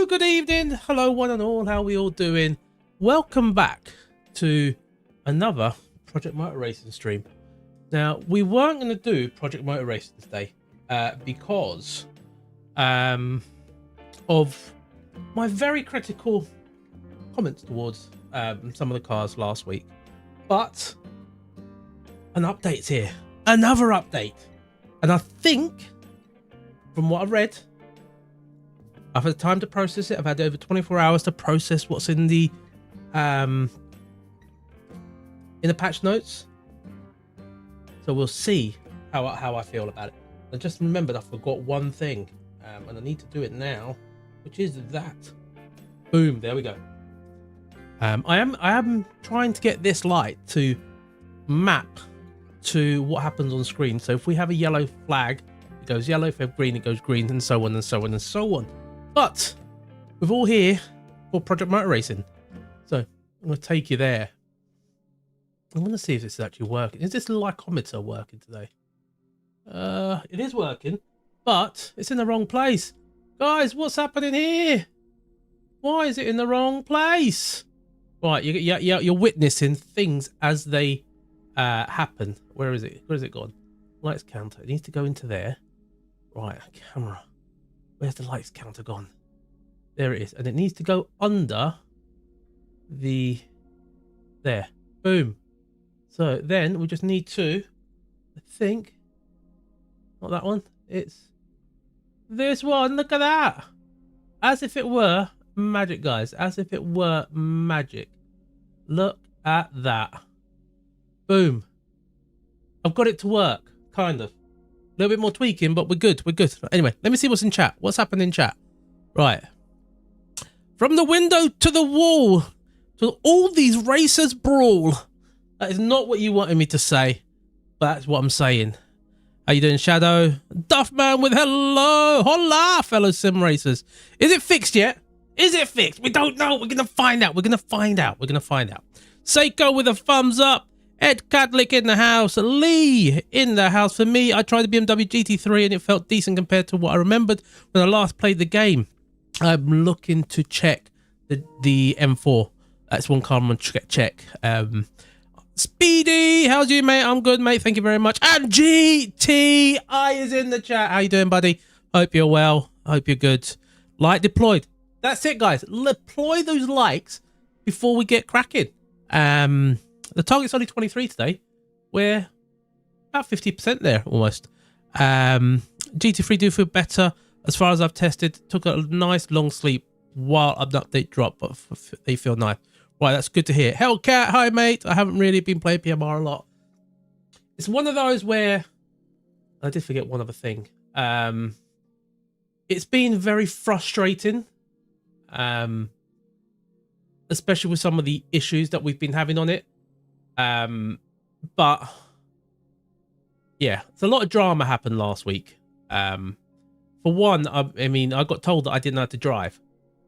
good evening. Hello, one and all. How are we all doing? Welcome back to another Project Motor Racing stream. Now, we weren't going to do Project Motor Racing today because of my very critical comments towards some of the cars last week. But an update's here. Another update. And I think, from what I've read, I've had time to process it. I've had over 24 hours to process what's in the patch notes. So we'll see how I feel about it. I just remembered I forgot one thing, and I need to do it now, which is that. Boom! There we go. I am trying to get this light to map to what happens on screen. So if we have a yellow flag, it goes yellow. If we have green, it goes green, and so on and so on and so on. But we're all here for Project Motor Racing, so I'm going to take you there. I want to see if this is actually working. Is this lycometer working today? It is working, but it's in the wrong place. Guys, what's happening here? Why is it in the wrong place? Right, you're witnessing things as they happen. Where is it? Where has it gone? Lights counter. It needs to go into there. Right, camera. Where's the lights counter gone? There it is. And it needs to go under the... There. Boom. So then we just need to... I think... Not that one. It's this one. Look at that. As if it were magic, guys. As if it were magic. Look at that. Boom. I've got it to work. Kind of. A little bit more tweaking, but we're good. We're good. Anyway, let me see what's in chat. What's happened in chat? Right. From the window to the wall. To all these racers brawl. That is not what you wanted me to say. But that's what I'm saying. How you doing, Shadow? Duffman with hello. Hola, fellow sim racers. Is it fixed yet? Is it fixed? We don't know. We're going to find out. We're going to find out. We're going to find out. Seiko with a thumbs up. Ed Cadlick in the house. Lee in the house. For me, I tried the BMW GT3 and it felt decent compared to what I remembered when I last played the game. I'm looking to check the M4. That's one car I'm going to check. Speedy, how's you, mate? I'm good, mate. Thank you very much. And GTI is in the chat. How you doing, buddy? Hope you're well. Hope you're good. Like deployed. That's it, guys. Deploy those likes before we get cracking. The target's only 23 today. We're about 50% there almost. GT3 do feel better as far as I've tested. Took a nice long sleep while an update dropped, but they feel nice. Right, that's good to hear. Hellcat, hi mate. I haven't really been playing PMR a lot. It's one of those where I did forget one other thing. It's been very frustrating, especially with some of the issues that we've been having on it. But yeah, it's a lot of drama happened last week. For one, I mean, I got told that I didn't know how to drive.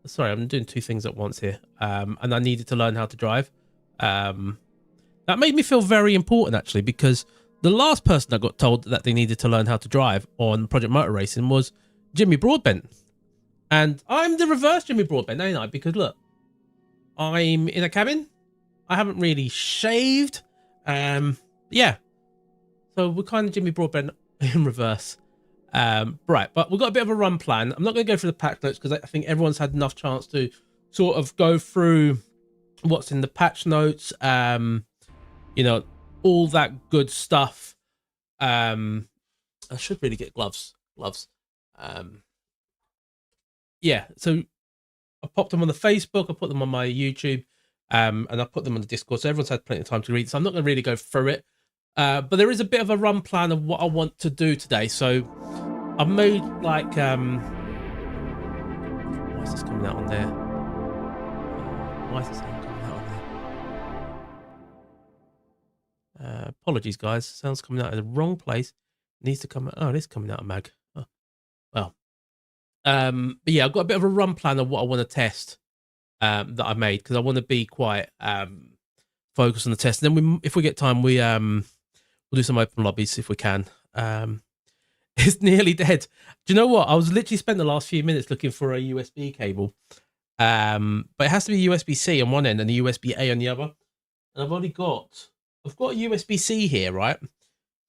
Sorry, I'm doing two things at once here. And I needed to learn how to drive. That made me feel very important, actually, because the last person that got told that they needed to learn how to drive on Project Motor Racing was Jimmy Broadbent. And I'm the reverse Jimmy Broadbent, ain't I? Because look, I'm in a cabin. I haven't really shaved. Yeah. So we're kind of Jimmy Broadbent in reverse. Right, but we've got a bit of a run plan. I'm not going to go through the patch notes because I think everyone's had enough chance to sort of go through what's in the patch notes. You know, all that good stuff. I should really get gloves. Yeah, so I popped them on the Facebook. I put them on my YouTube. And I put them on the Discord. So everyone's had plenty of time to read. So I'm not going to really go through it. But there is a bit of a run plan of what I want to do today. So I've made like why is this coming out on there? Why is this coming out on there? Apologies, guys. Sound's coming out in the wrong place. It needs to come out. Oh, it is coming out of mag. Oh, well. But yeah, I've got a bit of a run plan of what I want to test that I made because I want to be quite focused on the test. And then if we get time, we'll do some open lobbies if we can. It's nearly dead. Do you know what? I was literally spent the last few minutes looking for a USB cable. But it has to be USB-C on one end and a USB-A on the other. And I've got a USB-C here, right?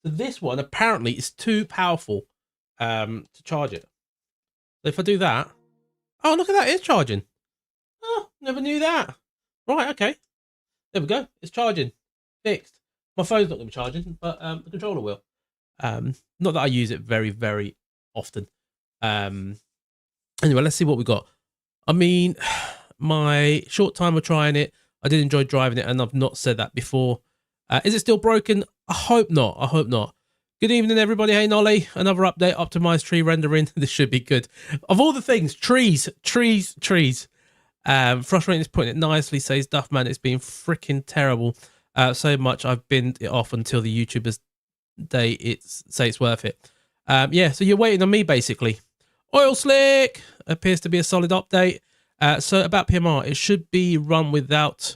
So this one apparently is too powerful to charge it. So if I do that, oh, look at that, it's charging. Oh, never knew that. Right, okay. There we go. It's charging. Fixed. My phone's not going to be charging, but the controller will. Not that I use it very, very often. Anyway, let's see what we got. I mean, my short time of trying it, I did enjoy driving it, and I've not said that before. Is it still broken? I hope not. I hope not. Good evening, everybody. Hey, Nolly. Another update, optimized tree rendering. This should be good. Of all the things, trees. Frustrating is putting it nicely, says Duffman. It's been freaking terrible. So much I've binned it off until the YouTubers say it's worth it. Yeah, so you're waiting on me, basically. Oil Slick appears to be a solid update. So about PMR, it should be run without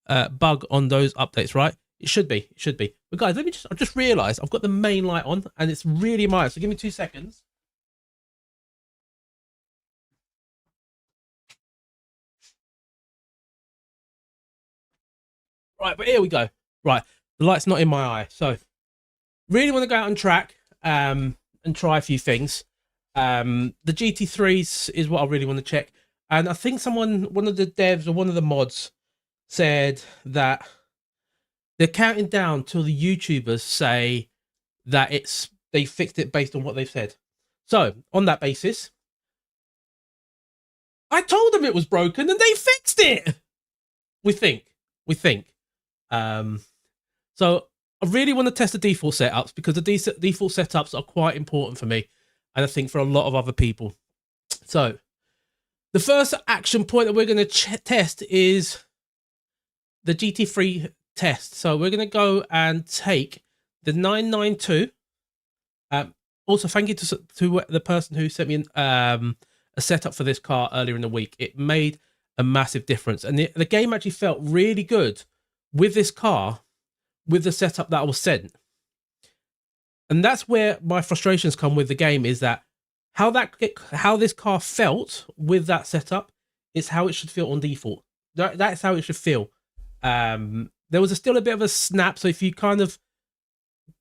bug on those updates, right? It should be. But guys, I've just realized I've got the main light on and it's really mild. So give me 2 seconds. Right, but here we go. Right, the light's not in my eye. So really want to go out on track and try a few things. The GT3s is what I really want to check. And I think one of the devs or one of the mods said that they're counting down till the YouTubers say that they fixed it based on what they've said. So on that basis, I told them it was broken and they fixed it. We think. So I really want to test the default setups because the default setups are quite important for me, and I think for a lot of other people. So the first action point that we're going to test is the GT3 test. So we're going to go and take the 992. Also, thank you to the person who sent me a setup for this car earlier in the week. It made a massive difference, and the game actually felt really good with this car, with the setup that I was sent. And that's where my frustrations come with the game, is that how this car felt with that setup is how it should feel on default. That's how it should feel. There was still a bit of a snap, so if you kind of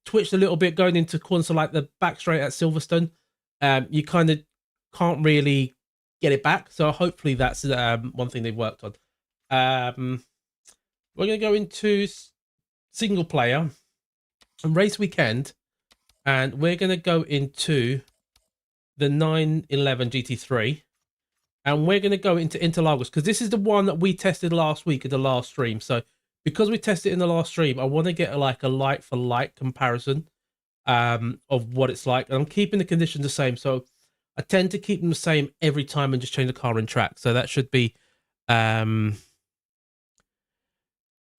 twitched a little bit going into corners, so like the back straight at Silverstone, you kind of can't really get it back. So hopefully that's one thing they've worked on. We're going to go into single player and race weekend, and we're going to go into the 911 GT3, and we're going to go into Interlagos because this is the one that we tested last week at the last stream. So because we tested it in the last stream, I want to get like a light for light comparison of what it's like. And I'm keeping the conditions the same, so I tend to keep them the same every time and just change the car and track. So that should be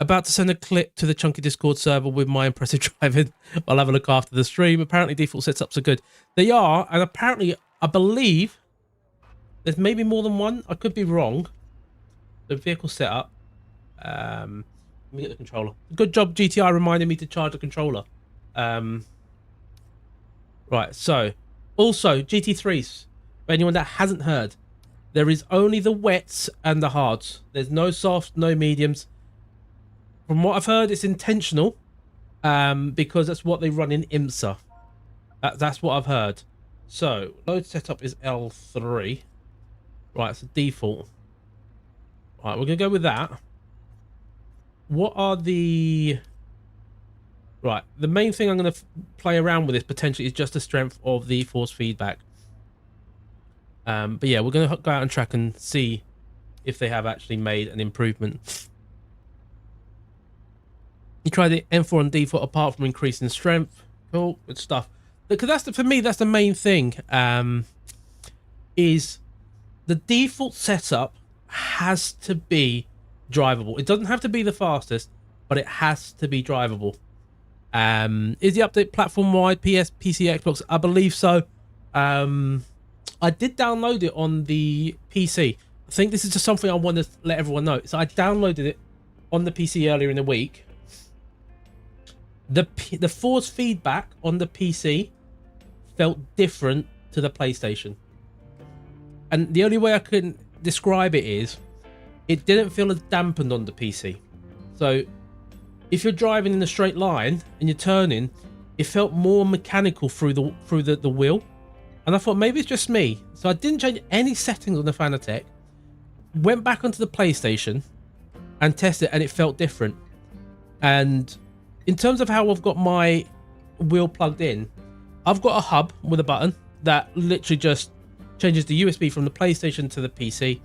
about to send a clip to the Chunky Discord server with my impressive driving. I'll have a look after the stream. Apparently default setups are good. They are, and apparently I believe there's maybe more than one. I could be wrong. The vehicle setup. Let me get the controller. Good job, GTR, reminding me to charge the controller. Right, so also GT3s. For anyone that hasn't heard, there is only the wets and the hards. There's no soft, no mediums. From what I've heard, it's intentional because that's what they run in IMSA. That's what I've heard. So load setup is L3. Right, it's a default. Right, we're gonna go with that. What are the... Right, the main thing I'm going to play around with this potentially is just the strength of the force feedback. But yeah, we're going to go out and track and see if they have actually made an improvement. You try the M4 on default apart from increasing strength. Cool, good stuff. Because for me, that's the main thing. Is the default setup has to be drivable. It doesn't have to be the fastest, but it has to be drivable. Is the update platform wide? PC, Xbox? I believe so. I did download it on the PC. I think this is just something I want to let everyone know. So I downloaded it on the PC earlier in the week. The force feedback on the PC felt different to the PlayStation. And the only way I can describe it is, it didn't feel as dampened on the PC. So if you're driving in a straight line and you're turning, it felt more mechanical through the wheel. And I thought maybe it's just me. So I didn't change any settings on the Fanatec. Went back onto the PlayStation and tested it, and it felt different. And in terms of how I've got my wheel plugged in, I've got a hub with a button that literally just changes the USB from the PlayStation to the PC,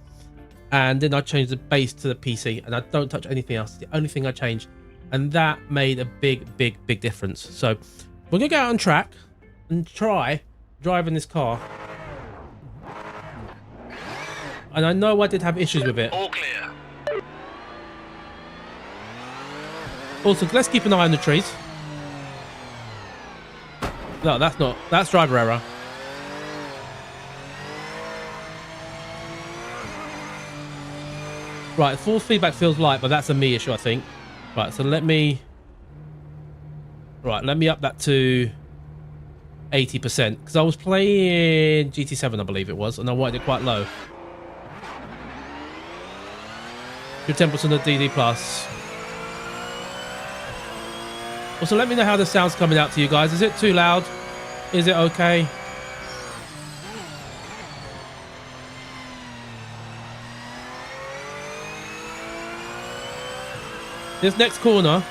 and then I change the base to the PC, and I don't touch anything else. It's the only thing I change, and that made a big difference. So we're gonna go out on track and try driving this car. And I know I did have issues with it. All clear. Also, let's keep an eye on the trees. No, that's driver error. Right, force feedback feels light, but that's a me issue, I think. Right, so let me up that to 80%, because I was playing GT7, I believe it was, and I wanted it quite low. Good 10% of DD+. Also, let me know how the sound's coming out to you guys. Is it too loud? Is it okay? This next corner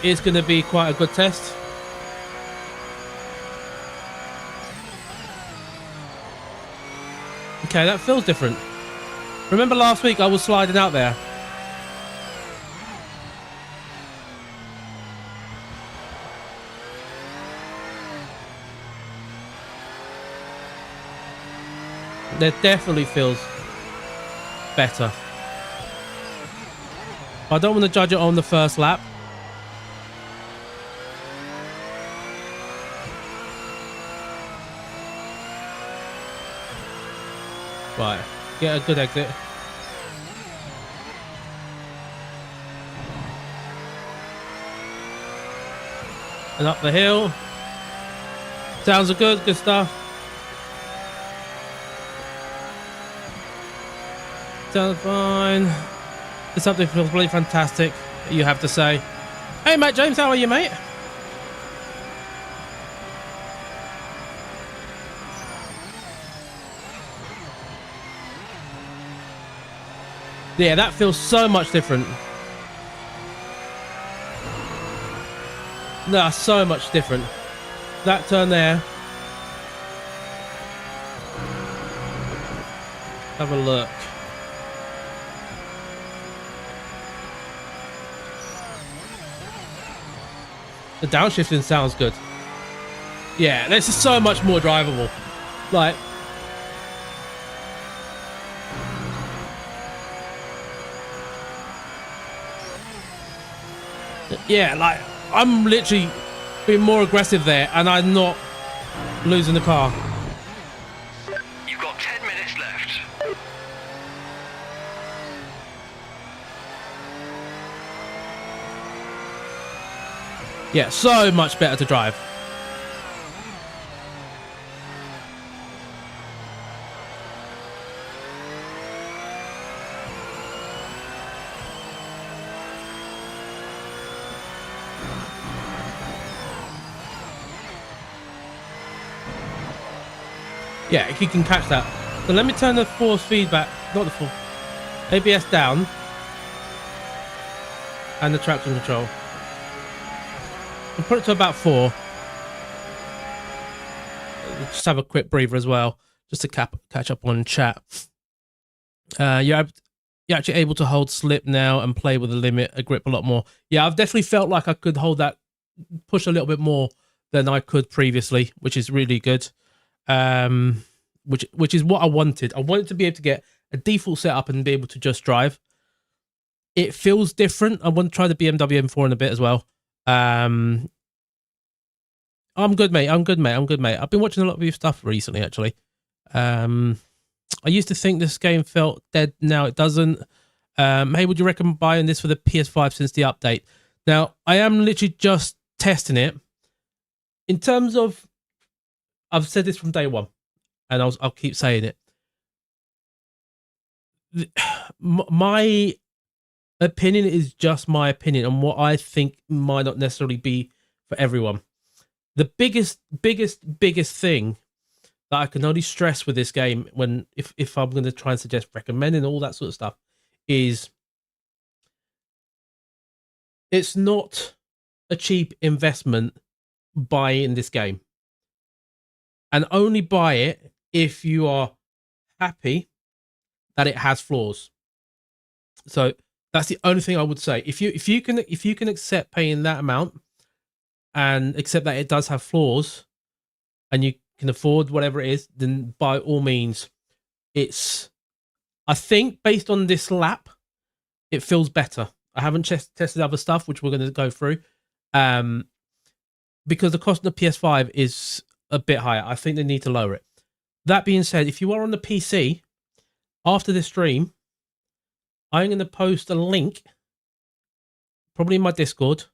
is going to be quite a good test. Okay, that feels different. Remember last week I was sliding out there? That definitely feels better. I don't want to judge it on the first lap. Right, get a good exit. And up the hill. Sounds good, good stuff. Sounds fine. This update feels really fantastic, you have to say. Hey, Matt James, how are you, mate? Yeah, that feels so much different. No, so much different. That turn there. Have a look. The downshifting sounds good. Yeah, this is so much more drivable. Like, yeah, like I'm literally being more aggressive there, and I'm not losing the car. You've got 10 minutes left. Yeah, so much better to drive. Yeah, if you can catch that. So let me turn the force feedback, not the force, ABS down, and the traction control. And put it to about 4. Just have a quick breather as well, just to catch up on chat. You're actually able to hold slip now and play with the limit, a grip a lot more. Yeah, I've definitely felt like I could hold that push a little bit more than I could previously, which is really good. Which is what I wanted. I wanted to be able to get a default setup and be able to just drive. It feels different. I want to try the BMW M4 in a bit as well. I'm good, mate. I'm good, mate. I've been watching a lot of your stuff recently, actually. I used to think this game felt dead. Now it doesn't. Hey, would you recommend buying this for the PS5 since the update? Now, I am literally just testing it. In terms of I've said this from day one, and I'll keep saying it. My opinion is just my opinion, and what I think might not necessarily be for everyone. The biggest thing that I can only stress with this game, if I'm going to try and suggest recommending all that sort of stuff, is it's not a cheap investment buying this game, and only buy it if you are happy that it has flaws. So that's the only thing I would say. If you can accept paying that amount and accept that it does have flaws, and you can afford whatever it is, then by all means, I think based on this lap, it feels better. I haven't tested other stuff, which we're going to go through, because the cost of the PS5 is a bit higher. I think they need to lower it. That being said, if you are on the PC, after this stream, I'm going to post a link, probably in my Discord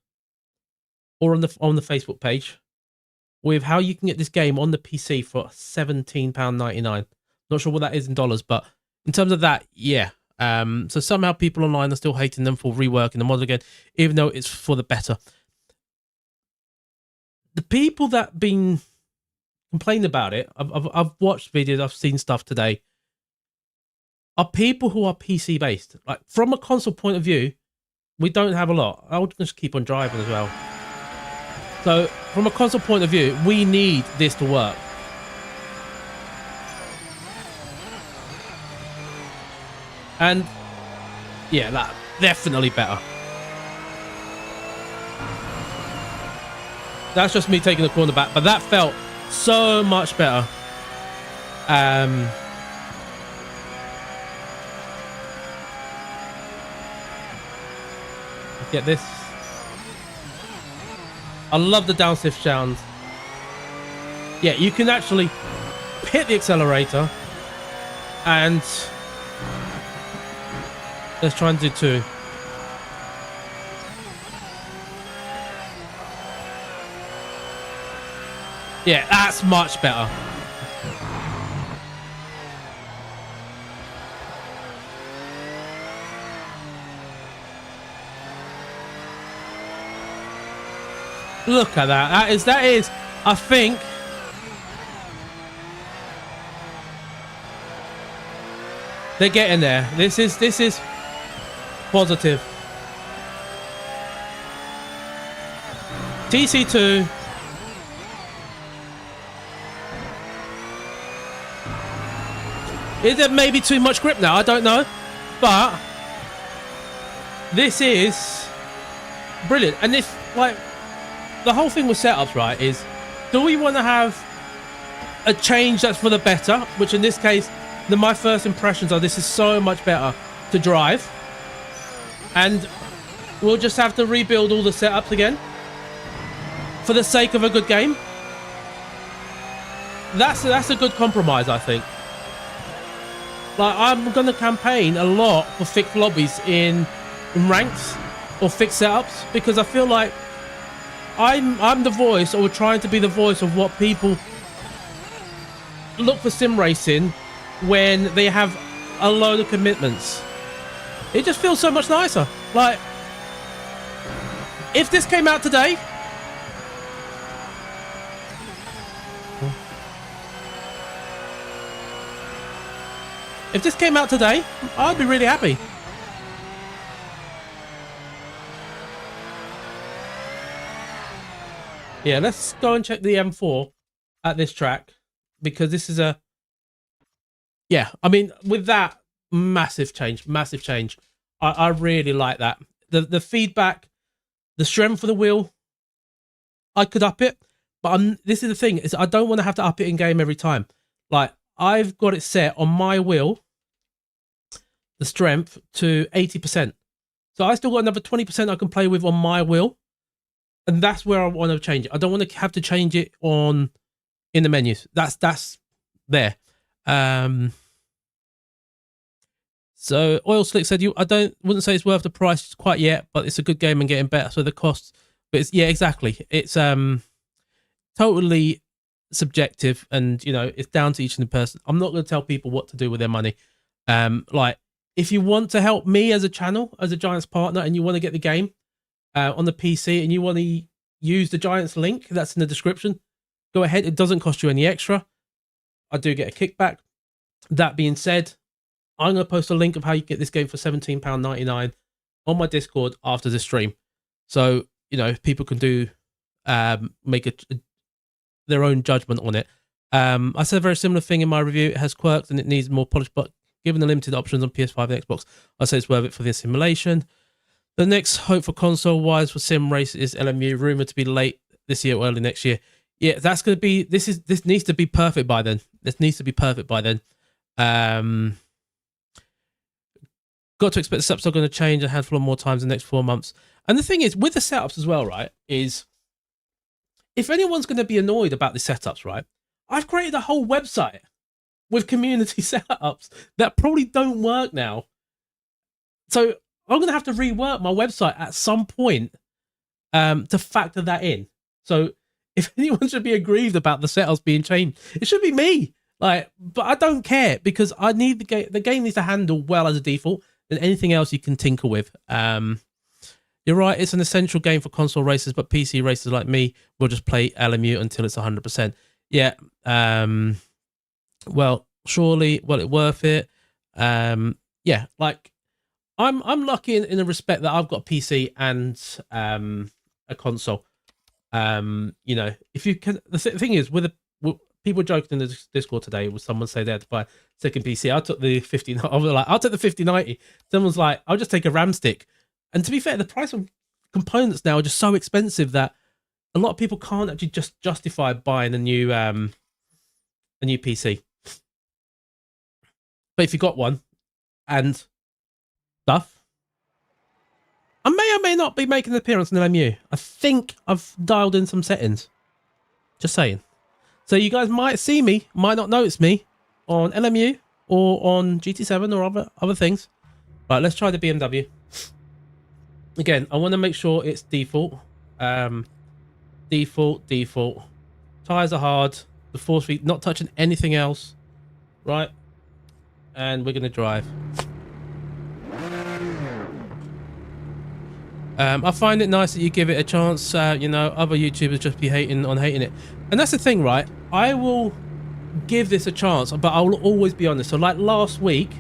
or on the Facebook page, with how you can get this game on the PC for £17.99. Not sure what that is in dollars, but in terms of that, yeah. So somehow people online are still hating them for reworking the mods again, even though it's for the better. The people that been complaining about it, I've watched videos, I've seen stuff today, are people who are PC based. Like, from a console point of view, we don't have a lot. I'll just keep on driving as well. So from a console point of view, we need this to work. And yeah, that definitely better. That's just me taking the corner back, but that felt so much better. Get this. I love the downshift sounds. Yeah, you can actually hit the accelerator, and let's try and do 2. Yeah, that's much better. Look at that. That is, I think, they're getting there. This is positive. TC2. Is there maybe too much grip now? I don't know. But this is brilliant. And if, like, the whole thing with setups, right, is, do we want to have a change that's for the better, which in this case, my first impressions are this is so much better to drive, and we'll just have to rebuild all the setups again for the sake of a good game? That's a good compromise, I think. Like, I'm going to campaign a lot for fixed lobbies in ranks or fixed setups, because I feel like I'm the voice, or trying to be the voice of what people look for sim racing when they have a load of commitments. It just feels so much nicer. Like, if this came out today, I'd be really happy. Yeah, let's go and check the M4 at this track, because this is a... Yeah, I mean, with that, massive change. I really like that. The feedback, the strength of the wheel, I could up it, but this is the thing, is I don't want to have to up it in game every time. Like, I've got it set on my wheel, the strength, to 80%. So I still got another 20% I can play with on my wheel. And that's where I want to change it. I don't want to have to change it in the menus. That's there. So Oil Slick said, I wouldn't say it's worth the price quite yet, but it's a good game and getting better. So the costs, but it's, yeah, exactly. It's totally subjective, and you know, it's down to each and person. I'm not going to tell people what to do with their money. Like, if you want to help me as a channel, as a Giants partner, and you want to get the game on the PC, and you want to use the Giants link that's in the description, go ahead. It doesn't cost you any extra. I do get a kickback. That being said, I'm going to post a link of how you get this game for £17.99 on my Discord after the stream. So, you know, people can do make their own judgment on it. I said a very similar thing in my review. It has quirks and it needs more polish, but given the limited options on PS5 and Xbox, I say it's worth it for the simulation. The next hope for console-wise for sim race is LMU, rumored to be late this year or early next year. Yeah, that's going to be... This needs to be perfect by then. This needs to be perfect by then. Got to expect the setups are going to change a handful of more times in the next 4 months. And the thing is, with the setups as well, right, is if anyone's going to be annoyed about the setups, right, I've created a whole website with community setups that probably don't work now. So I'm going to have to rework my website at some point to factor that in. So if anyone should be aggrieved about the setups being changed, it should be me. Like, but I don't care because I need the game. The game needs to handle well as a default, and anything else you can tinker with. You're right, it's an essential game for console racers, but PC racers like me will just play LMU until it's 100%. Yeah. Well, surely, well, it's worth it. Yeah, like I'm lucky in the respect that I've got a PC and a console. You know, if you can, the thing is, with people joking in the Discord today, with someone say they had to buy a second PC. I took the 50. I was like, I'll take the 5090. Someone's like, I'll just take a RAM stick. And to be fair, the price of components now are just so expensive that a lot of people can't actually just justify buying a new PC. But if you got one and stuff, I may or may not be making an appearance in LMU. I think I've dialed in some settings. Just saying. So you guys might see me, might not notice me on LMU or on GT7 or other things. Right, let's try the BMW. Again, I want to make sure it's default. Default. Tires are hard. The force feed, not touching anything else. Right. And we're going to drive. I find it nice that you give it a chance. You know, other YouTubers just be hating it. And that's the thing, right? I will give this a chance, but I will always be honest. So like last week,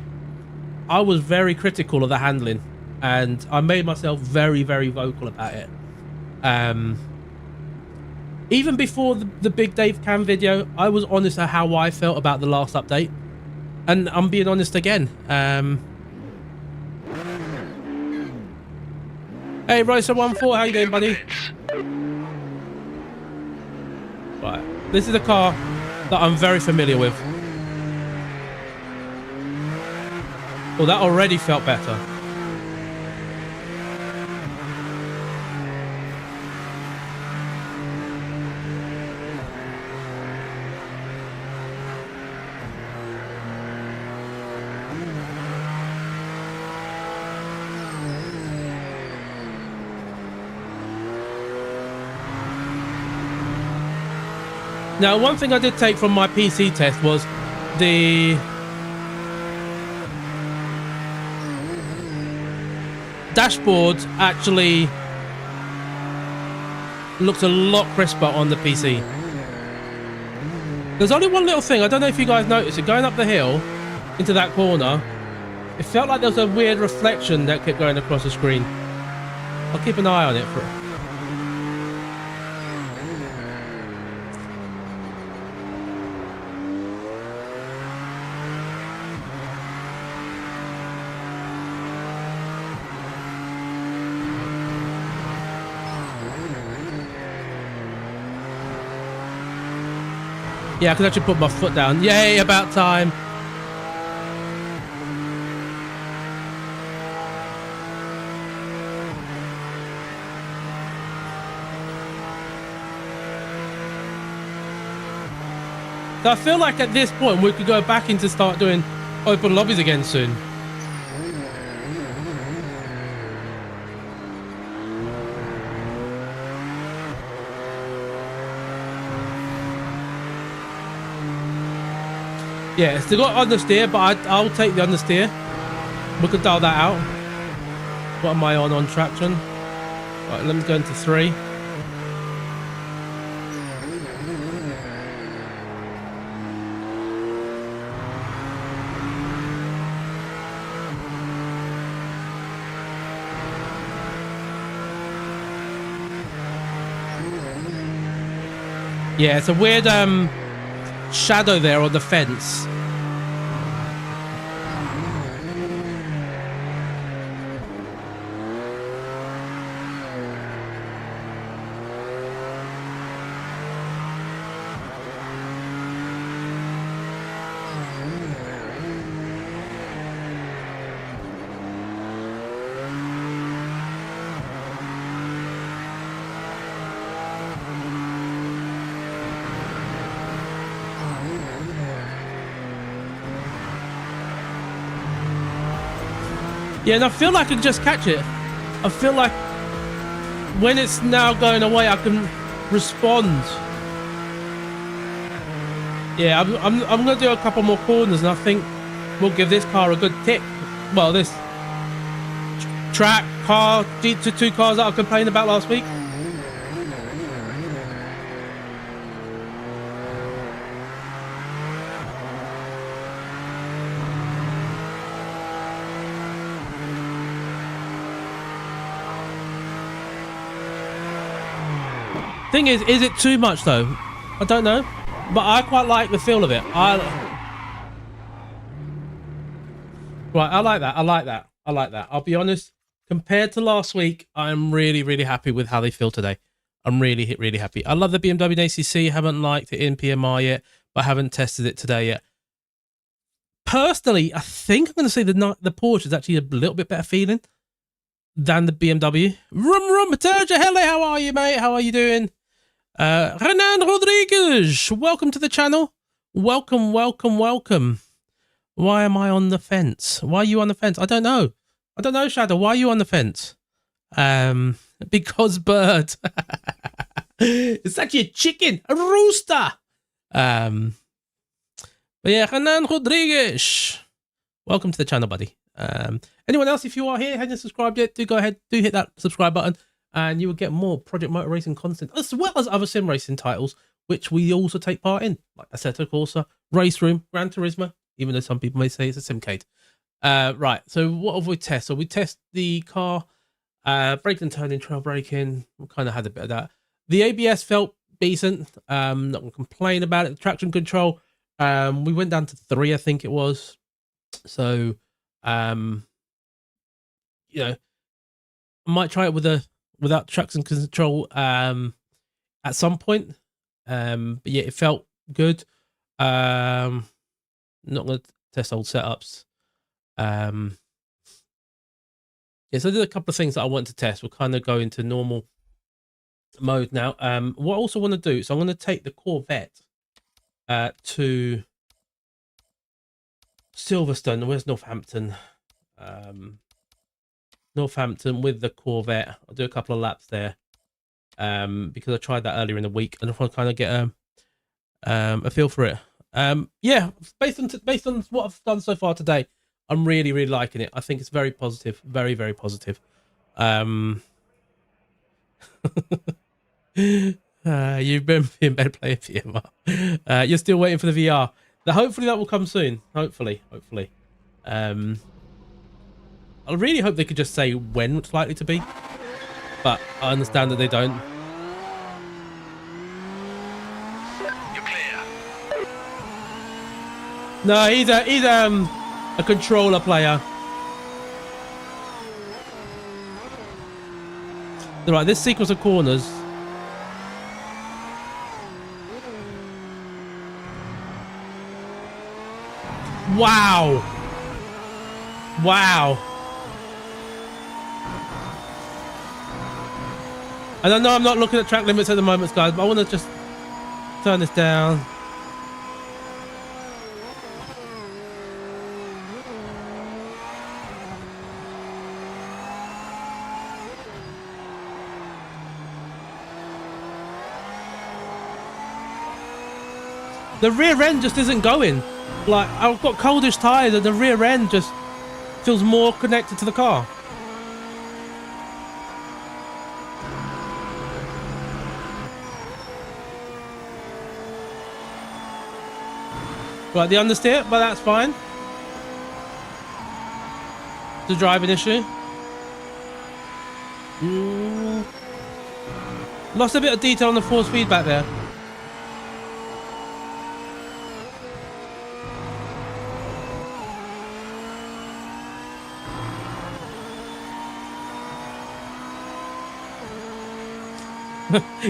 I was very critical of the handling. And I made myself very, very vocal about it. Even before the Big Dave Cam video, I was honest at how I felt about the last update. And I'm being honest again. Hey, Racer14, how you doing, buddy? Right, this is a car that I'm very familiar with. Well, that already felt better. Now, one thing I did take from my PC test was the dashboard actually looks a lot crisper on the PC. There's only one little thing. I don't know if you guys noticed it. Going up the hill into that corner, it felt like there was a weird reflection that kept going across the screen. I'll keep an eye on it for... Yeah, I can actually put my foot down. Yay, about time. So I feel like at this point we could go back into start doing open lobbies again soon. Yeah, it's still got understeer, but I'll take the understeer. We could dial that out. What am I on traction? Right, let me go into 3. Yeah, it's a weird shadow there on the fence. Yeah, and I feel like I can just catch it. I feel like when it's now going away, I can respond. Yeah, I'm gonna do a couple more corners, and I think we'll give this car a good tick. Well, this track car, GT2 cars that I complained about last week. Thing is it too much though? I don't know, but I quite like the feel of it. I like that. I like that. I like that. I'll be honest. Compared to last week, I'm really happy with how they feel today. I'm really happy. I love the BMW ACC. Haven't liked it in PMR yet, but haven't tested it today yet. Personally, I think I'm going to say the Porsche is actually a little bit better feeling than the BMW. Rum Paterja, hello, how are you, mate? How are you doing? Renan Rodriguez, welcome to the channel. Welcome. Why am I on the fence? Why are you on the fence? I don't know, Shadow. Why are you on the fence? Because bird. It's actually a chicken, a rooster. But yeah, Renan Rodriguez, welcome to the channel, buddy. Anyone else, if you are here, hadn't subscribed yet, do go ahead, do hit that subscribe button, and you will get more Project Motor Racing content, as well as other sim racing titles, which we also take part in, like Assetto Corsa, Race Room, Gran Turismo, even though some people may say it's a simcade. Right, so what have we tested? So we test the car, braking and turning, trail braking. We kind of had a bit of that. The ABS felt decent. Not gonna complain about it. The traction control, we went down to 3, I think it was. So, you know, I might try it without traction control at some point. But yeah, it felt good. Not gonna test old setups. Yeah, so I did a couple of things that I want to test. We'll kind of go into normal mode now. What I also want to do, so I'm going to take the Corvette to Silverstone. Where's Northampton? Northampton with the Corvette. I'll do a couple of laps there because I tried that earlier in the week and I want to kind of get a feel for it. Yeah, based on what I've done so far today, I'm really liking it. I think it's very positive, very positive. You've been in bed playing PMR. You're still waiting for the VR. Hopefully that will come soon. Hopefully. I really hope they could just say when it's likely to be, but I understand that they don't. You're clear. No, he's a controller player. Right, this sequence of corners. Wow. And I know I'm not looking at track limits at the moment, guys, but I want to just turn this down. The rear end just isn't going. Like, I've got coldish tires and the rear end just feels more connected to the car. Right, the understeer, but that's fine. The driving issue. Lost a bit of detail on the force feedback there.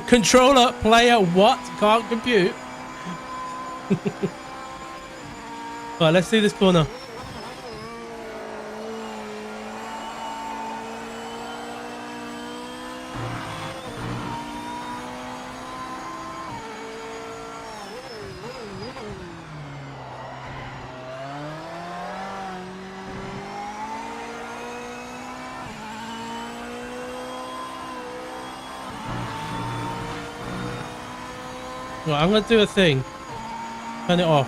Controller, player, what? Can't compute. Right, let's see this corner. Right, I'm gonna do a thing. Turn it off.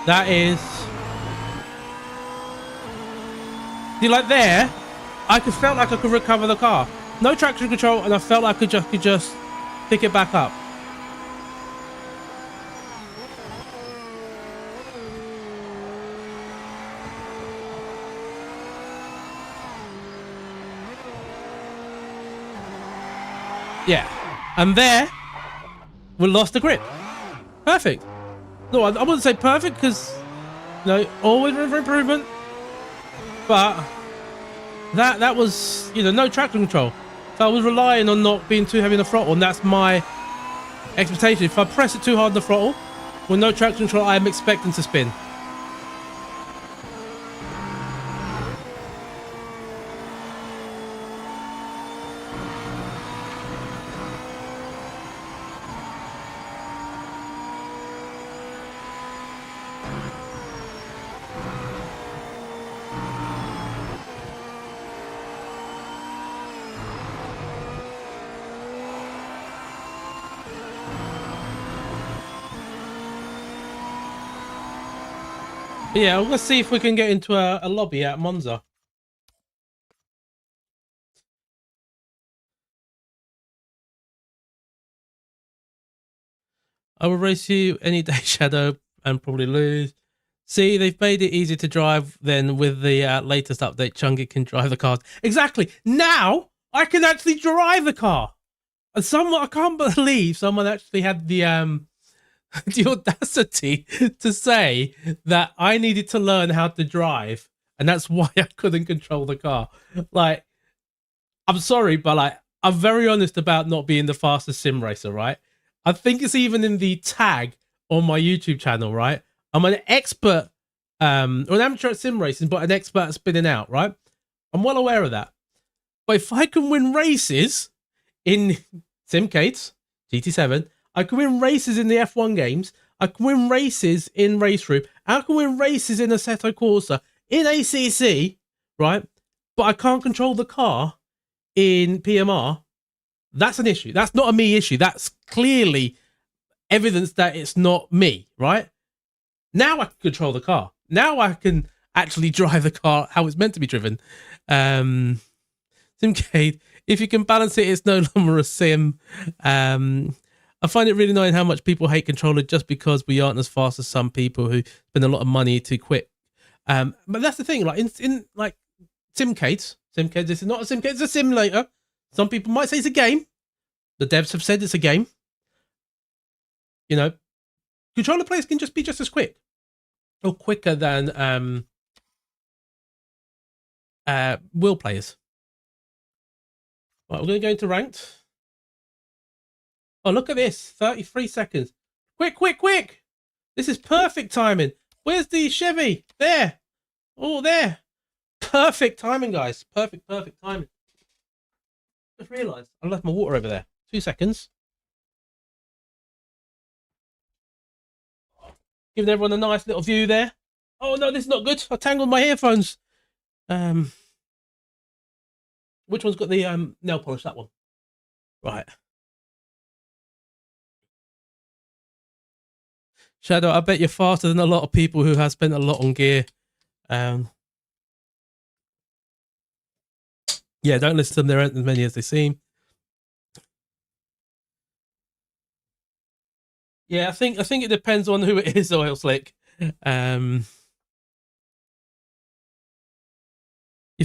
That is... See, like there, I felt like I could recover the car. No traction control, and I felt like I could just pick it back up. Yeah. And there, we lost the grip. Perfect. No, I wouldn't say perfect because, you know, always room for improvement. But that was, you know, no traction control. So I was relying on not being too heavy on the throttle, and that's my expectation. If I press it too hard on the throttle, with no traction control, I'm expecting to spin. But yeah, let's see if we can get into a lobby at Monza. I will race you any day, Shadow, and probably lose. See, they've made it easy to drive. Then with the latest update, Chunky can drive the cars. Exactly. Now I can actually drive the car. And someone, I can't believe someone actually had the the audacity to say that I needed to learn how to drive, and that's why I couldn't control the car. Like, I'm sorry, but like, I'm very honest about not being the fastest sim racer, right? I think it's even in the tag on my YouTube channel, right? I'm an expert, or an amateur at sim racing, but an expert at spinning out, right? I'm well aware of that. But if I can win races in Simcates, GT7, I can win races in the F1 games, I can win races in Race Room, I can win races in Assetto Corsa, in ACC, right? But I can't control the car in PMR. That's an issue. That's not a me issue. That's clearly evidence that it's not me, right? Now I can control the car. Now I can actually drive the car how it's meant to be driven. Simcade, if you can balance it, it's no longer a sim. I find it really annoying how much people hate controller just because we aren't as fast as some people who spend a lot of money to quit. But that's the thing, like in like Simcades, this is not a Simcade, it's a simulator. Some people might say it's a game. The devs have said it's a game. You know, controller players can just be just as quick or quicker than wheel players. Right, we're going to go into ranked. Oh, look at this. 33 seconds. Quick, quick, quick. This is perfect timing. Where's the Chevy? There. Oh, there. Perfect timing, guys. Perfect timing. Just realised I left my water over there. 2 seconds. Giving everyone a nice little view there. Oh no, this is not good. I tangled my earphones. Which one's got the nail polish? That one. Right. Shadow, I bet you're faster than a lot of people who have spent a lot on gear. Yeah, don't listen to them. There aren't as many as they seem. Yeah, I think it depends on who it is, Oil Slick. You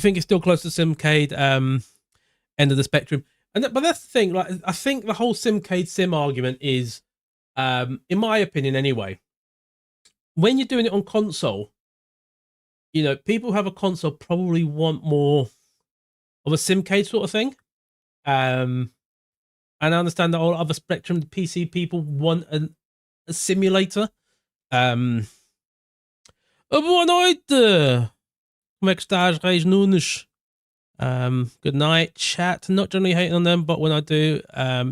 think it's still close to Simcade end of the spectrum, but that's the thing. Like, I think the whole Simcade sim argument is, in my opinion, anyway, when you're doing it on console, you know, people who have a console probably want more of a Simcade sort of thing. And I understand that all other Spectrum PC people want a simulator. Boa noite. Como é que estás, Reis Nunes? Good night, chat. Not generally hating on them, but when I do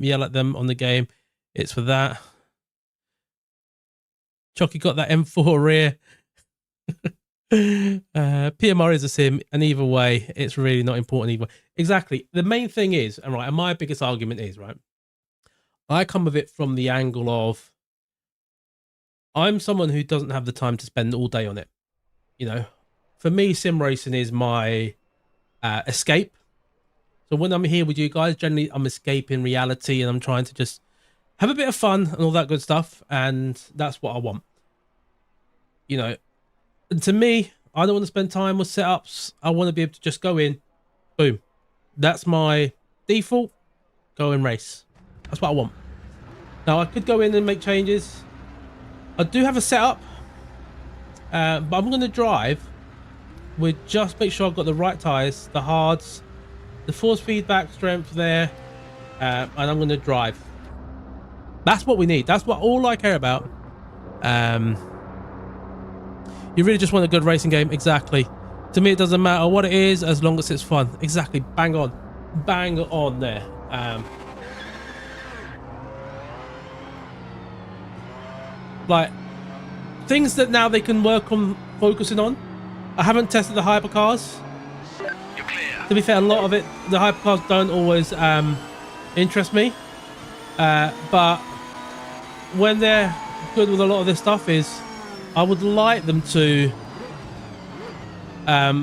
yell at them on the game, it's for that. Chucky got that M4 rear. PMR is a sim, and either way, it's really not important either. Exactly. The main thing is, and right, and my biggest argument is, right, I come with it from the angle of I'm someone who doesn't have the time to spend all day on it. You know, for me, sim racing is my escape. So when I'm here with you guys, generally I'm escaping reality and I'm trying to just have a bit of fun and all that good stuff. And that's what I want. You know, and to me, I don't want to spend time with setups. I want to be able to just go in, boom. That's my default. Go and race. That's what I want. Now I could go in and make changes. I do have a setup, but I'm going to drive with just make sure I've got the right tyres, the hards, the force feedback strength there, and I'm going to drive. That's what we need. That's what all I care about. You really just want a good racing game. Exactly. To me, it doesn't matter what it is as long as it's fun. Exactly. Bang on. Bang on there. Like, things that now they can work on focusing on. I haven't tested the hypercars. You're clear. To be fair, a lot of it, the hypercars don't always interest me. But when they're good with a lot of this stuff is, I would like them to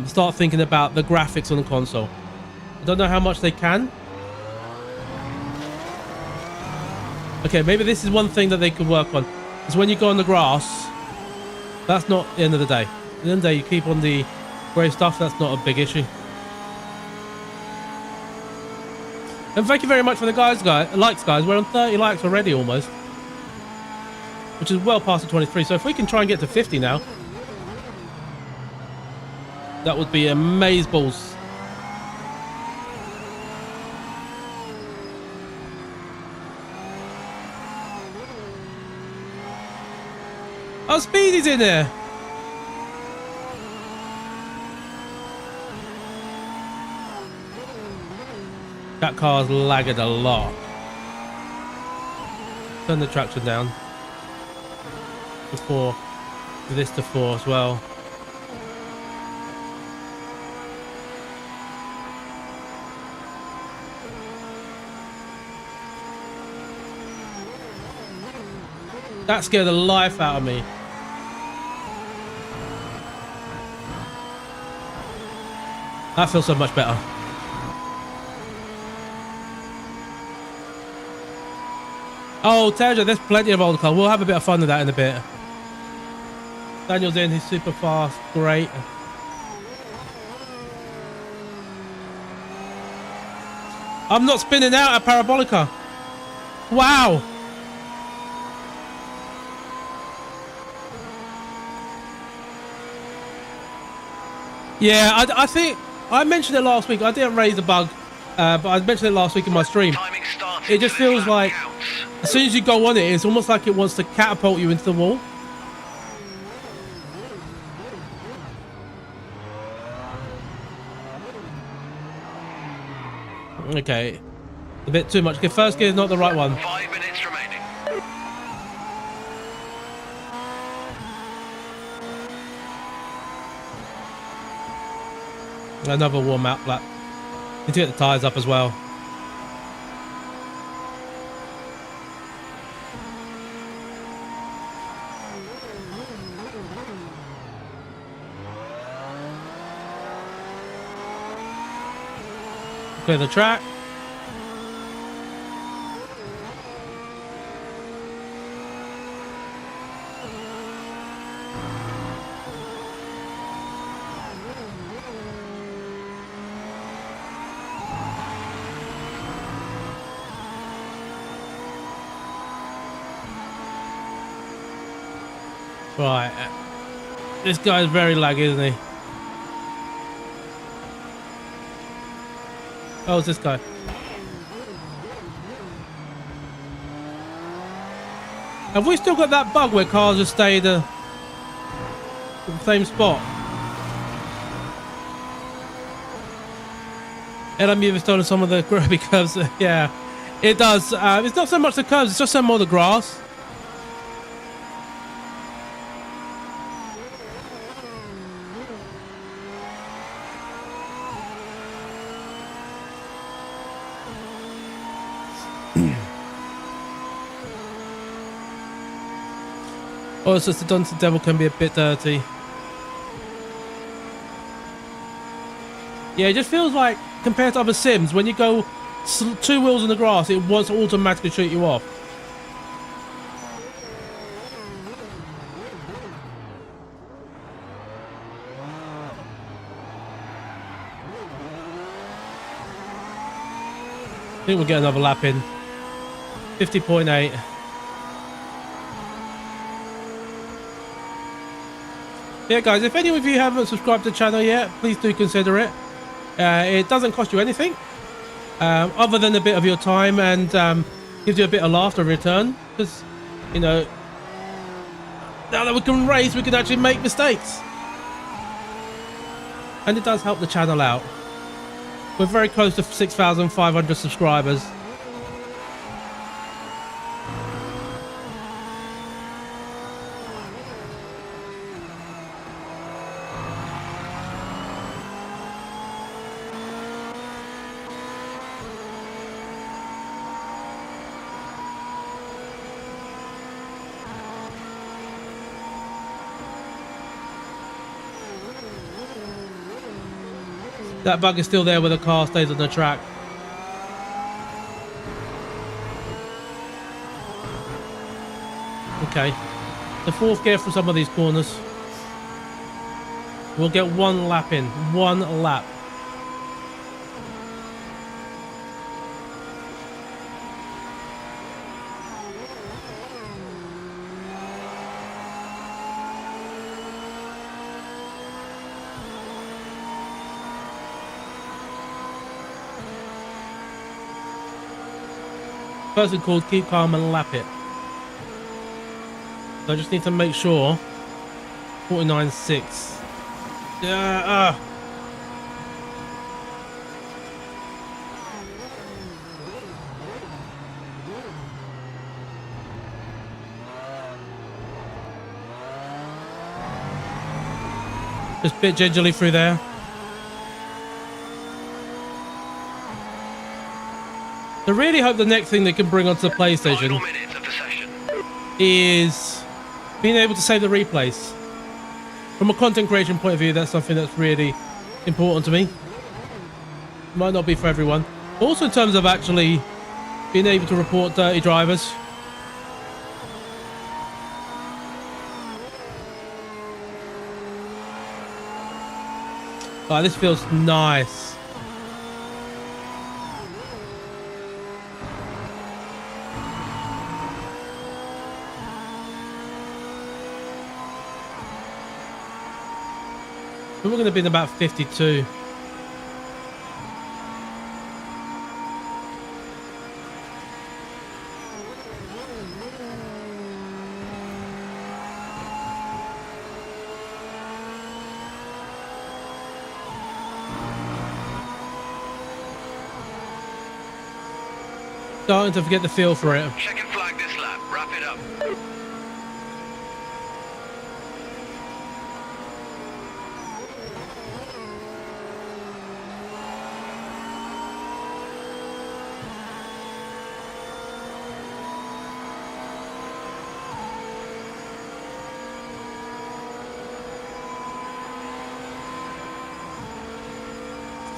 start thinking about the graphics on the console. I don't know how much they can. Okay, maybe this is one thing that they could work on. Is when you go on the grass, that's not the end of the day. At the end of the day, you keep on the grey stuff, that's not a big issue. And thank you very much for the likes, guys. We're on 30 likes already almost. Which is well past the 23. So if we can try and get to 50 now, that would be amazeballs. Oh, Speedy's in there. That car's lagged a lot. Turn the traction down. To 4. This to 4 as well. That scared the life out of me. That feels so much better. Oh, Terja, there's plenty of old cars. We'll have a bit of fun with that in a bit. Daniel's in, he's super fast, great. I'm not spinning out at Parabolica. Wow. Yeah, I think I mentioned it last week. I didn't raise the bug, but I mentioned it last week in my stream. It just feels like as soon as you go on it, it's almost like it wants to catapult you into the wall. Okay, A bit too much. Okay, first gear is not the right one. 5 minutes remaining. Another warm out lap. Need to get the tyres up as well. Clear the track. Right. This guy's very laggy, isn't he? Oh, it's this guy. Have we still got that bug where cars just stay the same spot? And I'm even stolen some of the grubby curves. Yeah, it does. It's not so much the curves, it's just some more the grass. Oh, it's just the Dunton Devil can be a bit dirty. Yeah, it just feels like, compared to other sims, when you go 2 wheels in the grass, it wants to automatically shoot you off. I think we'll get another lap in. 50.8. Yeah, guys, if any of you haven't subscribed to the channel yet, please do consider it. It doesn't cost you anything, other than a bit of your time, and gives you a bit of laughter in return. Because, you know, now that we can race, we can actually make mistakes. And it does help the channel out. We're very close to 6,500 subscribers. That bug is still there where the car stays on the track. Okay. The 4th gear for some of these corners. We'll get 1 lap in. 1 lap. Person called keep calm and lap it. So I just need to make sure 49.6. Just a bit gingerly through there. I really hope the next thing they can bring onto the PlayStation is being able to save the replays. From a content creation point of view, that's something that's really important to me. Might not be for everyone. Also in terms of actually being able to report dirty drivers. Oh, this feels nice. We're going to be in about 52. Starting to get the feel for it. Check and flag this lap. Wrap it up.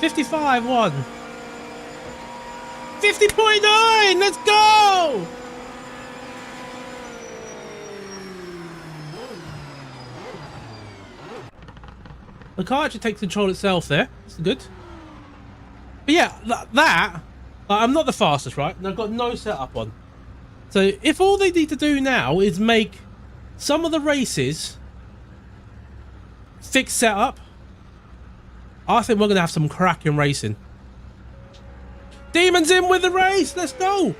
$55.1. 50.9. Let's go. The car actually takes control itself there. That's good. But yeah, I'm not the fastest, right? And I've got no setup on. So if all they need to do now is make some of the races fix setup, I think we're going to have some cracking racing. Demon's in with the race. Let's go.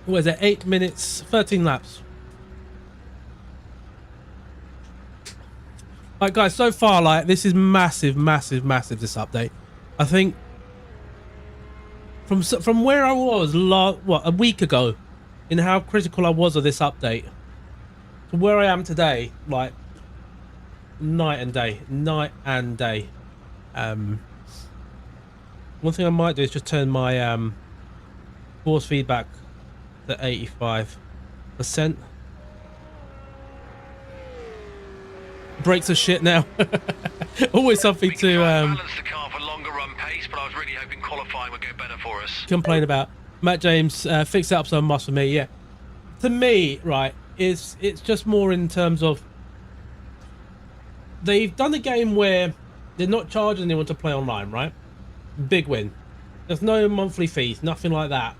What is it? 8 minutes, 13 laps. Like, guys, so far, like, this is massive, massive, massive, this update. I think from where I was, a week ago, in how critical I was of this update, to where I am today, like, night and day. One thing I might do is just turn my force feedback to 85%. Brakes are shit now. Always something to balance the car for longer run pace, but I was really hoping qualifying would go better for us. complain about. Matt James, fix it up so much for me. Yeah, to me, right, it's just more in terms of they've done a game where they're not charging anyone to play online, right? Big win. There's no monthly fees, nothing like that.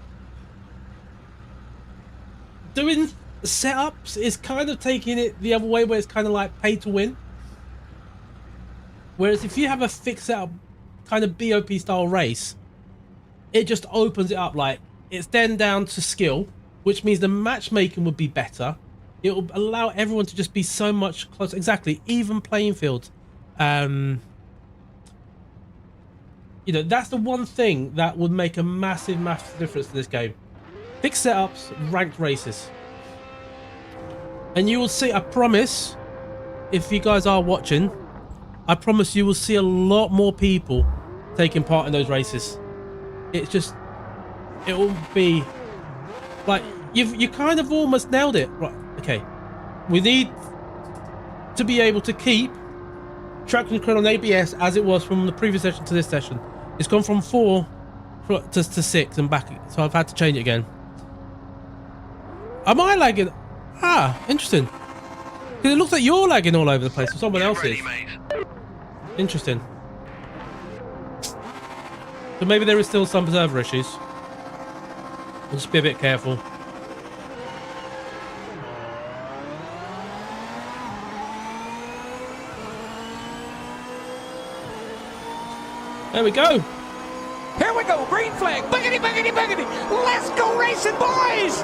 Doing setups is kind of taking it the other way, where it's kind of like pay to win. Whereas if you have a fixed setup kind of BOP style race, it just opens it up. Like, it's then down to skill, which means the matchmaking would be better. It will allow everyone to just be so much closer. Exactly, even playing field. You know, that's the one thing that would make a massive, massive difference to this game. Fixed setups, ranked races. And you will see, I promise, if you guys are watching, I promise you will see a lot more people taking part in those races. It's just, it will be like, you kind of almost nailed it. Right, okay. We need to be able to keep traction control on ABS as it was from the previous session to this session. It's gone from 4 to 6 and back, so I've had to change it again. Am I lagging? Ah, interesting. Because it looks like you're lagging all over the place, or someone else is. Interesting. So maybe there is still some server issues. We'll just be a bit careful. There we go. Here we go, green flag. Boogity, boogity, boogity. Let's go racing, boys.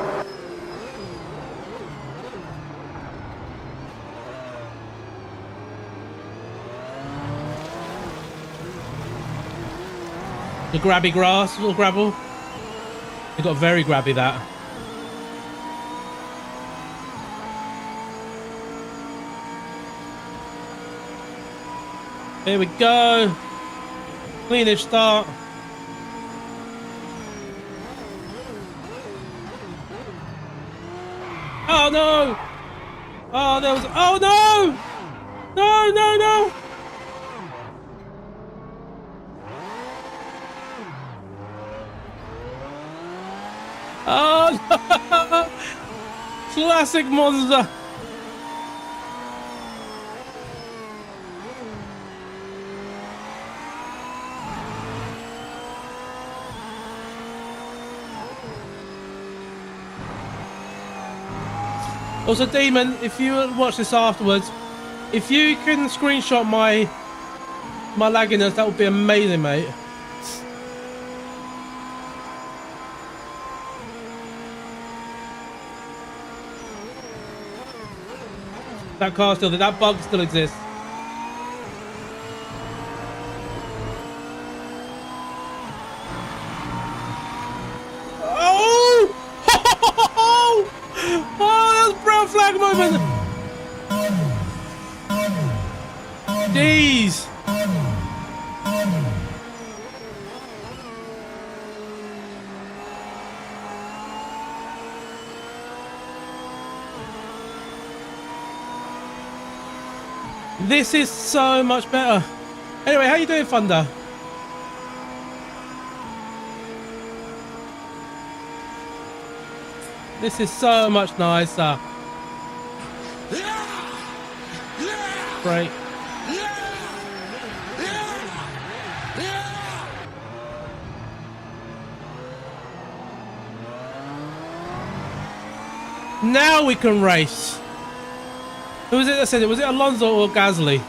The grabby grass or gravel. It got very grabby, that. Here we go. Cleanish start. Oh no! Oh, there was. Oh no! No, no, no! Oh no! Classic Monza. Also, Demon, if you watch this afterwards, if you can screenshot my lagginess, that would be amazing, mate. That car still, that bug still exists. gentlemen. Jeez. This is so much better. Anyway, how you doing, Thunder? This is so much nicer. Great. Now we can race. Who was it that said it? Was it Alonso or Gasly?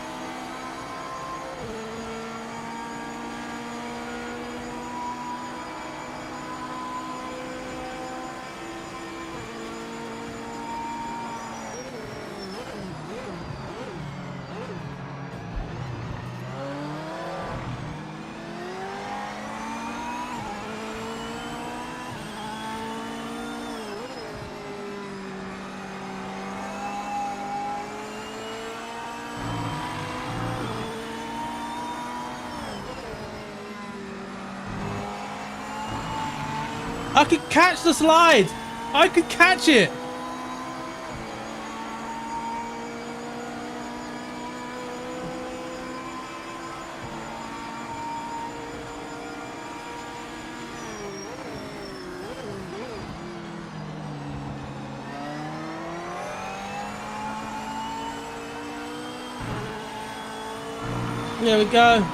I could catch the slide. I could catch it. There we go.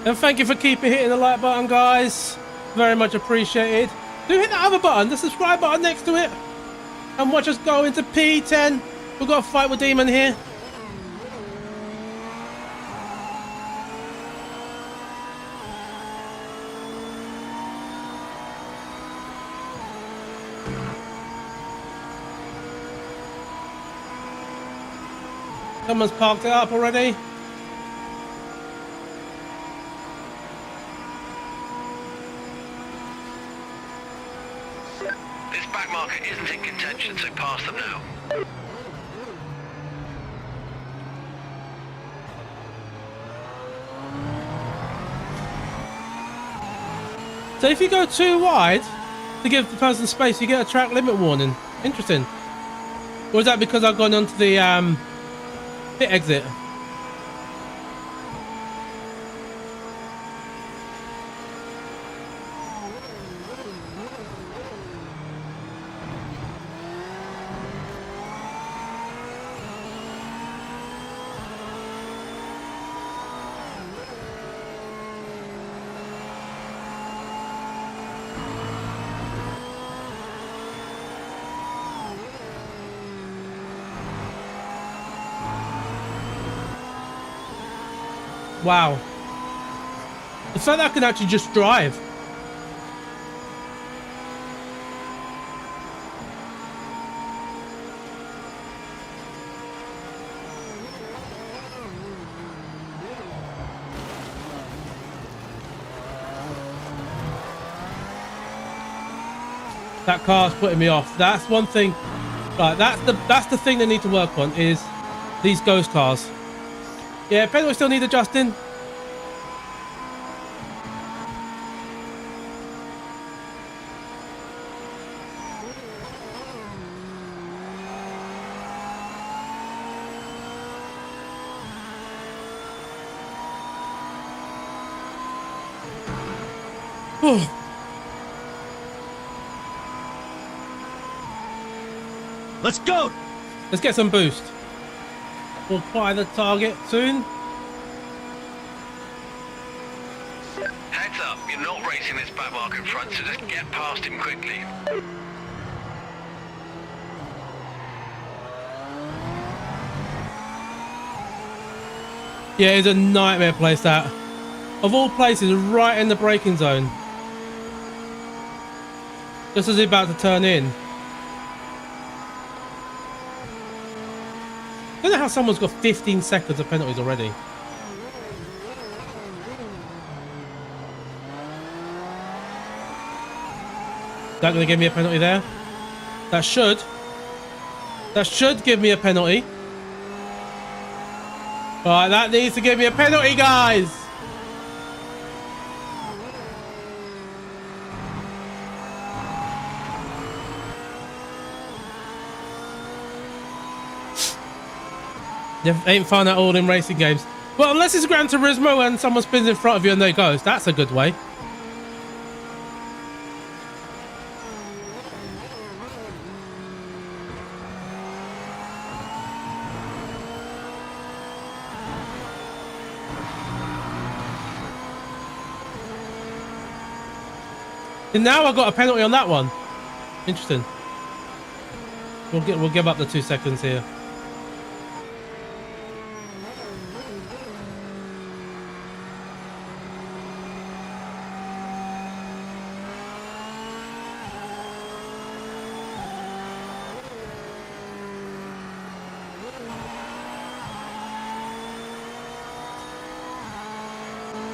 And thank you for keeping hitting the like button, guys. Very much appreciated. Do hit that other button, the subscribe button next to it, and watch us go into P10. We've got a fight with Demon here. Someone's parked it up already. Isn't in contention, so pass them now. So if you go too wide to give the person space, you get a track limit warning. Interesting. Or is that because I've gone onto the pit exit? Wow. The fact that I can actually just drive. That car's putting me off. That's one thing. Right, that's the thing they need to work on, is these ghost cars. Yeah, penalty still need adjusting. Let's go. Let's get some boost. We'll apply the target soon. Heads up, you're not racing this back mark in front, so just get past him quickly. Yeah, it's a nightmare place, that. Of all places, right in the braking zone. Just as he's about to turn in. I don't know how someone's got 15 seconds of penalties already. Is that going to give me a penalty there? That should. That should give me a penalty. Alright, that needs to give me a penalty, guys. You ain't fun at all in racing games. Well, unless it's Gran Turismo and someone spins in front of you and there goes. That's a good way. And now I got a penalty on that one. Interesting. We'll give up the 2 seconds here.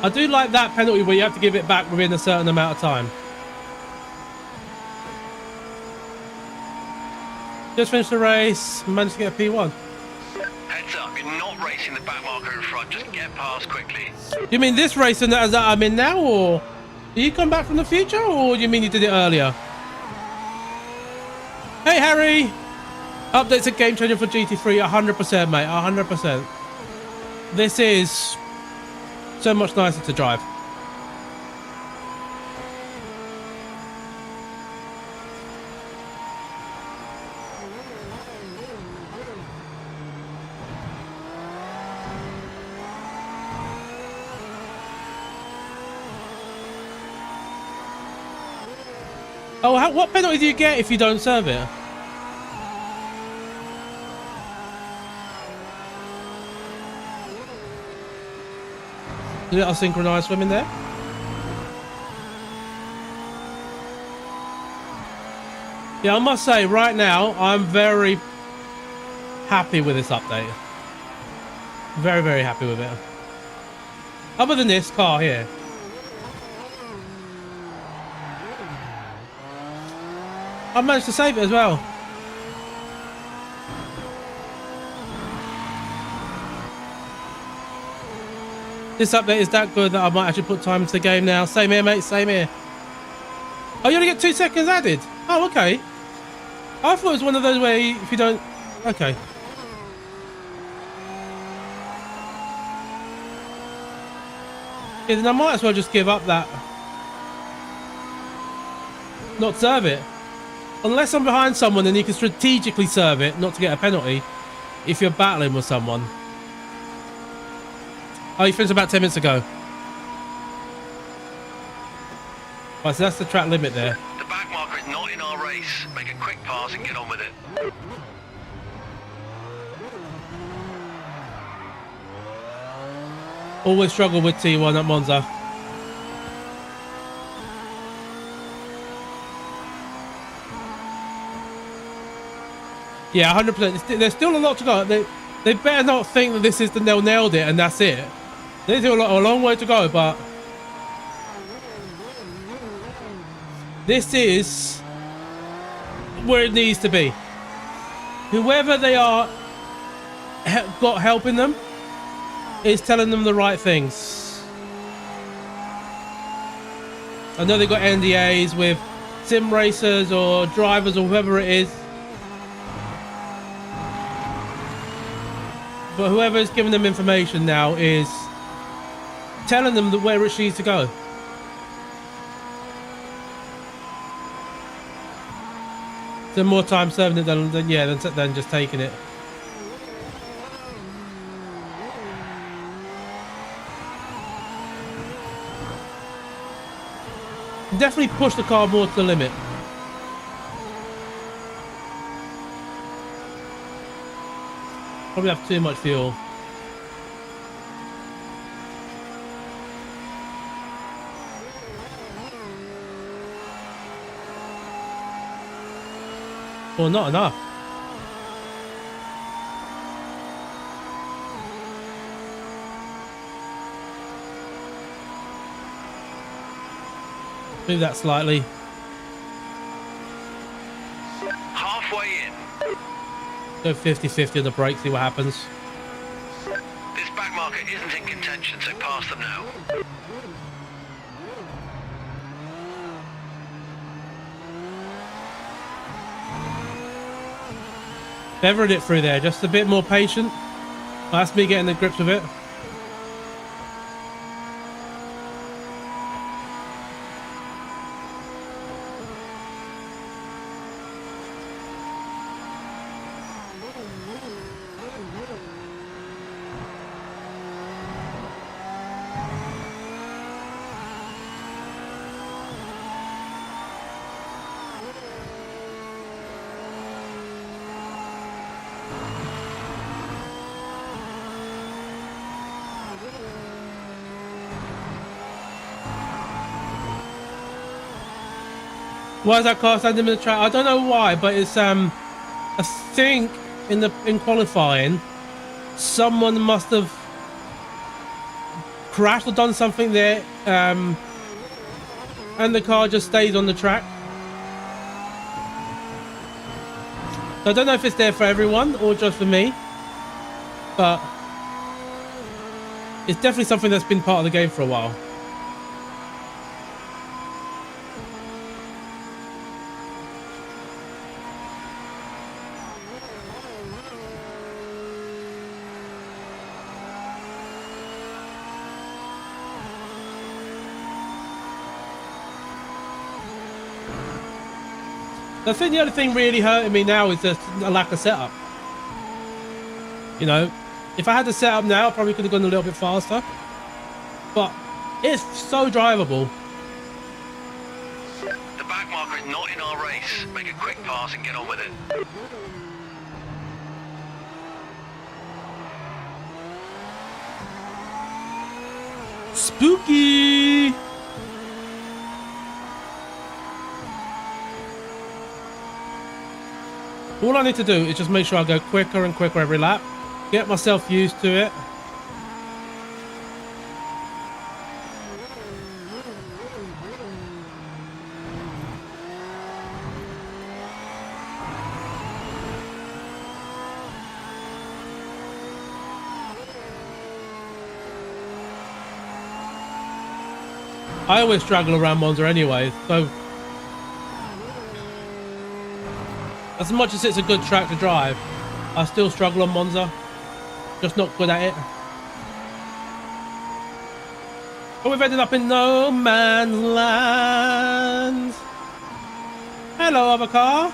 I do like that penalty where you have to give it back within a certain amount of time. Just finished the race, managed to get a P1. Heads up, you're not racing the back marker in front, just get past quickly. You mean this race and that I'm in now, or do you come back from the future, or do you mean you did it earlier? Hey Harry! Updates a game changer for GT3, 100% mate, 100%. This is so much nicer to drive. Oh, what penalty do you get if you don't serve it? A little synchronized swimming there. Yeah, I must say, right now, I'm very happy with this update. Very, very happy with it. Other than this car here. I managed to save it as well. This update is that good that I might actually put time into the game now. Same here, mate. Same here. Oh, you only get 2 seconds added. Oh, okay. I thought it was one of those where if you don't... Okay. Yeah, then I might as well just give up that. Not serve it. Unless I'm behind someone, then you can strategically serve it, not to get a penalty, if you're battling with someone. Oh, you finished about 10 minutes ago. Right, so that's the track limit there. The back marker is not in our race. Make a quick pass and get on with it. Always struggle with T1 at Monza. Yeah, 100%. There's still a lot to go. They better not think that this is the nailed it and that's it. There's still a long way to go, but this is where it needs to be. Whoever they are got helping them is telling them the right things. I know they got NDAs with sim racers or drivers or whoever it is. But whoever's giving them information now is telling them where it needs to go. So more time serving it than just taking it. Definitely push the car more to the limit. Probably have too much fuel. Well, not enough. Move that slightly. Halfway in. Go 50-50 on the brake, see what happens. This back marker isn't in contention, so pass them now. Feathered it through there, just a bit more patient. That's me getting the grips of it. Why is that car standing in the track? I don't know why, but it's I think in qualifying, someone must have crashed or done something there, and the car just stays on the track. So I don't know if it's there for everyone or just for me, but it's definitely something that's been part of the game for a while. I think the only thing really hurting me now is just a lack of setup. You know, if I had the setup now, I probably could have gone a little bit faster. But it's so drivable. The back marker is not in our race. Make a quick pass and get on with it. Spooky! All I need to do is just make sure I go quicker and quicker every lap. Get myself used to it. I always struggle around Monza anyway, so as much as it's a good track to drive, I still struggle on Monza. Just not good at it. But we've ended up in no man's land. Hello, other car.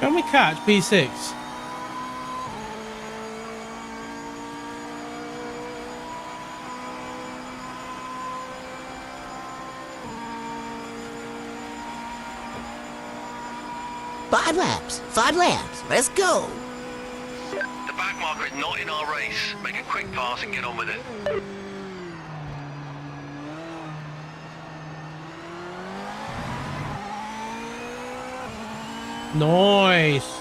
Can we catch P6? Five laps, let's go. The back marker is not in our race. Make a quick pass and get on with it. Nice.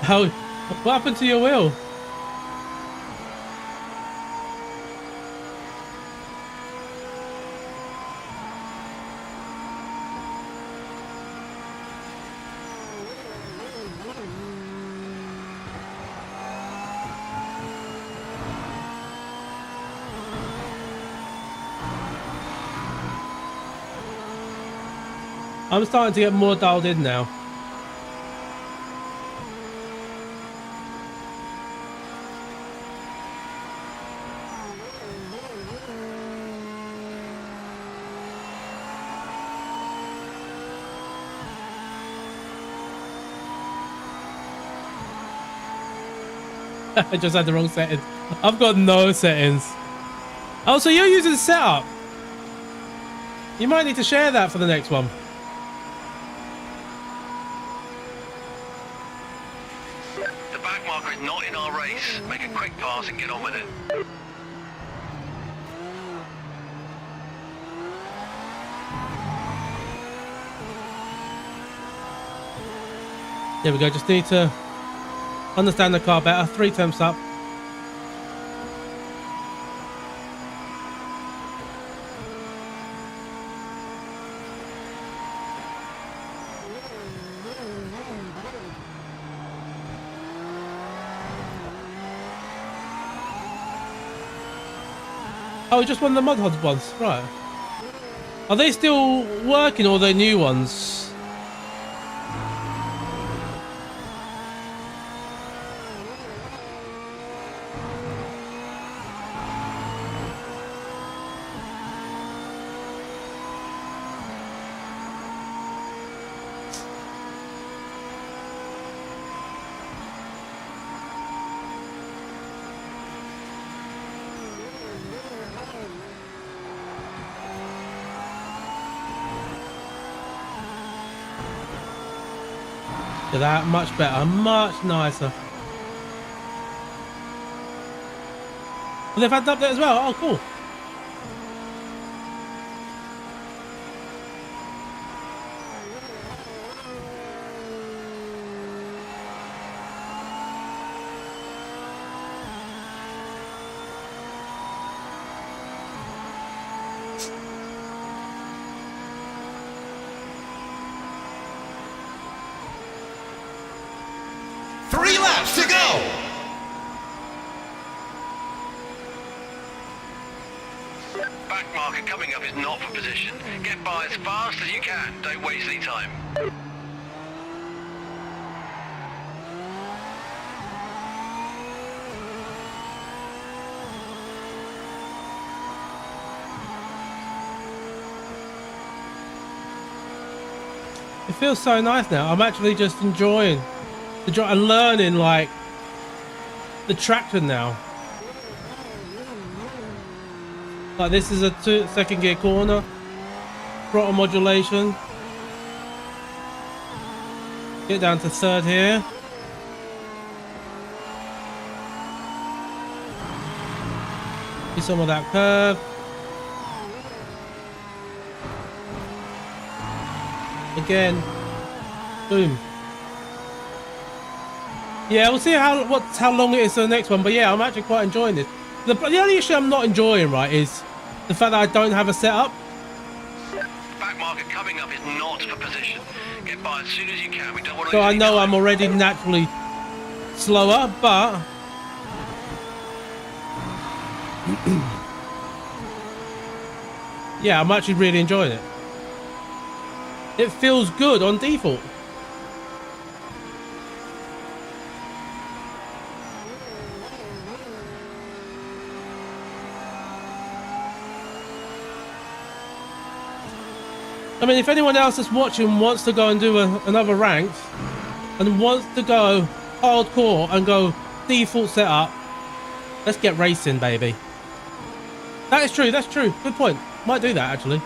How? What happened to your wheel? I'm starting to get more dialed in now. I just had the wrong settings. I've got no settings. Oh, so you're using the setup. You might need to share that for the next one. The back marker is not in our race. Make a quick pass and get on with it. There we go. Just need to understand the car better. 3 temps up. Oh, just one of the mod hods ones, right? Are they still working, or are they new ones? That much better, much nicer. Well, they've had an update as well. Oh, cool. To go! Back marker coming up is not for position. Get by as fast as you can. Don't waste any time. It feels so nice now. I'm actually just enjoying the drive and learning like the traction now. Like this is a second gear corner, throttle modulation. Get down to third here. See some of that curve. Again, boom. Yeah, we'll see how long it is to the next one, but yeah, I'm actually quite enjoying this. The only issue I'm not enjoying, right, is the fact that I don't have a setup. Back marker coming up is not for position. Get by as soon as you can. We don't want to. So I know I'm already naturally slower, but yeah, I'm actually really enjoying it. It feels good on default. I mean, if anyone else that's watching wants to go and do another ranked and wants to go hardcore and go default setup, let's get racing, baby. That is true. That's true. Good point. Might do that actually.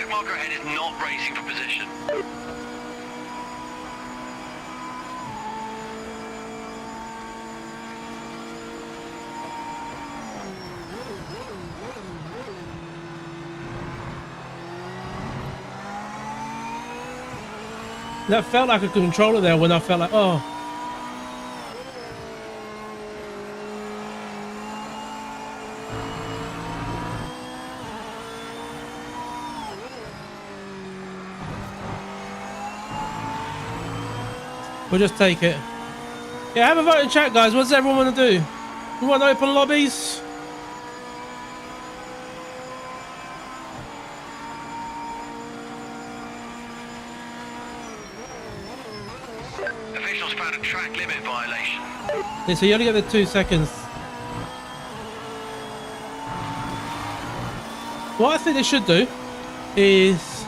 Marker ahead is not racing for position. That felt like a controller there when I felt like, oh. We'll just take it. Yeah, have a vote in chat, guys. What does everyone want to do? We want open lobbies? Officials found a track limit violation. Yeah, so you only get the 2 seconds. What I think they should do is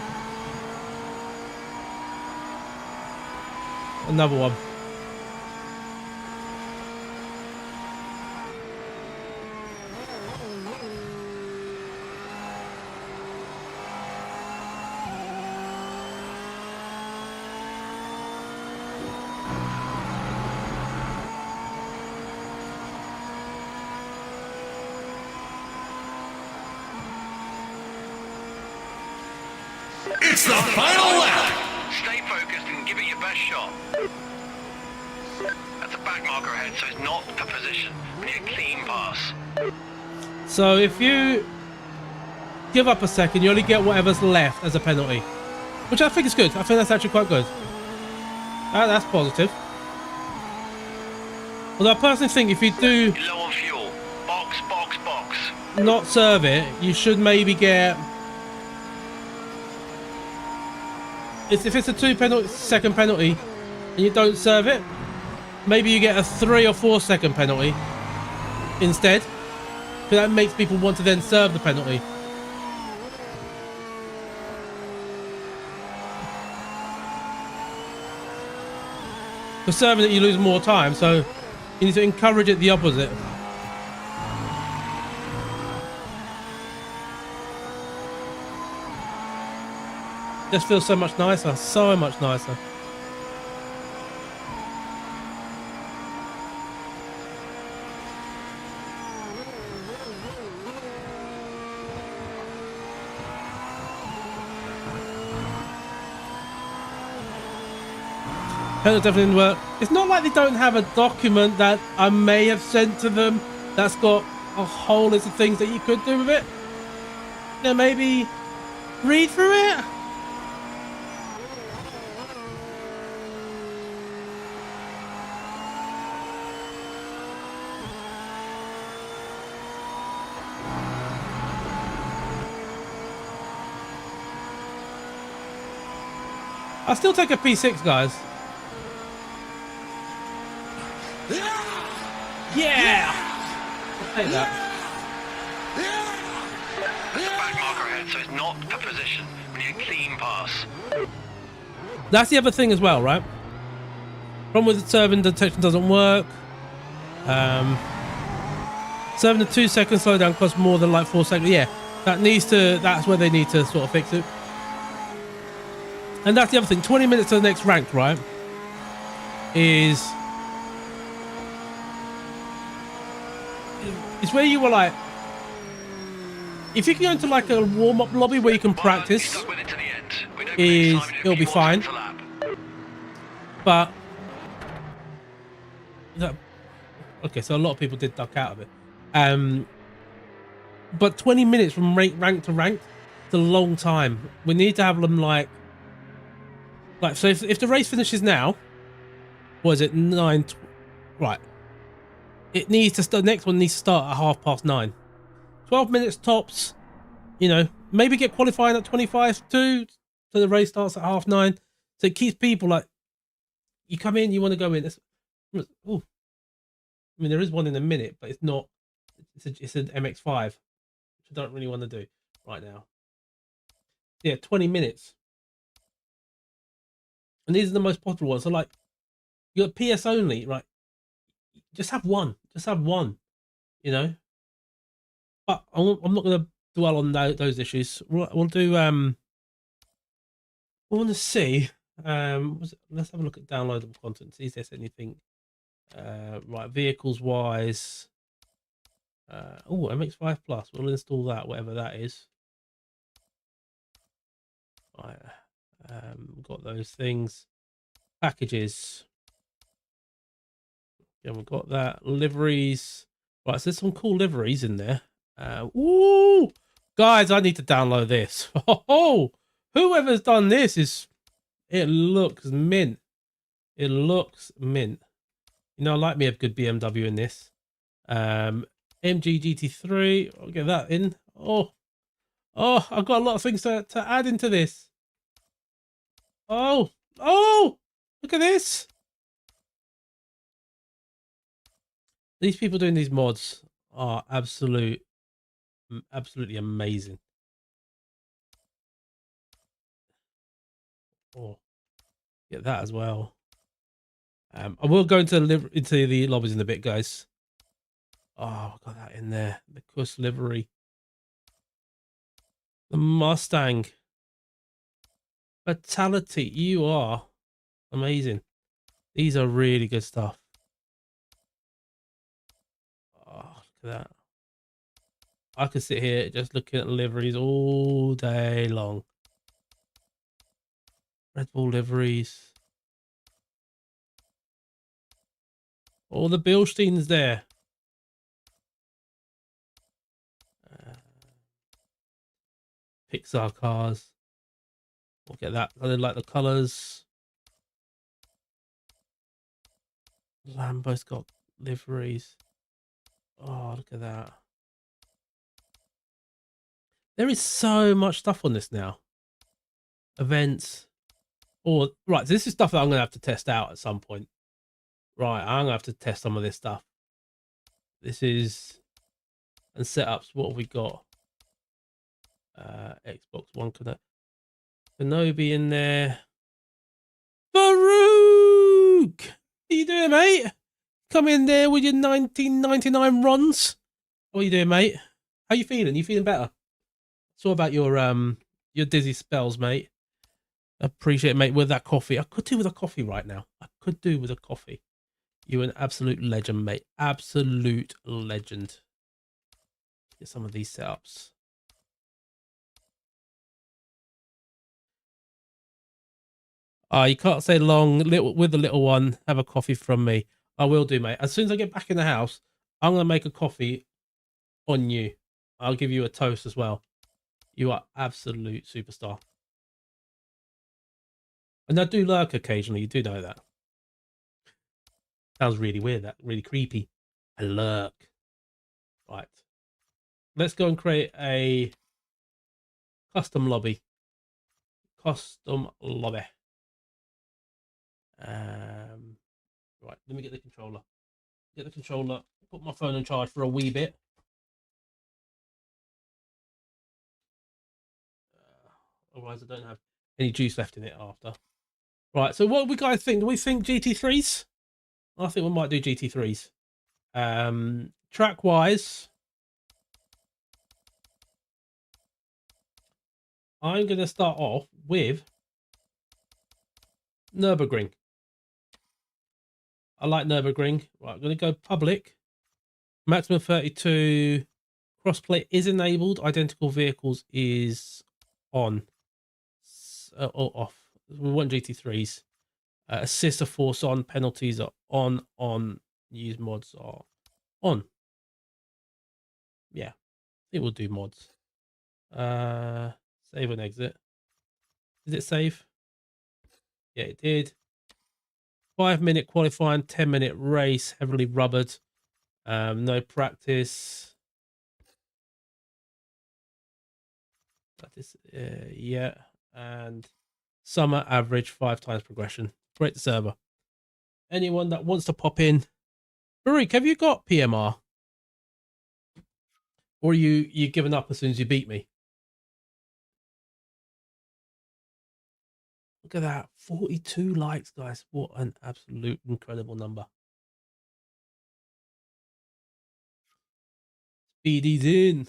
another one. It's the final lap. Stay focused and give it your best shot. That's a back marker ahead, so it's not a position. We need a clean pass. So if you give up a second, you only get whatever's left as a penalty, which I think is good. I think that's actually quite good. That's positive. Although I personally think if you do You're low on fuel. Box, box, box. not serve it, you should maybe get... If it's a 2-second penalty and you don't serve it, maybe you get a 3 or 4 second penalty instead. Because that makes people want to then serve the penalty. For serving it, you lose more time, so you need to encourage it the opposite. Just feels so much nicer, so much nicer. That definitely didn't work. It's not like they don't have a document that I may have sent to them that's got a whole list of things that you could do with it. Yeah, maybe read through it. I'll still take a P6, guys. Yeah! I'll take that. There's a back marker ahead, so it's not a position. We need a clean pass. That's the other thing as well, right? Problem with serving detection doesn't work. Serving the 2 second slowdown costs more than like 4 seconds. Yeah, that's where they need to sort of fix it. And that's the other thing. 20 minutes to the next rank, right? It's where you were like, if you can go into like a warm-up lobby where you can practice, it'll be fine. But okay, so a lot of people did duck out of it. But 20 minutes from rank to rank, it's a long time. We need to have them like so if the race finishes now, was it 9? Right. It needs to start. Next one needs to start at 9:30. 12 minutes tops. You know, maybe get qualifying at 25 too, so the race starts at 9:30. So it keeps people like, you come in, you want to go in. Oh, I mean, there is one in a minute, but it's not. It's an MX-5, which I don't really want to do right now. Yeah, 20 minutes. And these are the most popular ones. So like, you're PS only, right? Just have one. Just have one, you know? But I'm not going to dwell on those issues. We'll do, we want to see, let's have a look at downloadable content, see if there's anything, right, vehicles-wise. Oh, MX-5 Plus. We'll install that, whatever that is. Right. Got those things. Packages. Yeah, we've got that. Liveries. Right, so there's some cool liveries in there. Woo! Guys, I need to download this. Oh, whoever's done this it looks mint. It looks mint. You know, I like me a good BMW in this. MG GT3. I'll get that in. Oh, I've got a lot of things to add into this. Oh, look at this. These people doing these mods are absolutely amazing. Oh, get that as well. I will go into the lobbies in a bit, guys. Oh, got that in there. The Kuss livery. The Mustang. Fatality. You are amazing. These are really good stuff. Oh, look at that. I could sit here just looking at liveries all day long. Red Bull liveries. All the Bilsteins there. Pixar cars. We'll get that. I like the colours. Lambo's got liveries. Oh, look at that. There is so much stuff on this now. Events. Oh, right. This is stuff that I'm going to have to test out at some point. Right. I'm going to have to test some of this stuff. This is... And setups. What have we got? Xbox One Connect. Kenobi in there. Farouk! How you doing, mate? Come in there with your 1999 runs. What are you doing, mate? How you feeling? You feeling better? Saw about your dizzy spells, mate. Appreciate it, mate. With that coffee, I could do with a coffee right now. I could do with a coffee. You're an absolute legend, mate. Absolute legend. Get some of these setups. You can't say long. With the little one, have a coffee from me. I will do, mate. As soon as I get back in the house, I'm going to make a coffee on you. I'll give you a toast as well. You are absolute superstar. And I do lurk occasionally. You do know that. Sounds really weird. That really creepy. I lurk. Right. Let's go and create a custom lobby. Custom lobby. Right. Let me get the controller. Get the controller. Put my phone on charge for a wee bit. Otherwise, I don't have any juice left in it after. Right. So, what do we guys think? Do we think GT3s? I think we might do GT3s. Track wise, I'm going to start off with Nürburgring. I like Nürburgring. Right, I'm going to go public. Maximum 32. Crossplay is enabled. Identical vehicles is on. Or off. We want GT3s. Assist of force on. Penalties are on. Use mods are on. Yeah. I think we'll do mods. Save and exit. Did it save? Yeah, it did. 5-minute qualifying, 10-minute race, heavily rubbered. No practice. Yeah. And summer average 5 times progression. Great the server. Anyone that wants to pop in. Barik, have you got PMR? Or you given up as soon as you beat me? Look at that. 42 likes, guys. What an absolute incredible number. Speedy's in.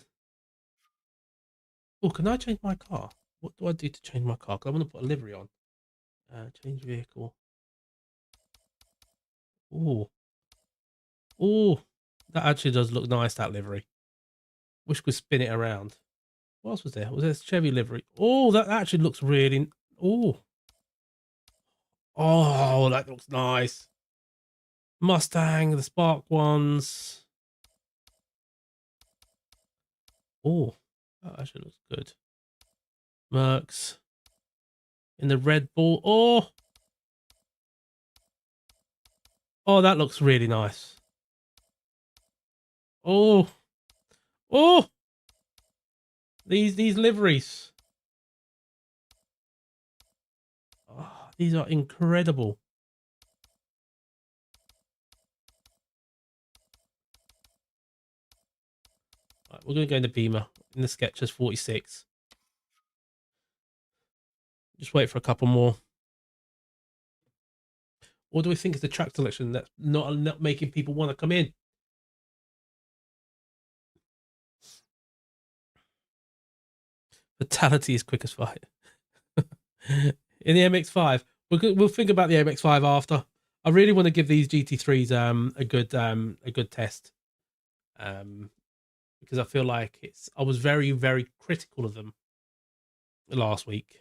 Oh, can I change my car? What do I do to change my car? Because I want to put a livery on. Change vehicle. Oh, that actually does look nice, that livery. Wish we could spin it around. What else was there? Was there Chevy livery? Oh, that actually looks really... Oh, that looks nice. Mustang, the Spark ones. Oh, that actually looks good. Mercs. In the Red Bull. Oh, Oh, that looks really nice. Oh, oh, these liveries. Oh, these are incredible. Right, we're going to go in the Beamer in the Skechers 46. Just wait for a couple more. What do we think is the track selection that's not making people want to come in? Fatality is quick as fight. In the MX-5, we'll think about the MX-5 after. I really want to give these GT3s a good test, because I feel like I was very, very critical of them last week.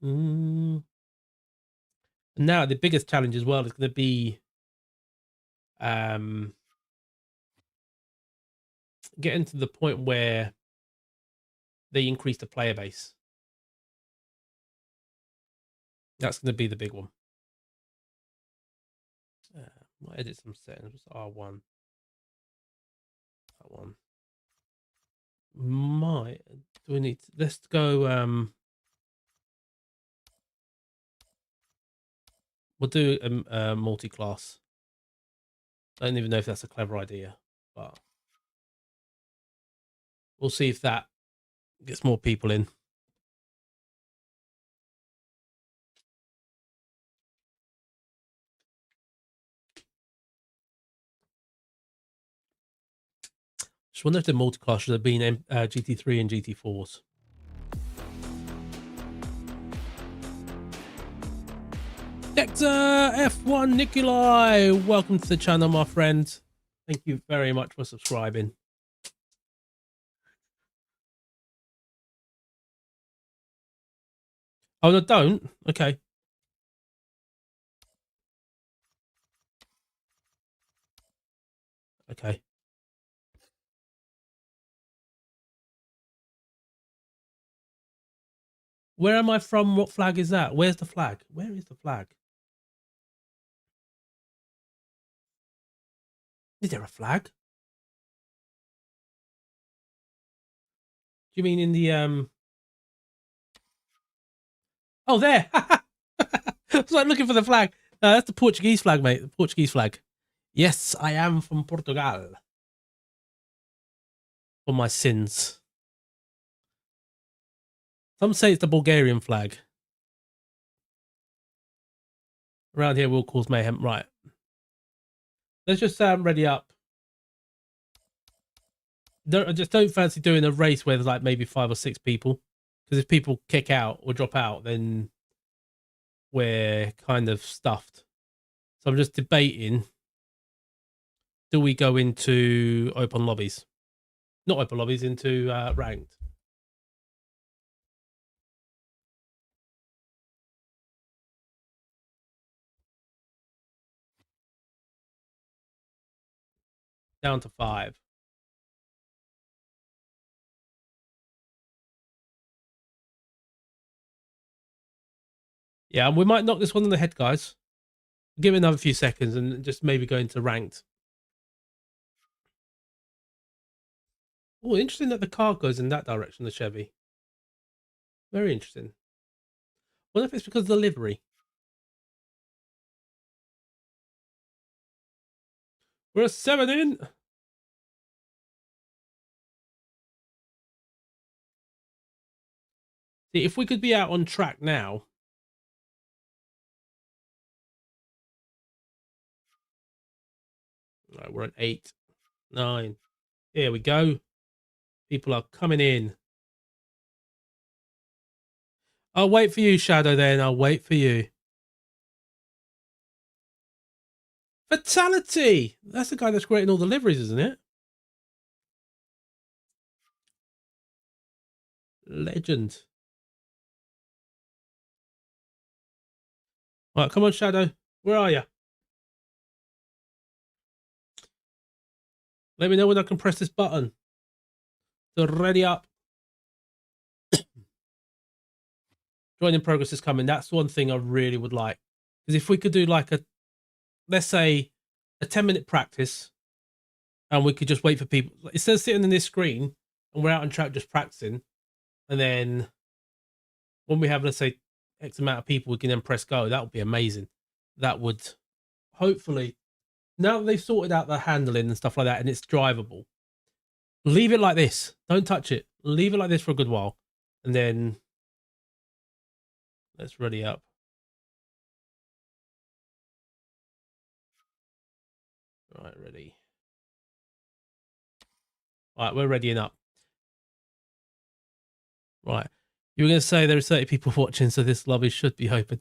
And now the biggest challenge as well is going to be getting to the point where they increase the player base. That's going to be the big one. I'll edit some settings. R1. That one. Do we need to, let's go, we'll do a multi-class. I don't even know if that's a clever idea, but we'll see if that gets more people in. Just wonder if the multi-class should have been GT3 and GT4s. Dexter F1 Nikolai, welcome to the channel, my friend. Thank you very much for subscribing. Oh, no, don't? Okay. Okay. Where am I from? What flag is that? Where's the flag? Where is the flag? Is there a flag? Do you mean in the Oh, there. I was like looking for the flag. No, that's the Portuguese flag, mate. The Portuguese flag. Yes, I am from Portugal. For my sins. Some say it's the Bulgarian flag. Around here, we'll cause mayhem. Right. Let's just ready up. I just don't fancy doing a race where there's like maybe 5 or 6 people. Because if people kick out or drop out, then we're kind of stuffed. So I'm just debating. Do we go into open lobbies? Not open lobbies, into ranked. Down to 5. Yeah, we might knock this one on the head, guys. Give it another few seconds and just maybe go into ranked. Oh, interesting that the car goes in that direction, the Chevy. Very interesting. What if it's because of the livery? We're a 7 in. See, if we could be out on track now. Right, we're at 8, 9. Here we go. People are coming in. I'll wait for you, Shadow, then. I'll wait for you. Fatality! That's the guy that's creating all the liveries, isn't it? Legend. Right, come on, Shadow. Where are you? Let me know when I can press this button. So ready up. Joining progress is coming. That's one thing I really would like. Because if we could do like let's say a 10-minute practice, and we could just wait for people, instead of sitting in this screen and we're out on track just practicing, and then when we have, let's say, X amount of people, we can then press go. That would be amazing. That would hopefully, now that they've sorted out the handling and stuff like that and it's drivable, leave it like this. Don't touch it. Leave it like this for a good while. And then let's ready up. Right, ready. All right, we're readying up. Right. You were going to say there are 30 people watching, so this lobby should be open.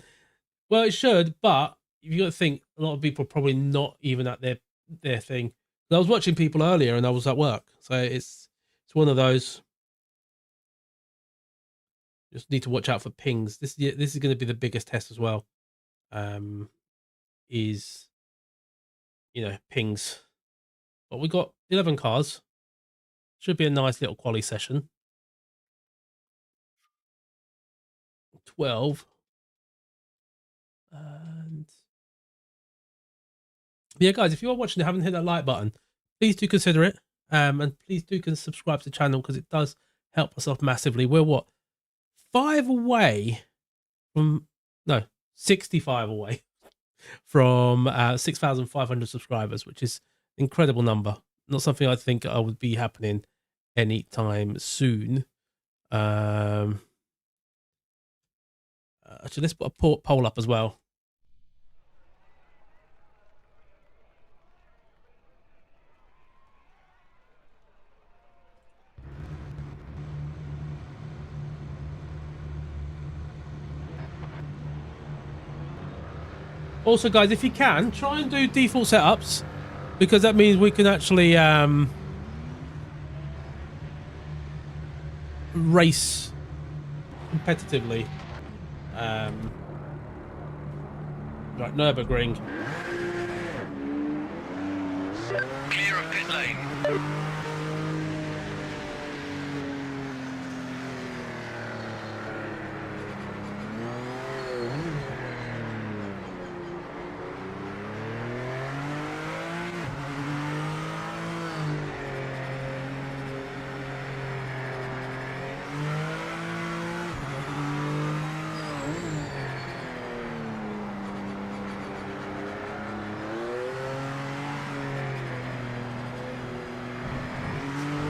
Well, it should, but you got to think a lot of people are probably not even at their thing. I was watching people earlier and I was at work, so it's one of those. Just need to watch out for pings. This is going to be the biggest test as well. Is, you know, pings. But we got 11 cars. Should be a nice little quali session. 12. And yeah, guys, if you are watching and haven't hit that like button, please do consider it. And please do subscribe to the channel, because it does help us off massively. We're what, 5 away from, no, 65 away from 6,500 subscribers, which is an incredible number. Not something I think I would be happening anytime soon. Actually, let's put a poll up as well. Also, guys, if you can, try and do default setups, because that means we can actually race competitively. Right, Nürburgring. Clear of pit lane.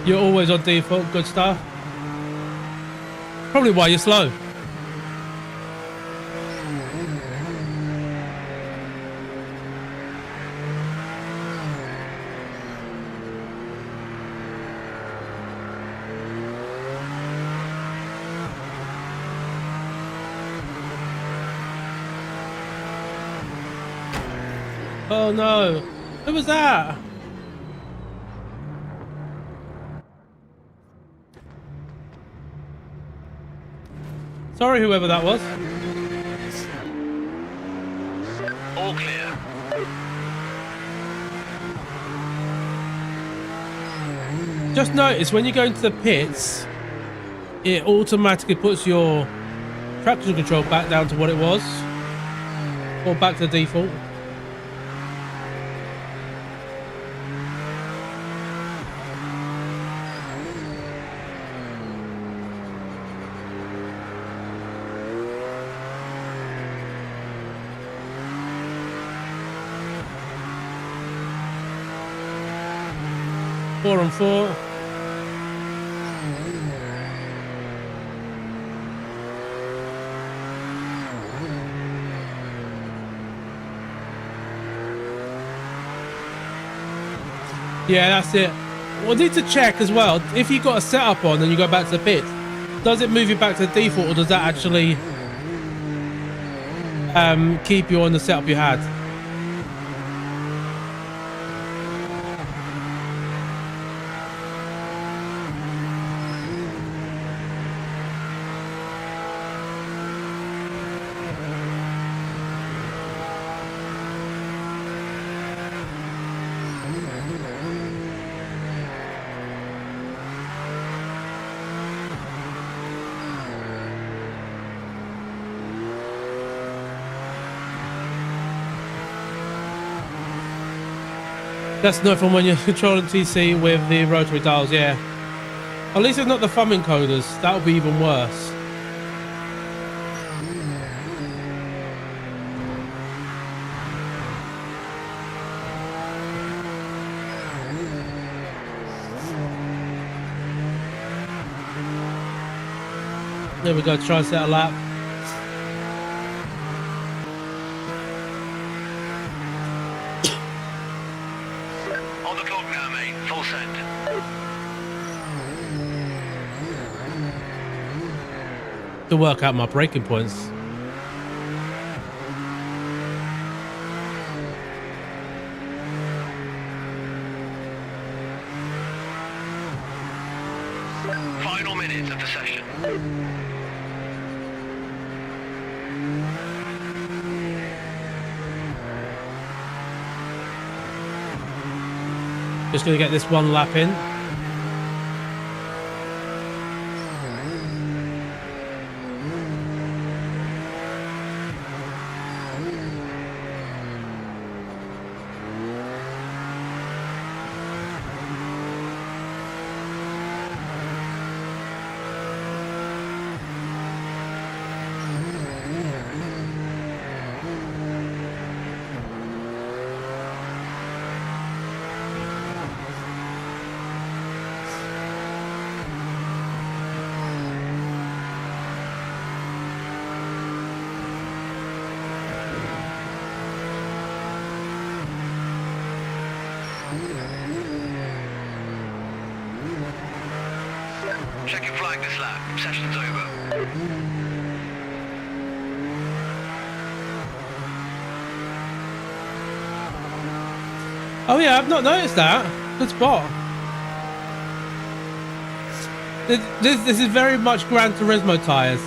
You're always on default, good stuff. Probably why you're slow. Oh no, who was that? Sorry, whoever that was. All clear. Just notice when you go into the pits, it automatically puts your traction control back down to what it was, or back to the default. Four on four. Yeah, that's it. We'll need to check as well. If you got a setup on and you go back to the pit, does it move you back to the default, or does that actually keep you on the setup you had? That's not from when you're controlling TC with the rotary dials, yeah. At least it's not the thumb encoders. That would be even worse. There we go, try and set a lap. On the clock now, mate. Full send. To work out my braking points. Final minutes of the session. Just gonna get this one lap in. Check your flag this lap. Session's over. Oh yeah, I've not noticed that. Good spot. This is very much Gran Turismo tires.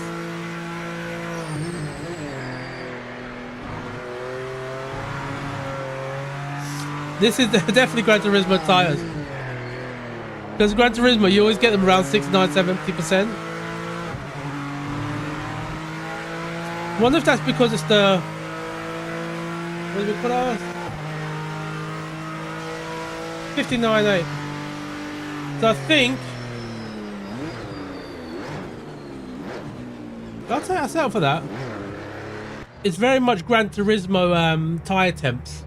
This is definitely Gran Turismo tires. Because Gran Turismo, you always get them around 69–70%. I wonder if that's because it's the... What do we put ours? 59.8. So I think... I'll settle for that. It's very much Gran Turismo tire temps.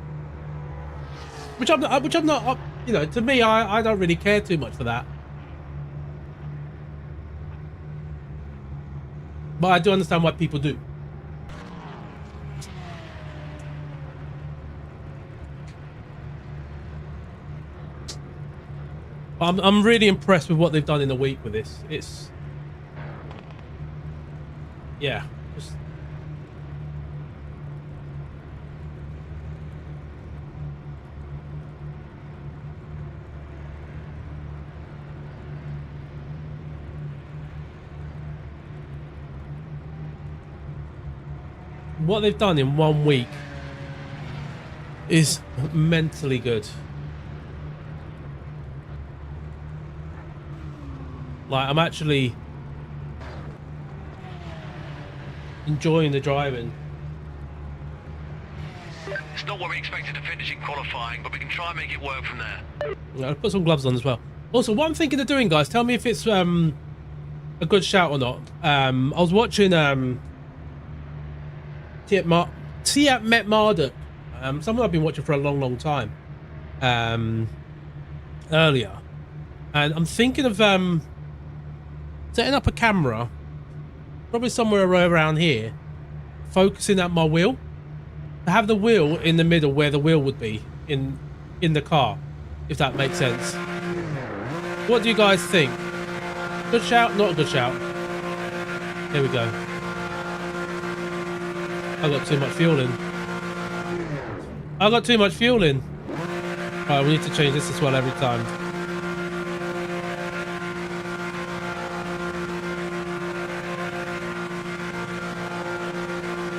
Which I'm not, you know, to me, I don't really care too much for that. But I do understand why people do. I'm really impressed with what they've done in a week with this. It's... Yeah. Just... What they've done in 1 week is mentally good. Like, I'm actually enjoying the driving. It's not where we expected to finish in qualifying, but we can try and make it work from there. I'll put some gloves on as well. Also, what I'm thinking of doing, guys, tell me if it's a good shout or not. I was watching Tiat Met Marduk, someone I've been watching for a long time, earlier, and I'm thinking of setting up a camera, probably somewhere around here, focusing at my wheel, to have the wheel in the middle where the wheel would be in the car, if that makes sense. What do you guys think? Good shout? Not a good shout? Here we go. I got too much fuel in. I got too much fuel in. Alright, we need to change this as well every time.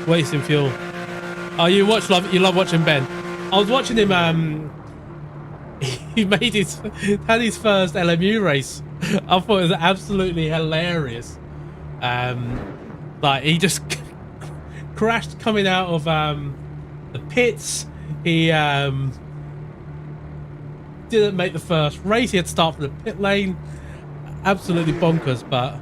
Wasting fuel. Oh, you love watching Ben. I was watching him. He had his first LMU race. I thought it was absolutely hilarious. Like, he just crashed coming out of the pits. He didn't make the first race. He had to start from the pit lane. Absolutely bonkers, but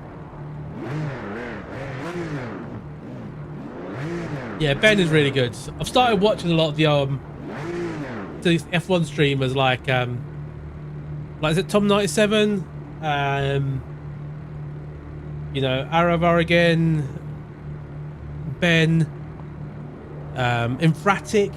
yeah, Ben is really good. I've started watching a lot of the F1 streamers like is it Tom 97? You know, Aravar again, Ben, Infratic.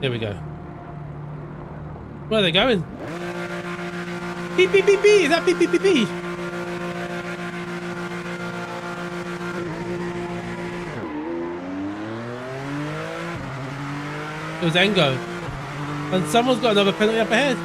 There we go. Where are they going? Beep, beep, beep, beep. Is that beep, beep, beep, beep? It was Engo. And someone's got another penalty up ahead.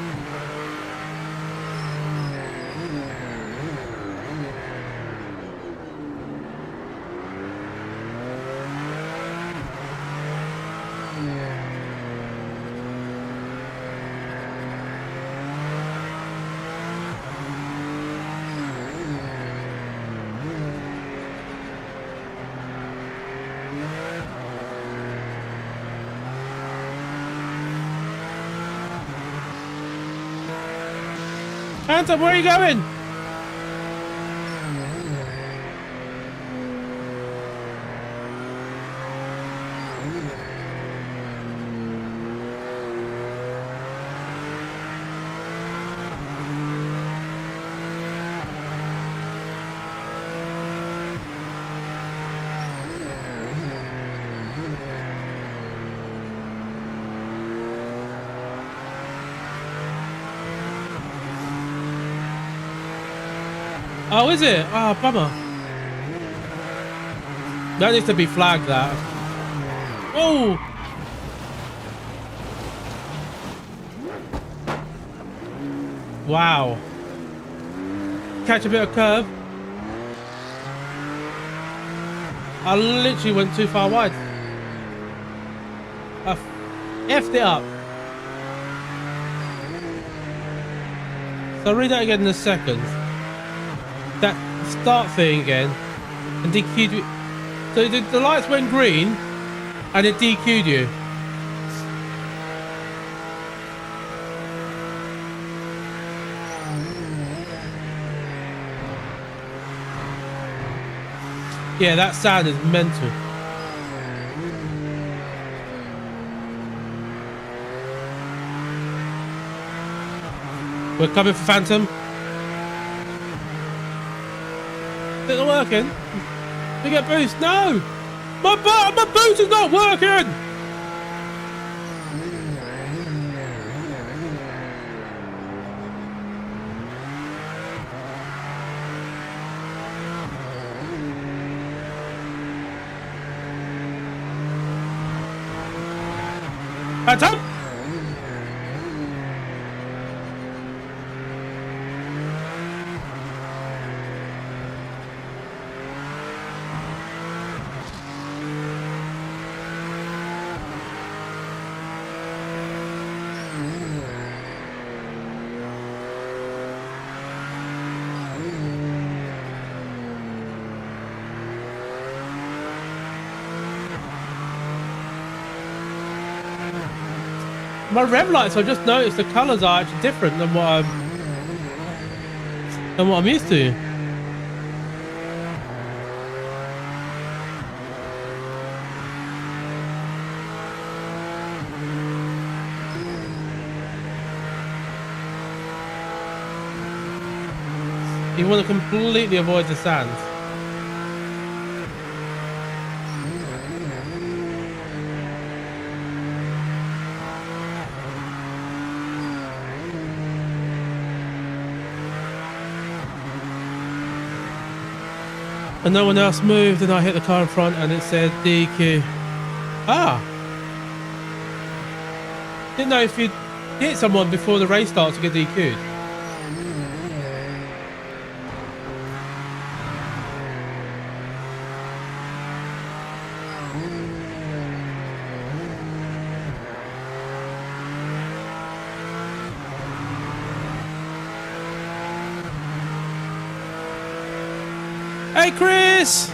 Phantom, where are you going? Oh, is it? Oh, bummer. That needs to be flagged, that. Oh! Wow. Catch a bit of curve. I literally went too far wide. I effed it up. So I'll read that again in a second. That start thing again and DQ'd you. So the lights went green and it DQ'd you. Yeah, that sound is mental. We're coming for Phantom. Is it working? We get boost. No! My boost is not working! Phantom! My rev lights, I've just noticed the colours are actually different than what I'm used to. You want to completely avoid the sand. And no one else moved, and I hit the car in front and it said DQ. Ah! Didn't know if you'd hit someone before the race starts to get DQ'd. Hey, Chris!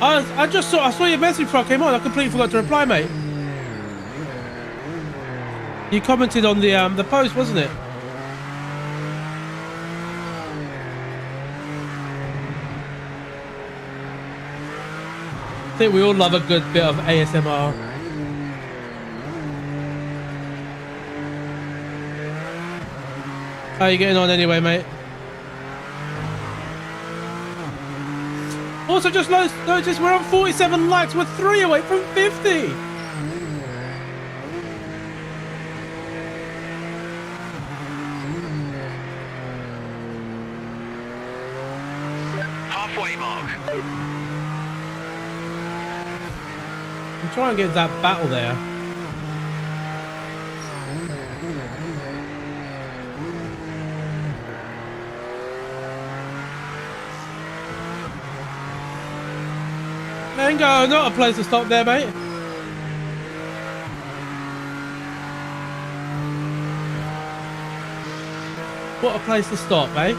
I saw your message before I came on. I completely forgot to reply, mate. You commented on the post, wasn't it? I think we all love a good bit of ASMR. How you getting on anyway, mate? Also, just noticed we're on 47 likes. We're 3 away from 50. Halfway mark. I'm trying to get that battle there. Mango, not a place to stop there, mate. What a place to stop, eh?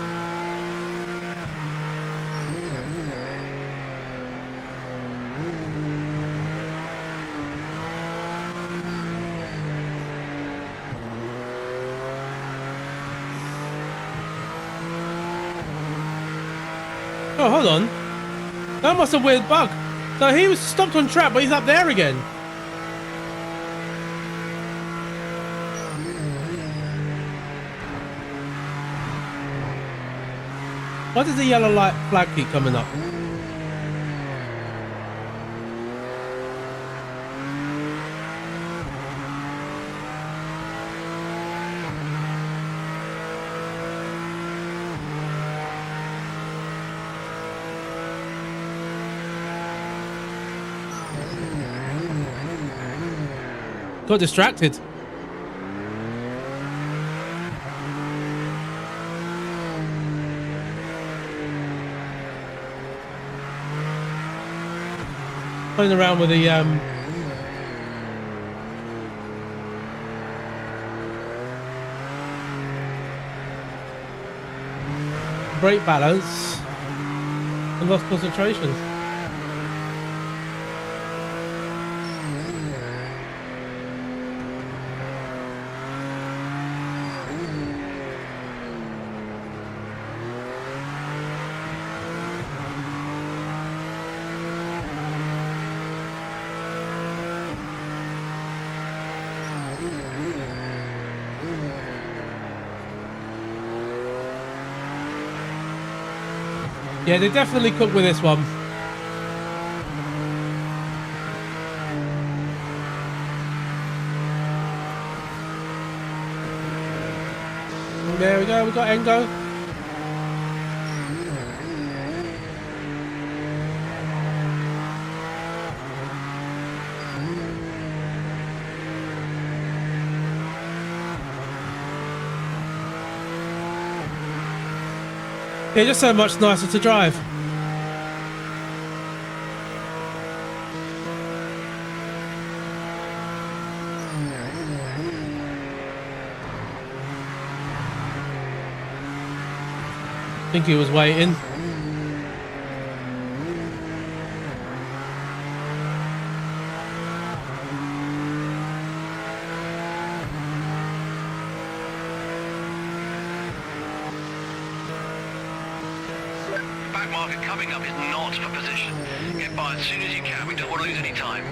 Oh, hold on. That must have a weird bug. So he was stopped on track, but he's up there again. Why does the yellow light flag keep coming up? Got distracted. Playing around with the brake balance and lost concentration. Yeah, they definitely cook with this one. There we go, we got Engo. Yeah, just so much nicer to drive. I think he was waiting. Back market coming up is not for position. Get by as soon as you can. We don't want to lose any time.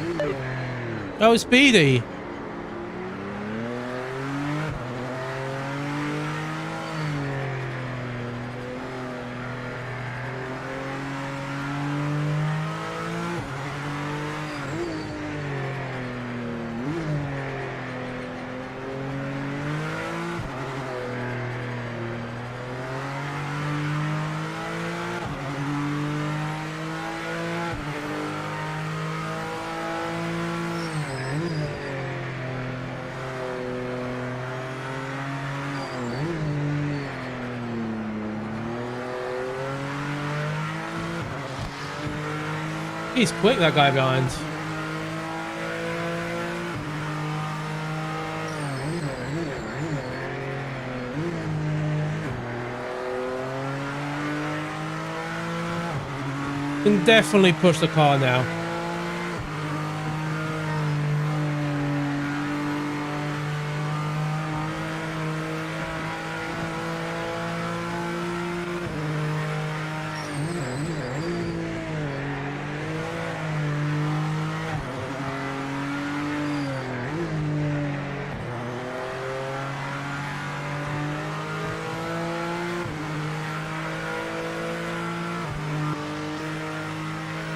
Oh, Speedy. He's quick, that guy behind. Can definitely push the car now.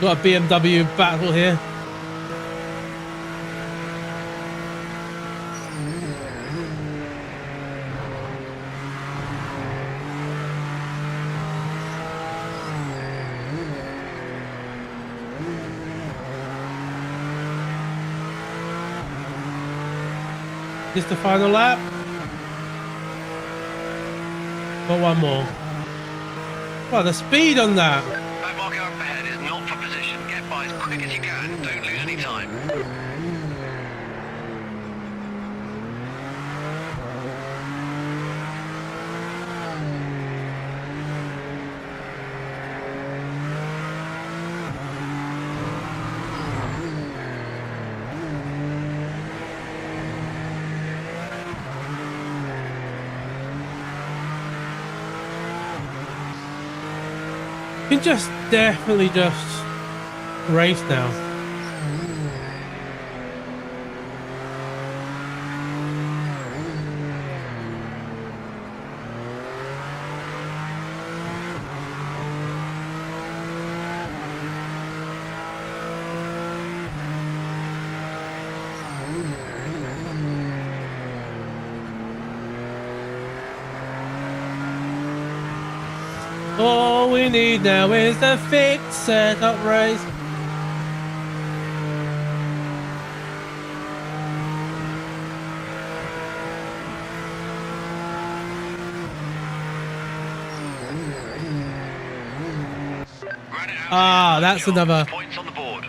Got a BMW battle here. Is this the final lap? Got one more. Wow, the speed on that. Back marker up ahead is not for position. Get by as quick as you can. Don't lose any time. You can just definitely just race now. All we need now is the fixed setup race. Ah, that's another. Points on the board.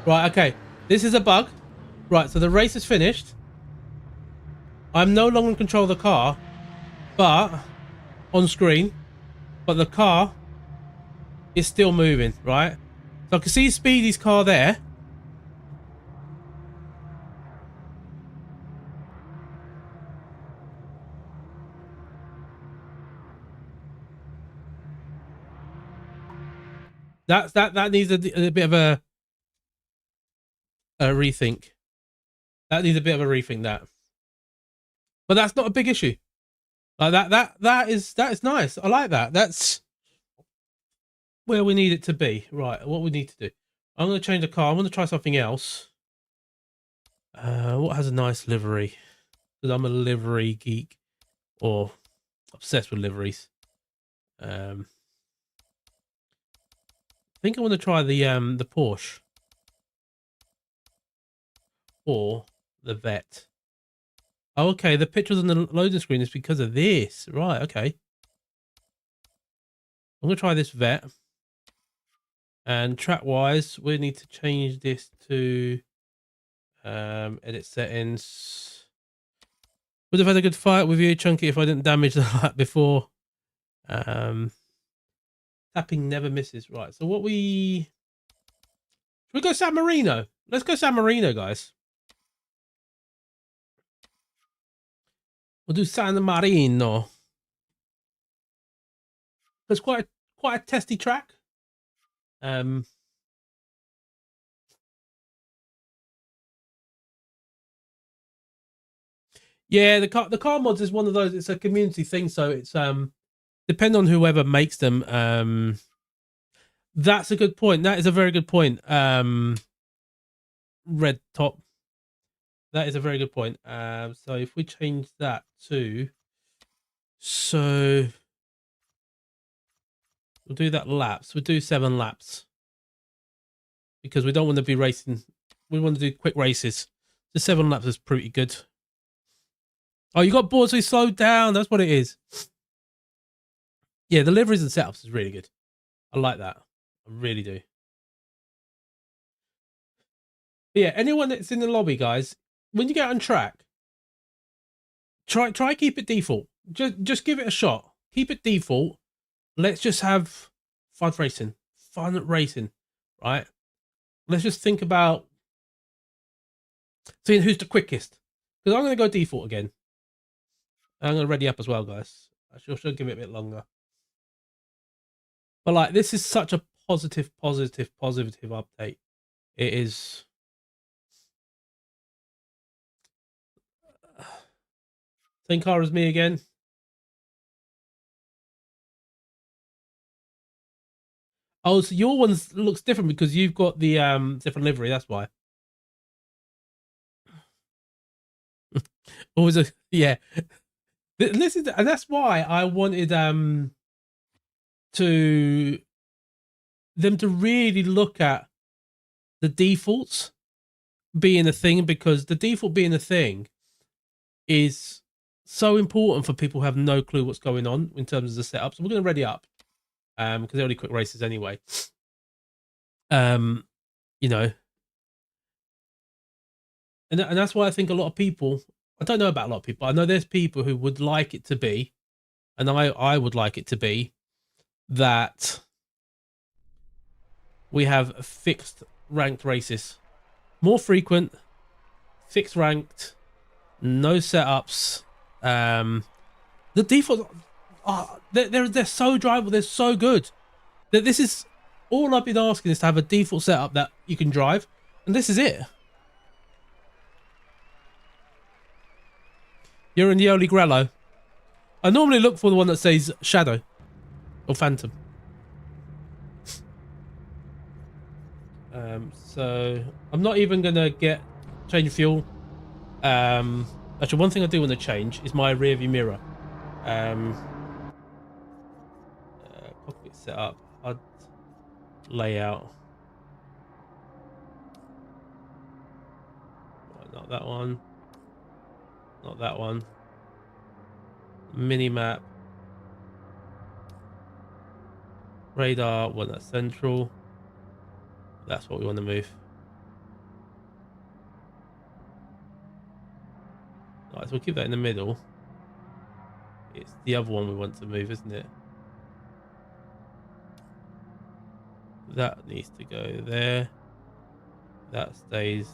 Right, okay. This is a bug. Right, so the race is finished. I'm no longer in control of the car, but on screen. But the car is still moving, right? So I can see Speedy's car there. That needs a bit of a rethink. That needs a bit of a rethink, that. But that's not a big issue. Like that is nice. I like that. That's where we need it to be. Right, what we need to do. I'm going to change the car. I'm going to try something else. What has a nice livery? Because I'm a livery geek, or obsessed with liveries. I think I want to try the Porsche or the Vet. Oh, okay, the pictures on the loading screen is because of this. Right, okay. I'm going to try this Vet. And track-wise, we need to change this to edit settings. Would have had a good fight with you, Chunky, if I didn't damage the light before. Tapping never misses. Right, so what we... Should we go San Marino? Let's go San Marino, guys. We'll do San Marino. It's quite a testy track. Yeah, the car mods is one of those. It's a community thing, so it's depend on whoever makes them. That's a good point. That is a very good point. Red top. That is a very good point. So if we change that to, so we'll do that laps. We'll do 7 laps because we don't want to be racing. We want to do quick races. The 7 laps is pretty good. Oh, you got bored, so you slowed down. That's what it is. Yeah, the liveries and setups is really good. I like that. I really do. But yeah, anyone that's in the lobby, guys, when you get on track, try keep it default. Just give it a shot. Keep it default. Let's just have fun racing. fun at racing, right? Let's just think about seeing who's the quickest. Because I'm going to go default again. I'm going to ready up as well, guys. I should give it a bit longer. But like, this is such a positive update. It is. Same car as me again. Oh, so your one looks different because you've got the different livery. That's why. Always a yeah. This is, and that's why I wanted to them to really look at the defaults being a thing, because the default being a thing is so important for people who have no clue what's going on in terms of the setup. So we're going to ready up because they're only quick races anyway. You know, and that's why I think a lot of people, I don't know about a lot of people, I know there's people who would like it to be, and I would like it to be, that we have fixed ranked races, more frequent, fixed ranked, no setups. The defaults are they're so drivable, they're so good that this is all I've been asking, is to have a default setup that you can drive, and this is it. You're in the early Grello. I normally look for the one that says Shadow or Phantom. So I'm not even gonna change fuel. Actually, one thing I do want to change is my rear view mirror. Cockpit setup, HUD layout. Not that one. Not that one. Mini map. Radar, well, that's central. That's what we want to move. Alright, so we'll keep that in the middle. It's the other one we want to move, isn't it? That needs to go there. That stays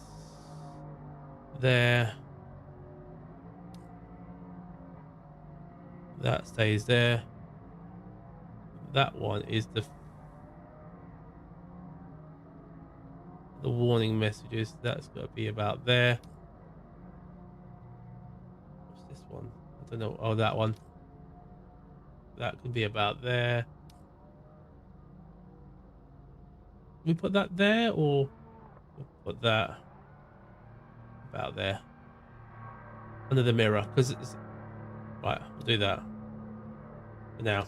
there. That stays there. That one is the warning messages. That's got to be about there. What's this one? I don't know. Oh, that one. That could be about there. We put that there, or we'll put that about there under the mirror, because it's right. We'll do that for now.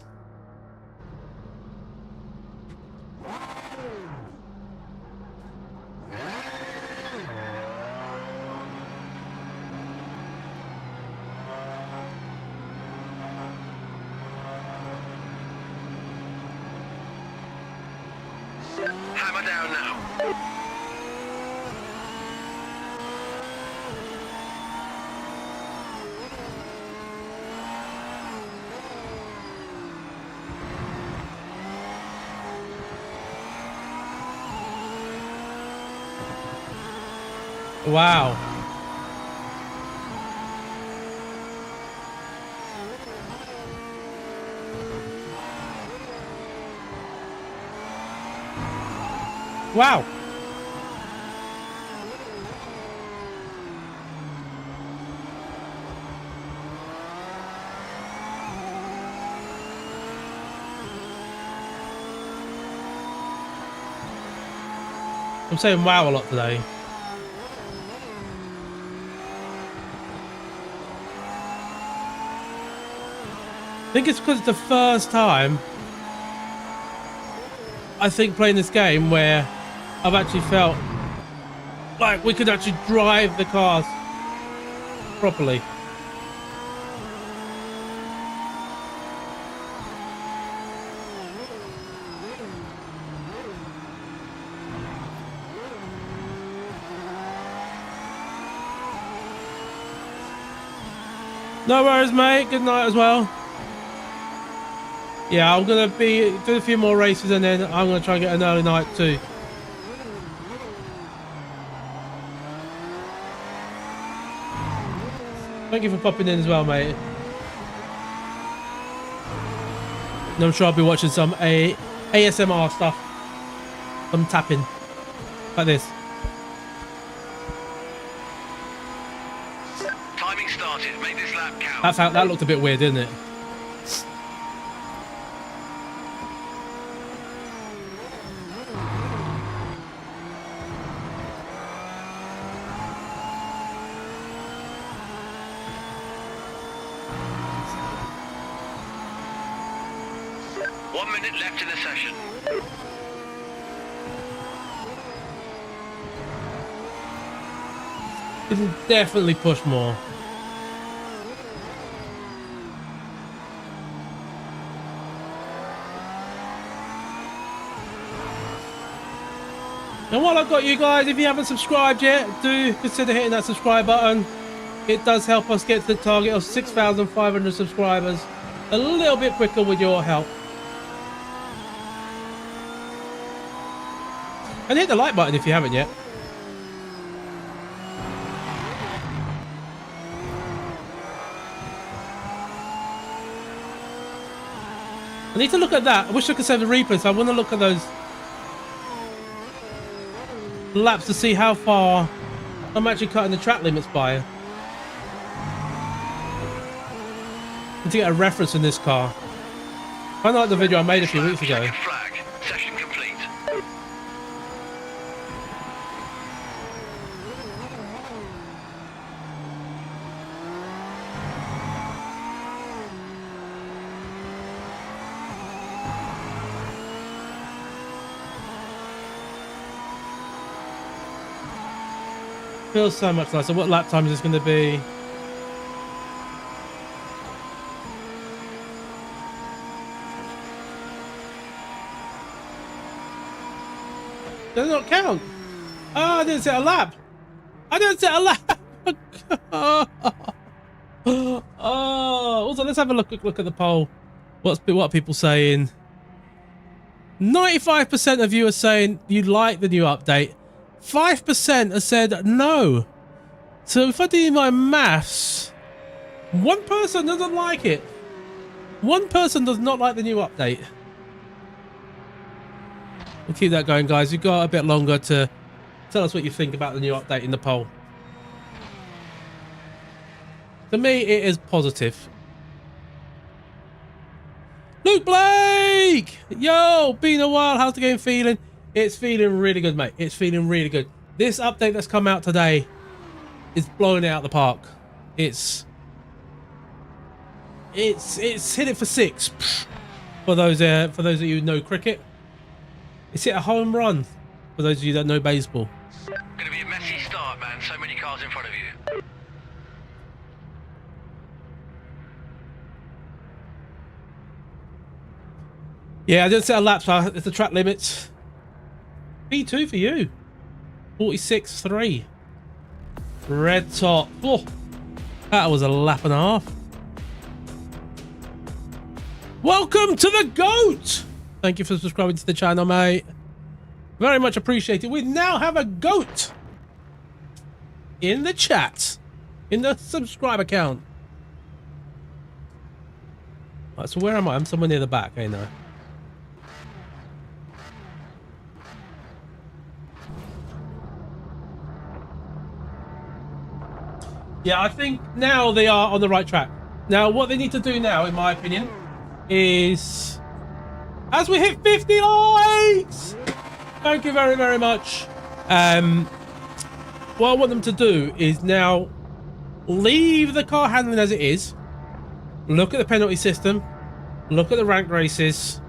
Hammer down now. Wow. Wow. I'm saying wow a lot today. I think it's because it's the first time I think playing this game where I've actually felt like we could actually drive the cars properly. No worries, mate. Good night as well. Yeah, I'm gonna be do a few more races and then I'm gonna try and get an early night too. Thank you for popping in as well, mate. And I'm sure I'll be watching some ASMR stuff. Some tapping. Like this. Timing started. Make this lap count. That looked a bit weird, didn't it? Left in the session. You can definitely push more. And while I've got you guys, if you haven't subscribed yet, do consider hitting that subscribe button. It does help us get to the target of 6,500 subscribers a little bit quicker with your help. And hit the like button if you haven't yet. I need to look at that. I wish I could save the replay, so I want to look at those laps to see how far I'm actually cutting the track limits by. And to get a reference in this car. I like the video I made a few weeks ago. Flag. Session complete. Feels so much nicer. What lap time is this going to be? Does not count. Oh, I didn't set a lap. I didn't set a lap. Oh, also let's have a quick look at the poll. What are people saying? 95% of you are saying you like the new update. 5% have said no. So if I do my maths, one person doesn't like it. One person does not like the new update. We'll keep that going, guys. You've got a bit longer to tell us what you think about the new update in the poll. To me, it is positive. Luke Blake! Yo, been a while. How's the game feeling? It's feeling really good, mate. It's feeling really good. This update that's come out today is blowing it out of the park. It's hit it for 6. For those of you who know cricket, it's hit a home run. For those of you that know baseball, Gonna be a messy start, man. So many cars in front of you. yeah, I didn't set a lap, so it's the track limits. P2 for you. 46.3. Red top. Oh, that was a lap and a half. Welcome to the GOAT. Thank you for subscribing to the channel, mate. Very much appreciated. We now have a GOAT in the chat, in the subscribe account. Right, so where am I? I'm somewhere near the back, ain't I? Yeah, I think now they are on the right track. Now, what they need to do now, in my opinion, is as we hit 50 likes, thank you very, very much. What I want them to do is now leave the car handling as it is, look at the penalty system, look at the rank races,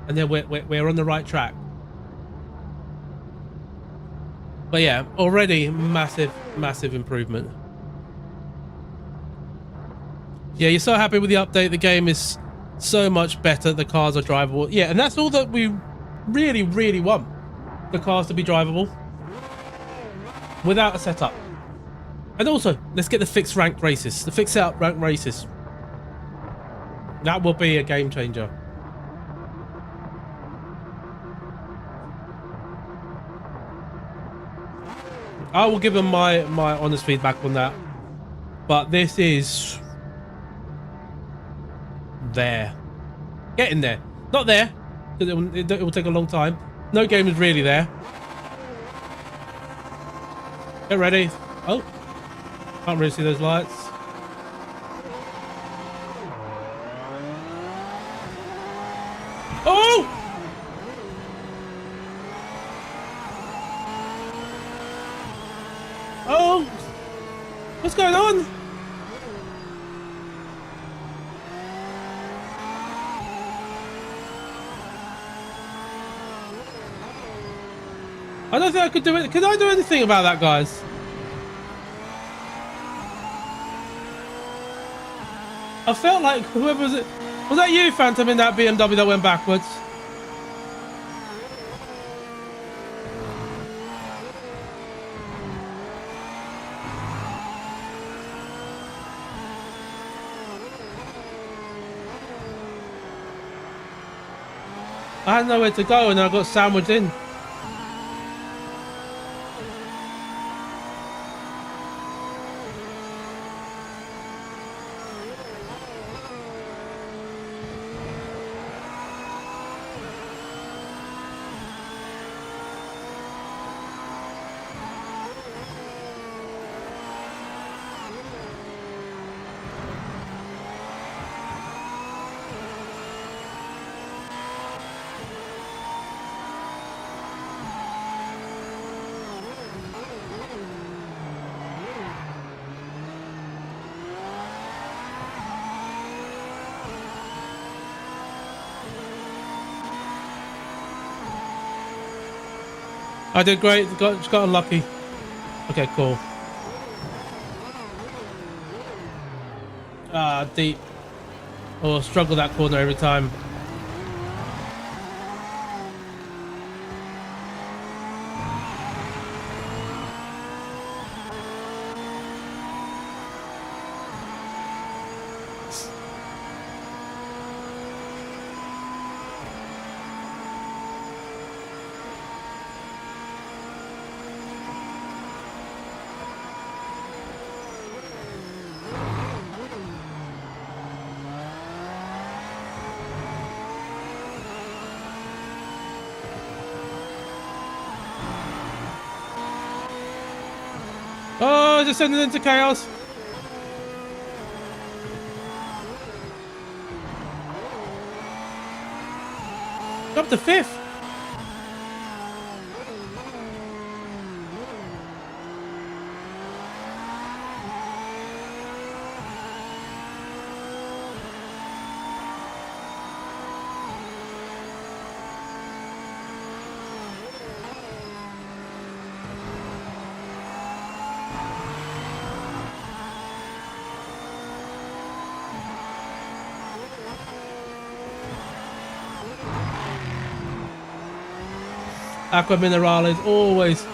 and then we're on the right track. But yeah, already massive, massive improvement. Yeah, you're so happy with the update. The game is so much better. The cars are drivable. Yeah, and that's all that we really, really want. The cars to be drivable without a setup. And also, let's get the fixed rank races. The fixed out rank races. That will be a game changer. I will give them my honest feedback on that. But this is there, getting there, not there, because it will take a long time. No game is really there. Get ready. Oh, can't really see those lights. Oh! Oh! What's going on? I don't think I could do it. Can I do anything about that, guys? I felt like whoever was it. Was that you, Phantom, in that BMW that went backwards? I had nowhere to go and I got sandwiched in. I did great. Just got unlucky. Okay, cool. Ah, deep. Oh, struggle that corner every time. Oh, just sending into chaos. Up to 5th. Aqua Mineral is always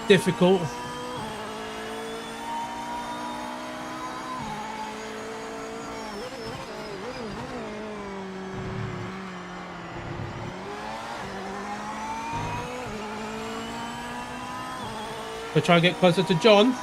difficult. We'll try and get closer to John.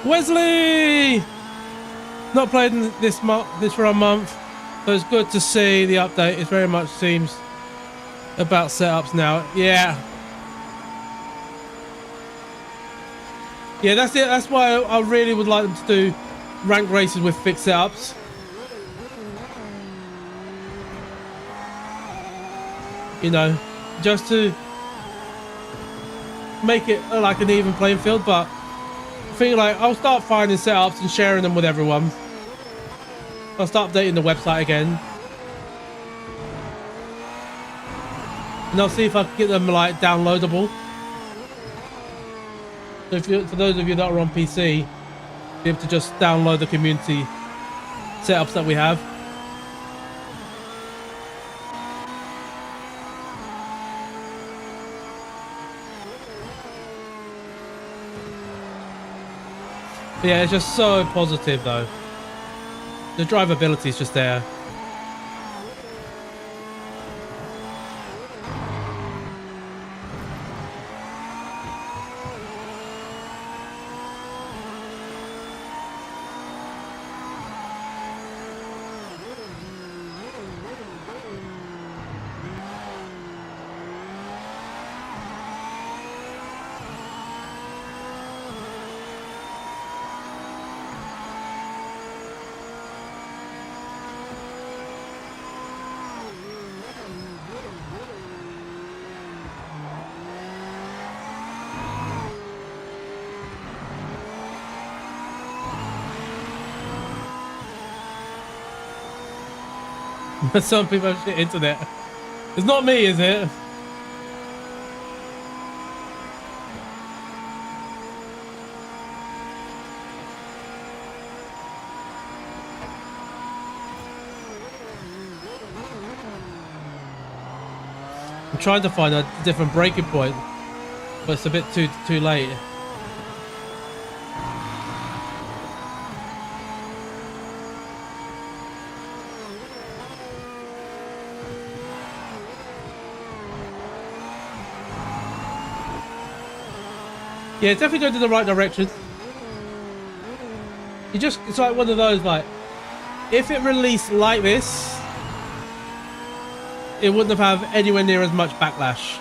Wesley! Not played in this for a month, so it's good to see the update. It very much seems about setups now. Yeah. Yeah, that's it. That's why I really would like them to do rank races with fixed setups. You know, just to make it like an even playing field, but I think like I'll start finding setups and sharing them with everyone. I'll start updating the website again, and I'll see if I can get them like downloadable. So for those of you that are on PC, be able to just download the community setups that we have. Yeah, it's just so positive though. The drivability is just there. Some people have shit internet. It's not me, is it? I'm trying to find a different breaking point, but it's a bit too late. Yeah, definitely going in the right direction. It's like one of those, like, if it released like this, it wouldn't have had anywhere near as much backlash.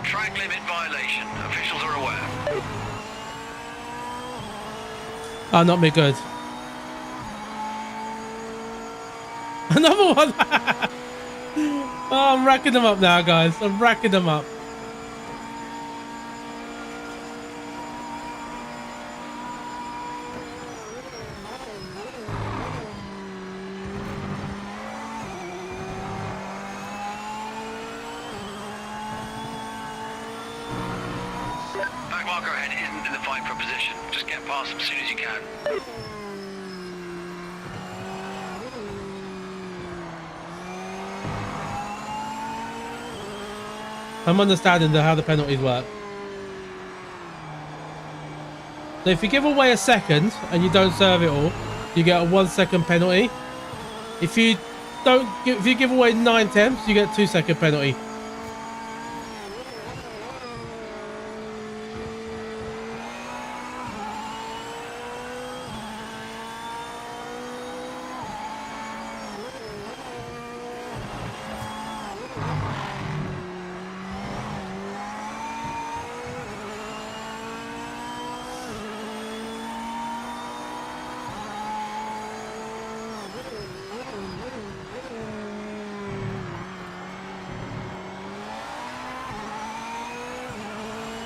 Track limit violation. Officials are aware. Oh, not me good. Another one. Oh, I'm racking them up now, guys. I'm racking them up. Back marker ahead isn't in the fight for position. Just get past them as soon as you can. I'm understanding how the penalties work. So if you give away a second and you don't serve it all, you get a 1 second penalty. If you give away 9 attempts, you get a 2 second penalty.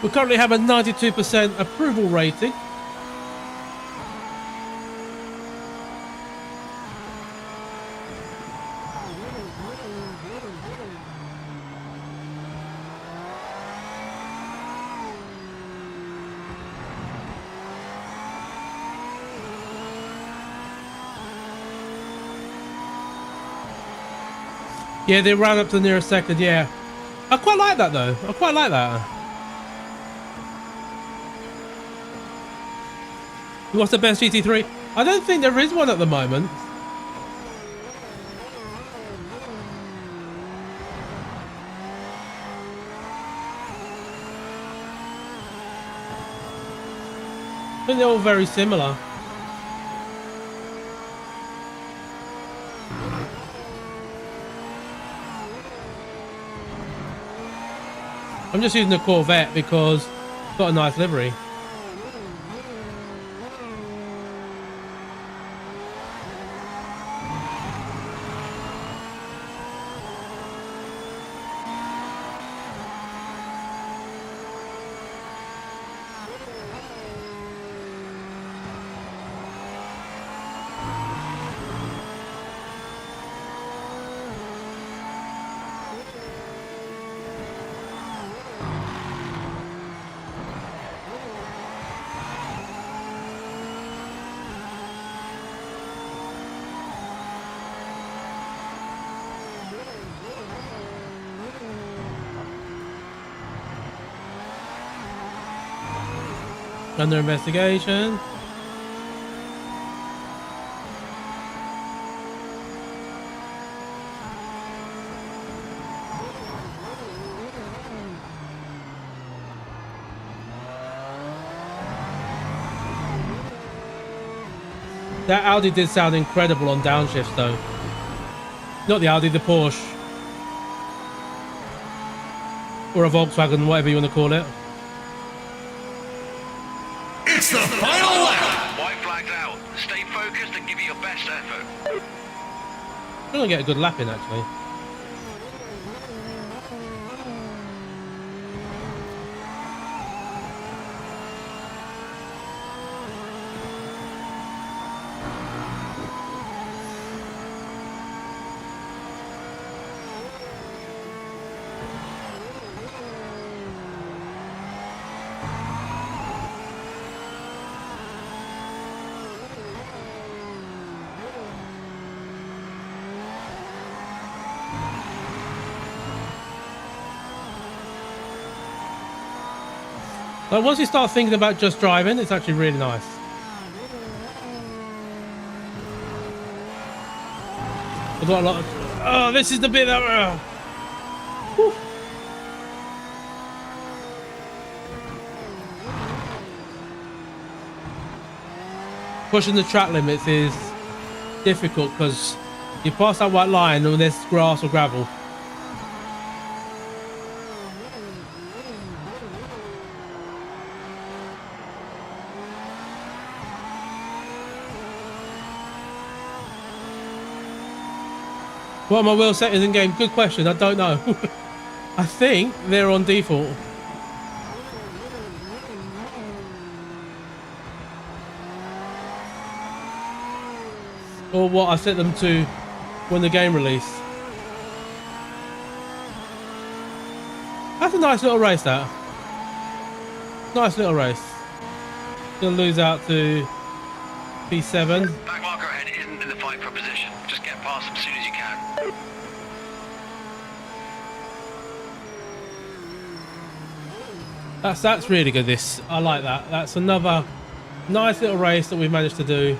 We currently have a 92% approval rating. Yeah, they ran up to the nearest second, yeah. I quite like that though. I quite like that. What's the best GT3? I don't think there is one at the moment. I think they're all very similar. I'm just using the Corvette because it's got a nice livery. Under investigation. That Audi did sound incredible on downshifts though. Not the Audi, the Porsche. Or a Volkswagen, whatever you want to call it. It's the final lap. White flags out. Stay focused and give it your best effort. I'm gonna get a good lap in actually. Like once you start thinking about just driving, it's actually really nice. I've got a lot of... Oh, this is the bit that... Whew. Pushing the track limits is difficult because you pass that white line and there's grass or gravel. What are my wheel settings in game? Good question. I don't know. I think they're on default. Or what I set them to when the game released. That's a nice little race, that. Nice little race. Gonna lose out to P7. Back marker ahead isn't in the fight for position. Just get past them as soon as you can. That's really good, this. I like that. That's another nice little race that we've managed to do.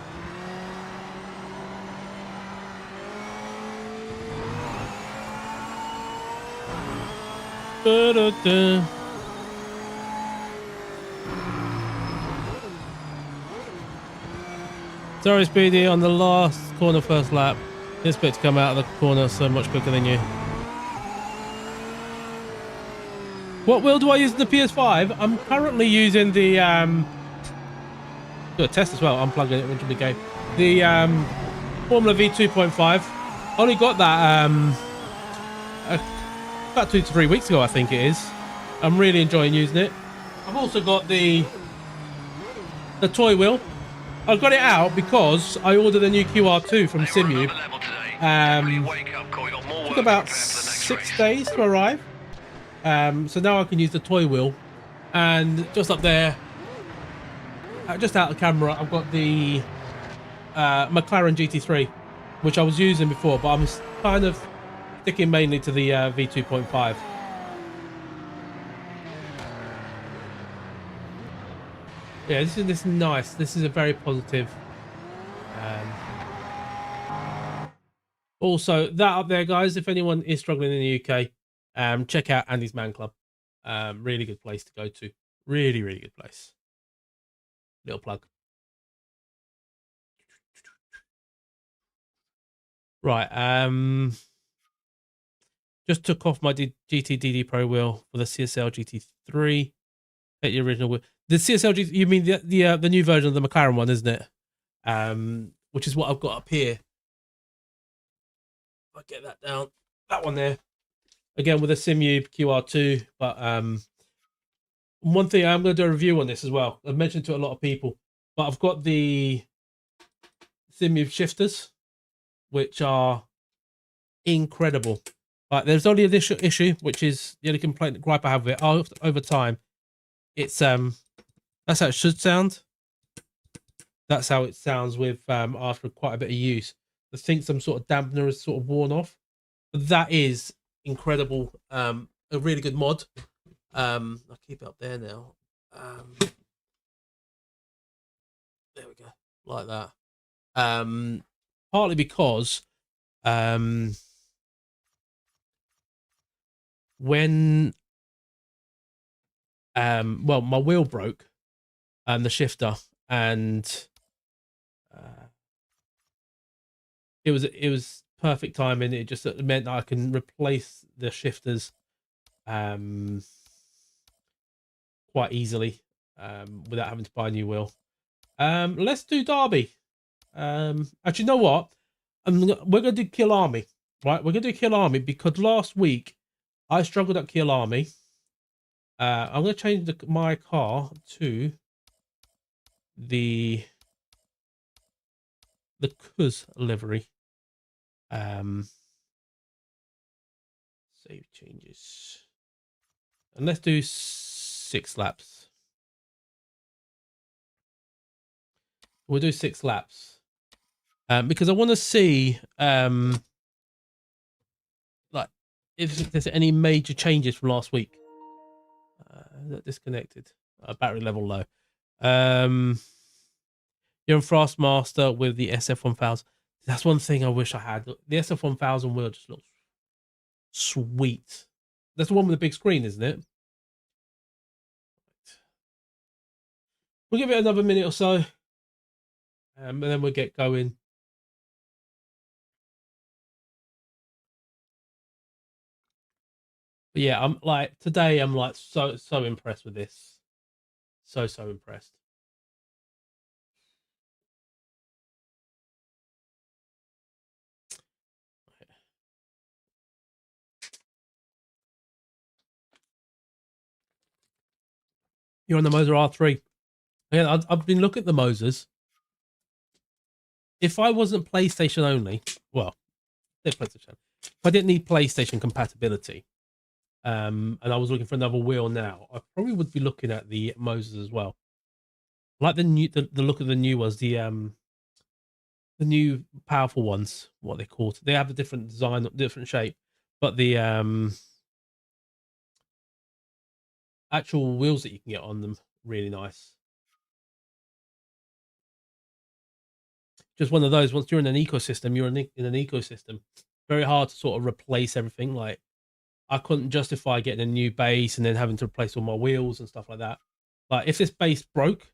Da-da-da. Sorry, Speedy, on the last corner first lap. Didn't expect to come out of the corner so much quicker than you. What wheel do I use in the PS5? I'm currently using the do a test as well, unplugging it into the game. The Formula V 2.5. Only got that about 2 to 3 weeks ago, I think it is. I'm really enjoying using it. I've also got the toy wheel. I got it out because I ordered a new QR2 from Simu. Took about 6 days to arrive. So now I can use the toy wheel. And just up there, just out of camera, I've got the McLaren GT3, which I was using before, but I'm kind of sticking mainly to the V2.5. Yeah, this is nice. This is a very positive. Also, that up there, guys, if anyone is struggling in the UK, check out Andy's Man Club. Really good place to go to. Really, really good place. Little plug. Right. Just took off my GT Pro wheel for the CSL GT3. Take the original wheel. The CSL GT, you mean the new version of the McLaren one, isn't it? Which is what I've got up here. I'll get that down. That one there. Again with a Simu QR2, but one thing I'm going to do a review on this as well. I've mentioned to a lot of people, but I've got the Simu shifters, which are incredible. Like, there's only an issue, which is the only complaint, gripe I have with it. Over time, it's that's how it should sound. That's how it sounds with after quite a bit of use. I think some sort of dampener is sort of worn off. But that is incredible. A really good mod. I'll keep it up there now. There we go, like that. Partly because when well, my wheel broke and the shifter, and it was perfect timing. It just meant that I can replace the shifters quite easily without having to buy a new wheel. Let's do Derby. Actually, you know what? We're gonna do Kill Army, right? We're gonna do Kill Army because last week I struggled at Kill Army. I'm gonna change my car to the Cuz livery. Save changes, and let's do 6 laps. We'll do 6 laps because I want to see like if there's any major changes from last week. Disconnected. Battery level low. You're in Fastmaster with the SF1000. That's one thing I wish I had. The SF1000 wheel just looks sweet. That's the one with the big screen, isn't it? We'll give it another minute or so, and then we'll get going. But yeah, I'm like today. I'm like so impressed with this. So impressed. You're on the Moser R3. Again, I've been looking at the Mosers. If I wasn't PlayStation only, well, PlayStation. If I didn't need PlayStation compatibility, and I was looking for another wheel now, I probably would be looking at the Mosers as well. I like the look of the new ones, the new powerful ones, what they called. They have a different design, different shape, but the actual wheels that you can get on them, really nice. Just one of those, once you're in an ecosystem, you're in an ecosystem. Very hard to sort of replace everything. Like, I couldn't justify getting a new base and then having to replace all my wheels and stuff like that. Like, if this base broke,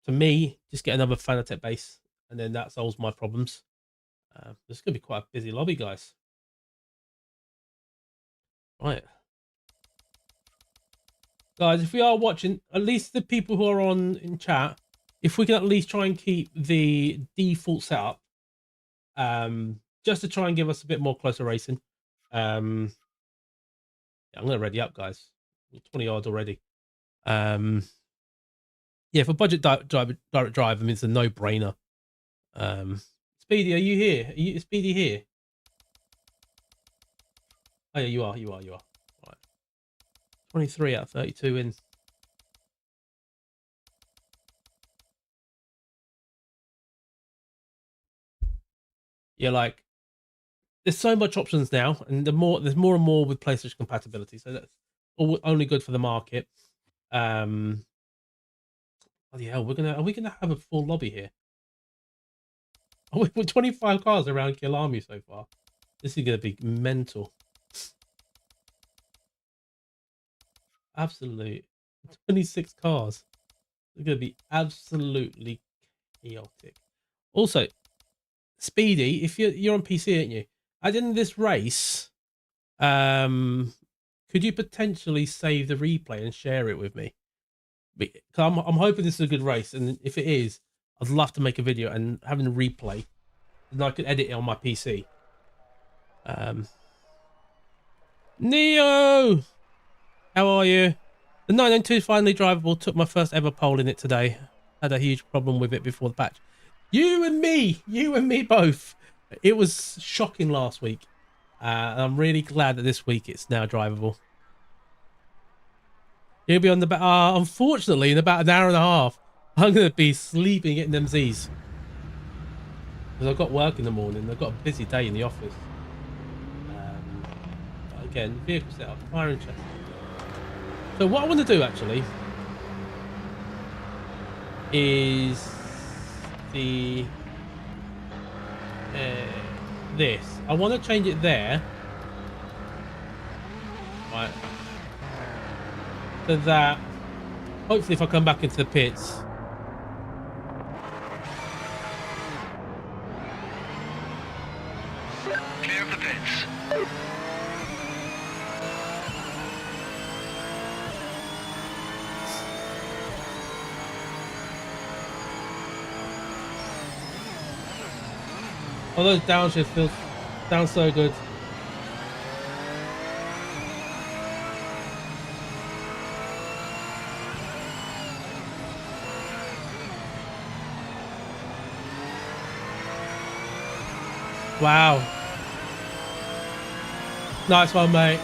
to me, just get another Fanatec base, and then that solves my problems. This is going to be quite a busy lobby, guys. Right. Guys, if we are watching, at least the people who are on in chat, if we can at least try and keep the default setup, just to try and give us a bit more closer racing. Yeah, I'm going to ready up, guys. 20 yards already. Yeah, for budget direct drive, I mean, it's a no-brainer. Speedy, are you here? Is Speedy here? Oh, yeah, you are. Right. 23 out of 32 in. Yeah, like, there's so much options now, and there's more and more with PlayStation compatibility, so that's only good for the market. Bloody hell, are we gonna have a full lobby here? We're 25 cars around Kill Army so far. This is gonna be mental. Absolute 26 cars. It's gonna be absolutely chaotic. Also, Speedy, if you're on PC, aren't you? At the end of this race, Could you potentially save the replay and share it with me? Because I'm hoping this is a good race, and if it is, I'd love to make a video and having a replay, and I could edit it on my PC. Neo, how are you? The 992 finally drivable. Took my first ever pole in it today. Had a huge problem with it before the patch. You and me both. It was shocking last week. And I'm really glad that this week it's now drivable. He'll be on the unfortunately, in about an hour and a half, I'm going to be sleeping getting them Z's. Because I've got work in the morning. I've got a busy day in the office. Again, vehicle setup, tire and chassis. So what I want to do actually is the this. I want to change it there, right? So that hopefully, if I come back into the pits, Clear of the pits. all those downshift feels sound so good. Wow. Nice one, mate.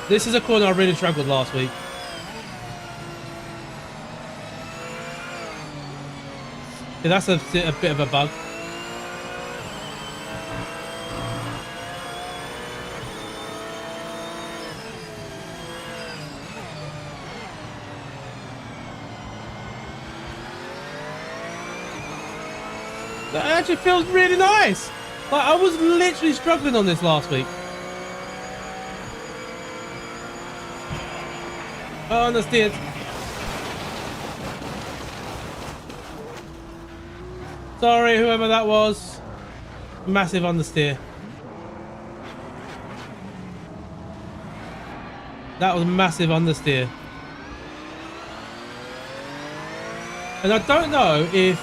This is a corner I really struggled last week. Yeah, that's a bit of a bug. That actually feels really nice. Like, I was literally struggling on this last week. Oh, understeered. Sorry, whoever that was. Massive understeer. That was massive understeer. And I don't know if...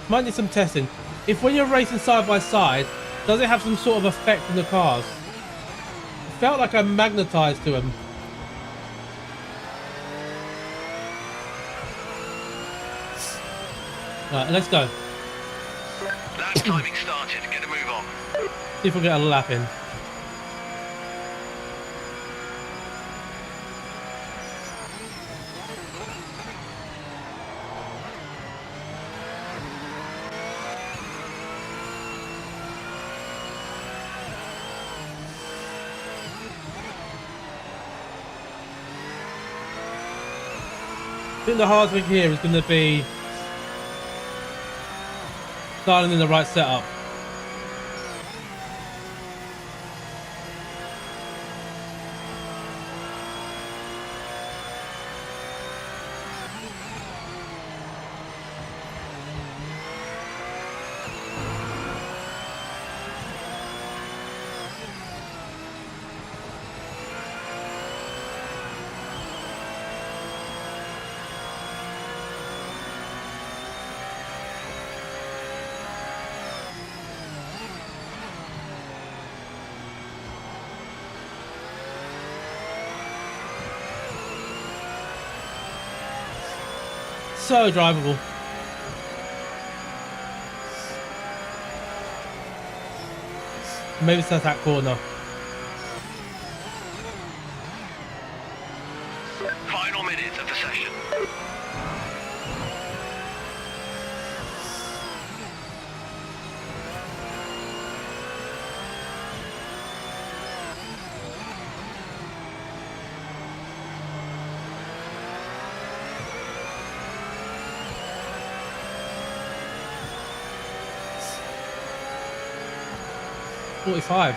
Might need some testing. If when you're racing side by side, does it have some sort of effect on the cars? It felt like I'm magnetized to them. Right, let's go. Lap timing started. Get a move on. See if we get a lap in. I think the hardest thing here is going to be starting in the right setup. So drivable. Maybe it's that corner. Final minutes of the session. 45.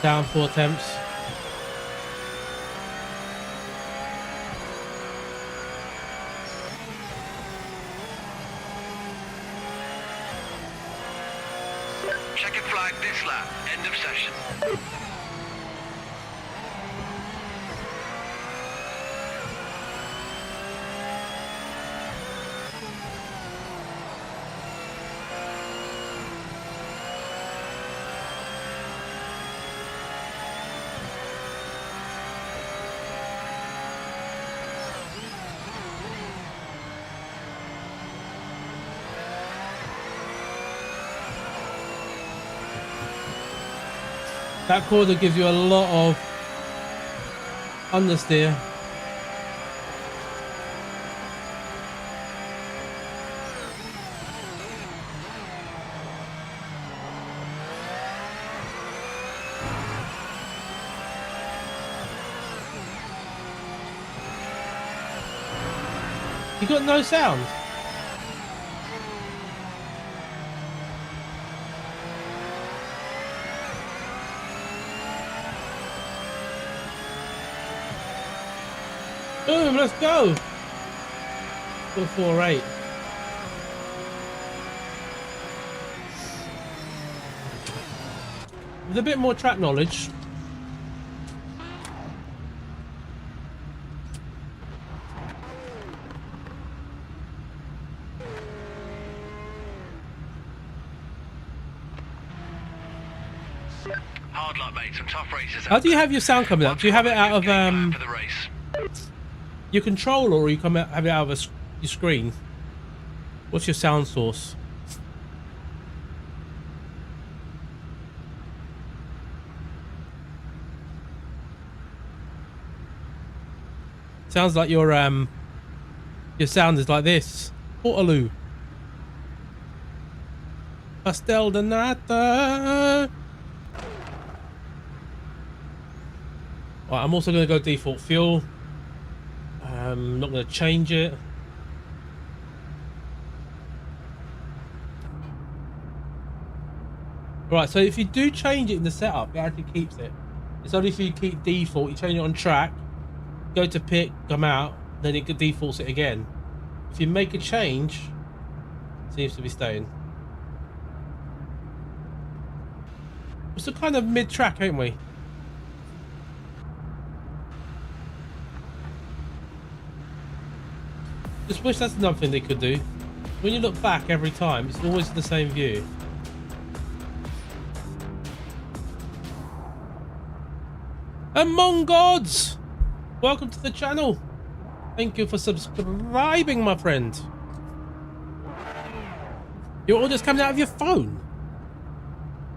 Down 4 attempts. Checking flag this lap. End of session. That corner gives you a lot of understeer. You got no sound. Boom, let's go. 448. With a bit more track knowledge. Hard luck, mate. Some tough races. How do you have your sound coming up? Do you have it out of for the race. your controller, or you have it out of your screen? What's your sound source? Sounds like your sound is like this. Portaloo. Pastel de nata. Right, I'm also going to go default fuel. Not going to change it. Right, so if you do change it in the setup, it actually keeps it. It's only if you keep default, you change it on track, go to pick, come out, then it defaults it again. If you make a change, it seems to be staying. We're still kind of mid-track, ain't we? Just wish that's another thing they could do. When you look back every time, it's always the same view. Among Gods! Welcome to the channel. Thank you for subscribing, my friend. You're all just coming out of your phone.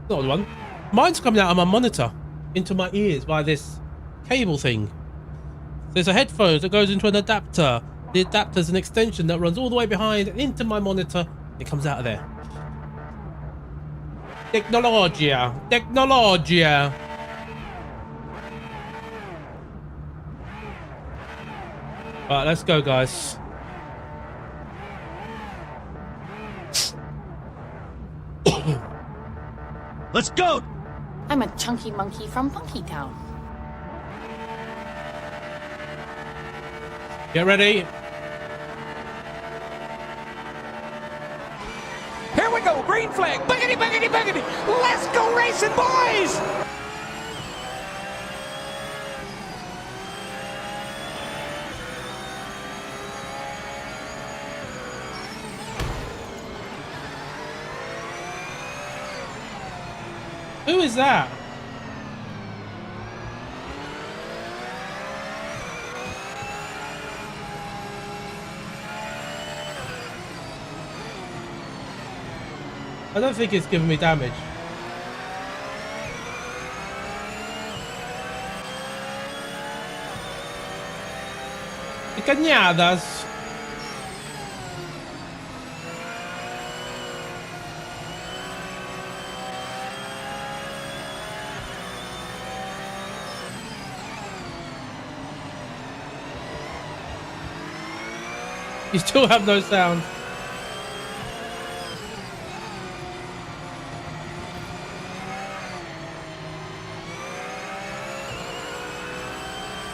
Not the one. Mine's coming out of my monitor into my ears by this cable thing. There's a headphone that goes into an adapter. The adapter's an extension that runs all the way behind and into my monitor. It comes out of there. Technologia. Technologia. Right, let's go, guys. Let's go! I'm a chunky monkey from Funky Town. Get ready. Here we go, green flag. Buggity, buggity, buggity. Let's go racing, boys! Who is that? I don't think it's giving me damage. Cañadas. You still have no sound.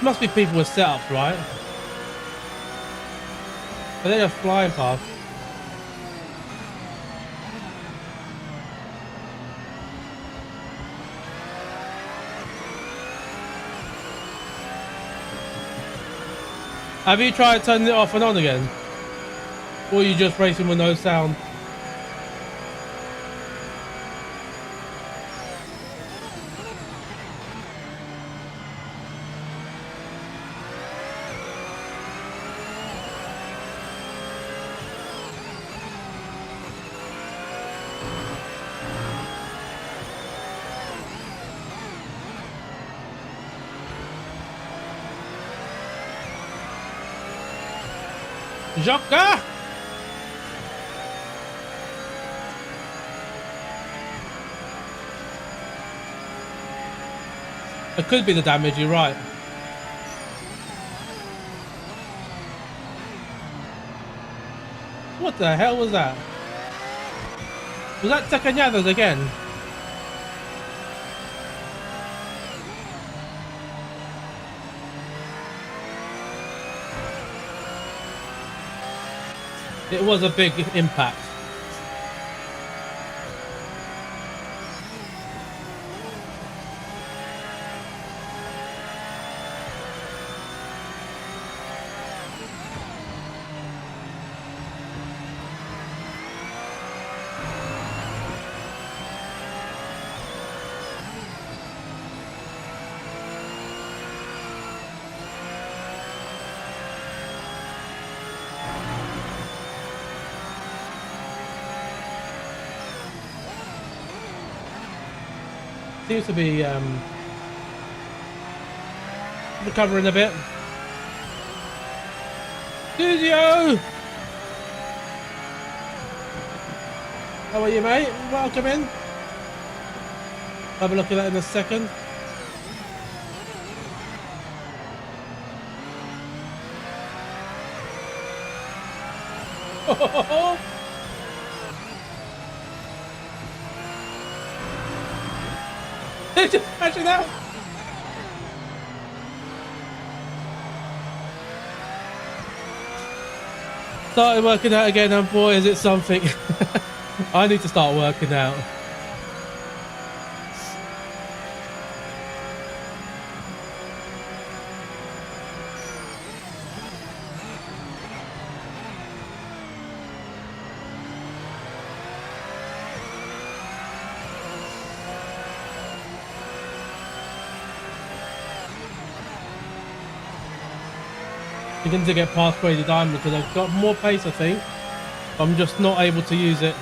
Must be people with setups, right? But they're just flying past. Have you tried turning it off and on again? Or are you just racing with no sound? Joker! It could be the damage, you're right. What the hell was that? Was that Tecañadas again? It was a big impact. Seems to be recovering a bit. Studio! How are you, mate? Welcome in. Have a look at that in a second. Just smashing out. Started working out again, and boy, is it something. I need to start working out. Beginning to get past Grady Diamond because I've got more pace, I think. I'm just not able to use it.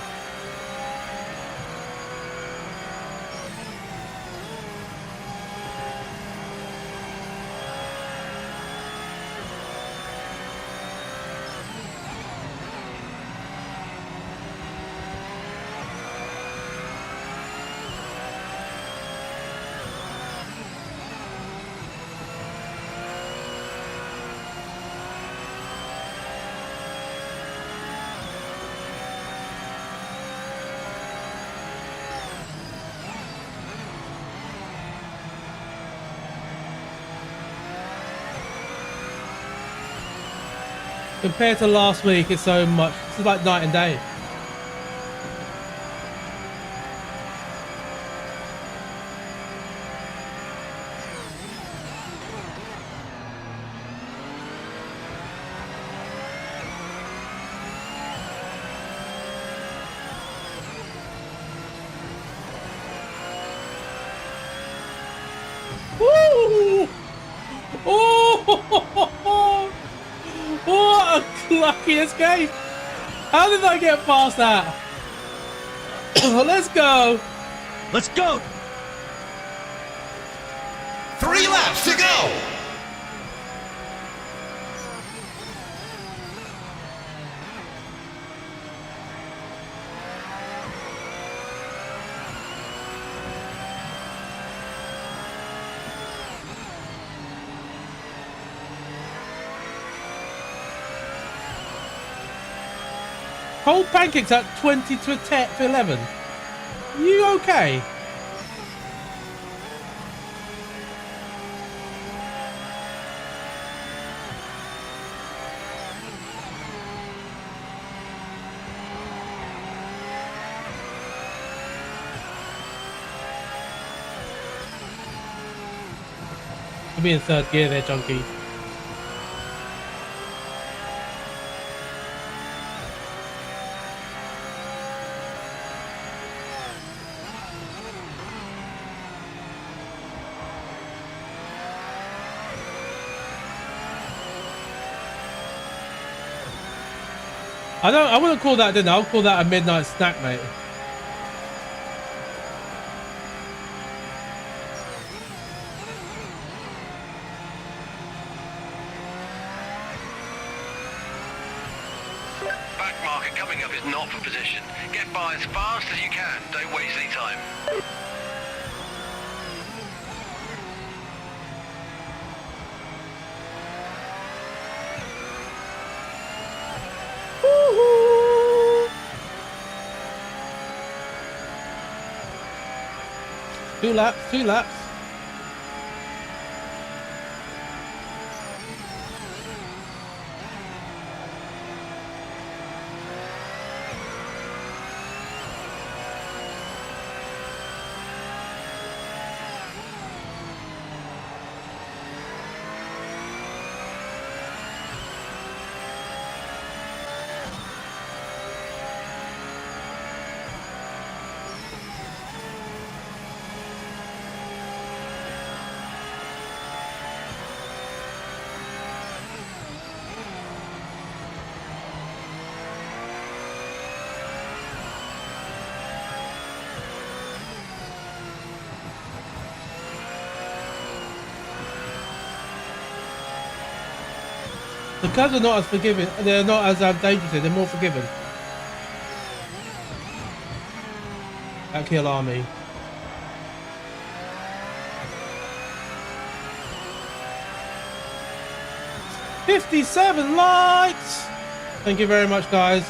Compared to last week, it's so much. It's like night and day. Woo! Oh! What a lucky escape! How did I get past that? Let's go! Let's go! 3 laps to go! Cold pancakes at 20 to 10 to 11. You okay? You'll be in third gear there, Junkie. I wouldn't call that dinner. I'll call that a midnight snack, mate. Back marker coming up is not for position. Get by as fast as you can. Don't waste any time. Two laps, 2 laps. The cars are not as forgiving. They're not as dangerous. They're more forgiving. That kill army. $57 likes. Thank you very much, guys.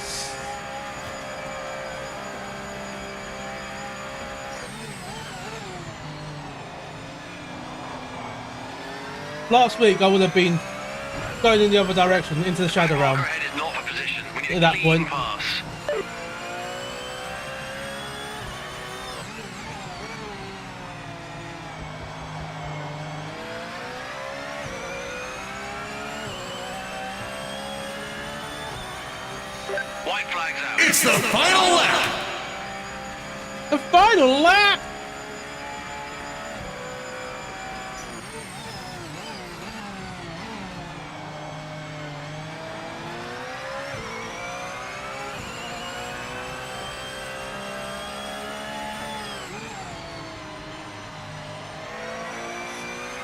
Last week I would have been going in the other direction into the shadow realm. Ahead is not for position. We need At that a clean point. pass. White flags out. It's the final lap. The final lap.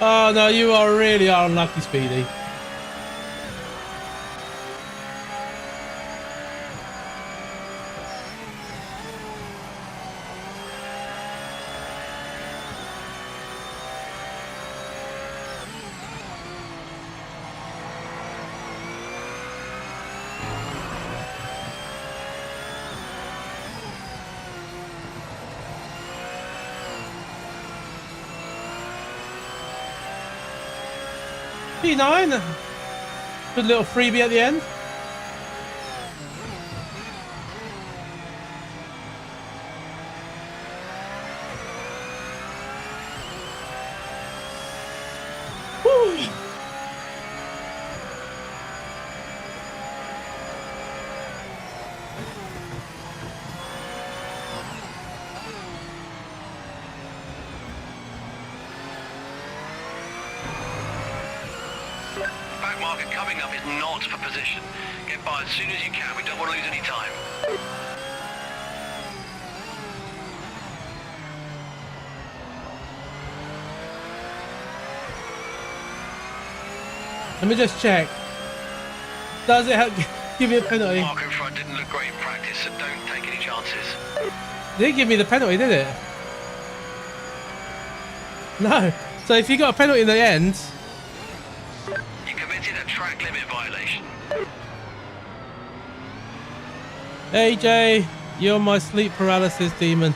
Oh no, you are really unlucky, Speedy. P9, good little freebie at the end. Woo. Back marker coming up is not for position. Get by as soon as you can. We don't want to lose any time. Let me just check. Does it have, give me a penalty? Marker in front didn't look great in practice, so don't take any chances. It didn't give me the penalty, did it? No. So if you got a penalty in the end, You committed a track limit violation. AJ, you're my sleep paralysis demon.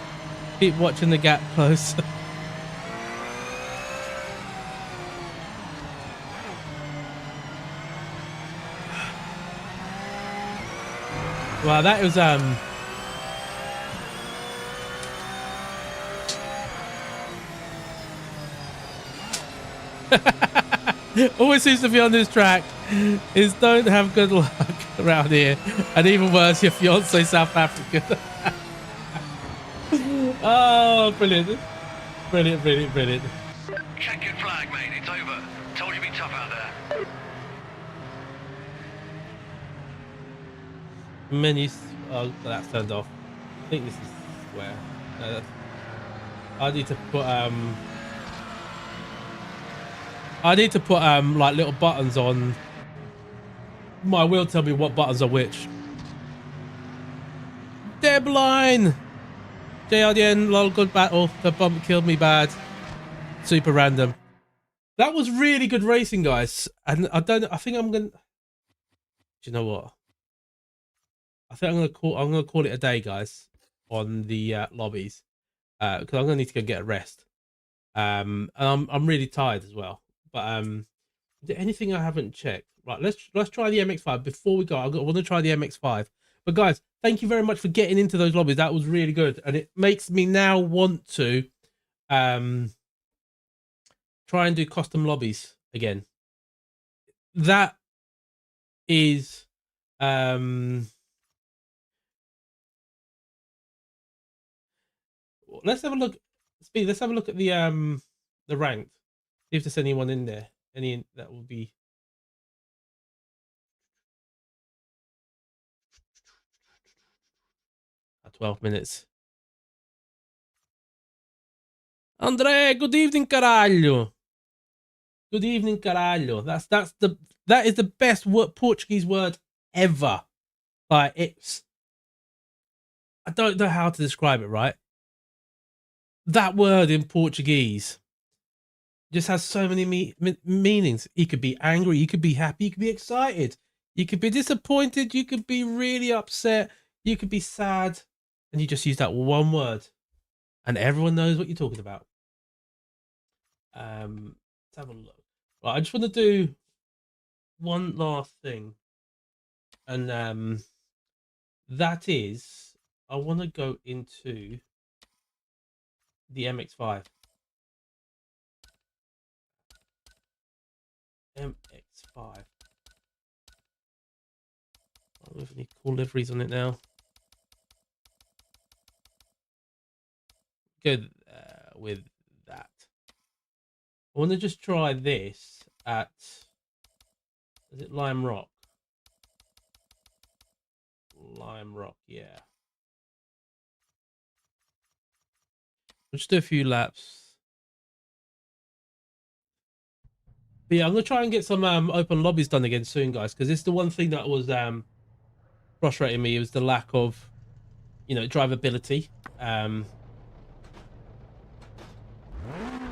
Keep watching the gap close. Wow, that was always seems to be on this track is don't have good luck around here, and even worse, your fiance South African. Oh, brilliant. Brilliant. Check your flag, mate. It's over. Told you be tough out there. Menus. Oh, that's turned off. I think this is square. I need to put like little buttons on. My will tell me what buttons are which. Debline. JRDN, lol, good battle. The bump killed me bad. Super random. That was really good racing, guys. And I think I'm gonna. Do you know what? I think I'm gonna call it a day, guys, on the lobbies, because I'm gonna need to go get a rest. And I'm really tired as well. But is there anything I haven't checked? Right, let's try the MX-5 before we go. I want to try the MX-5. But guys, thank you very much for getting into those lobbies. That was really good, and it makes me now want to try and do custom lobbies again. That is let's have a look. Speed. Let's have a look at the ranked. See if there's anyone in there. Any that will be. 12 minutes. Andre, good evening, caralho. Good evening, caralho. That is the best Portuguese word ever. Like, it's, I don't know how to describe it, right? That word in Portuguese just has so many meanings. You could be angry, you could be happy, you could be excited, you could be disappointed, you could be really upset, you could be sad, and you just use that one word, and everyone knows what you're talking about. Let's have a look. Right, I just want to do one last thing, and that is I want to go into the MX-5. MX-5. I don't have any cool liveries on it now. Good with that. I want to just try this at, is it Lime Rock? Lime Rock, yeah. We'll just do a few laps. But yeah, I'm gonna try and get some open lobbies done again soon, guys, because it's the one thing that was frustrating me. It was the lack of, you know, drivability.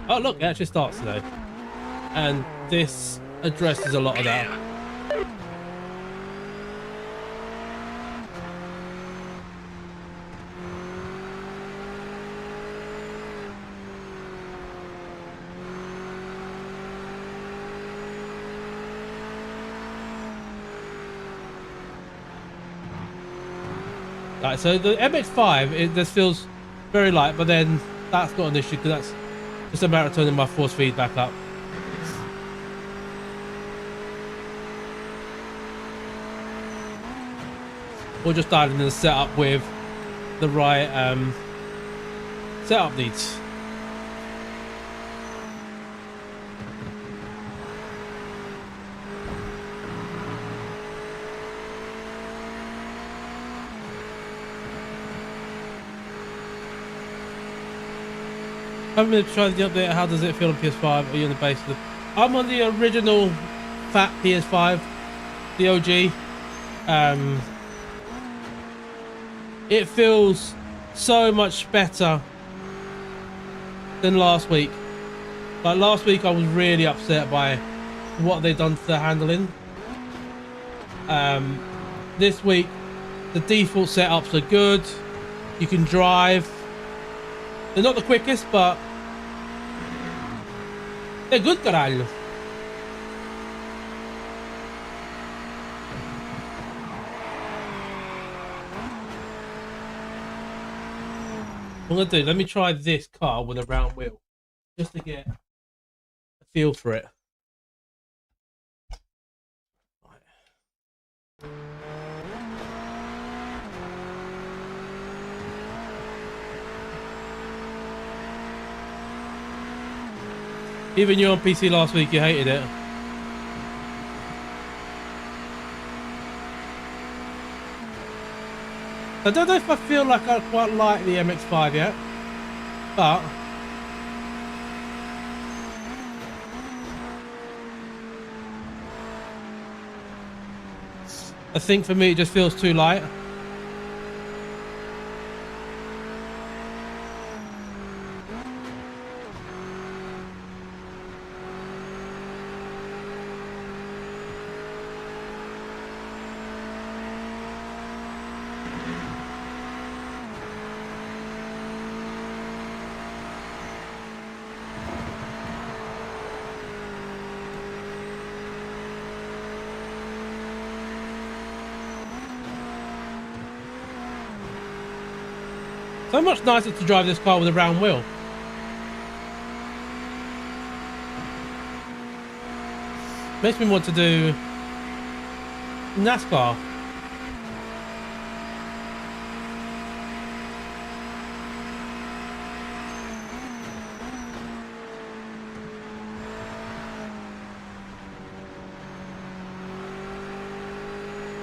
Oh look, it actually starts today, and this addresses a lot of that. Right, so the MX-5, it just feels very light, but then that's not an issue because that's just a matter of turning my force feed back up. Or just dialing in the setup with the right setup needs. I haven't been trying the update. How does it feel on PS5? Are you on the base? I'm on the original fat PS5, the OG. It feels so much better than last week. Like last week, I was really upset by what they've done to the handling. This week, The default setups are good. You can drive. They're not the quickest, but they're good, caralho. What I'm gonna do, let me try this car with a round wheel, just to get a feel for it. Even you on PC last week, you hated it. I don't know if I feel like I quite like the MX-5 yet, but I think for me it just feels too light. So much nicer to drive this car with a round wheel. Makes me want to do NASCAR.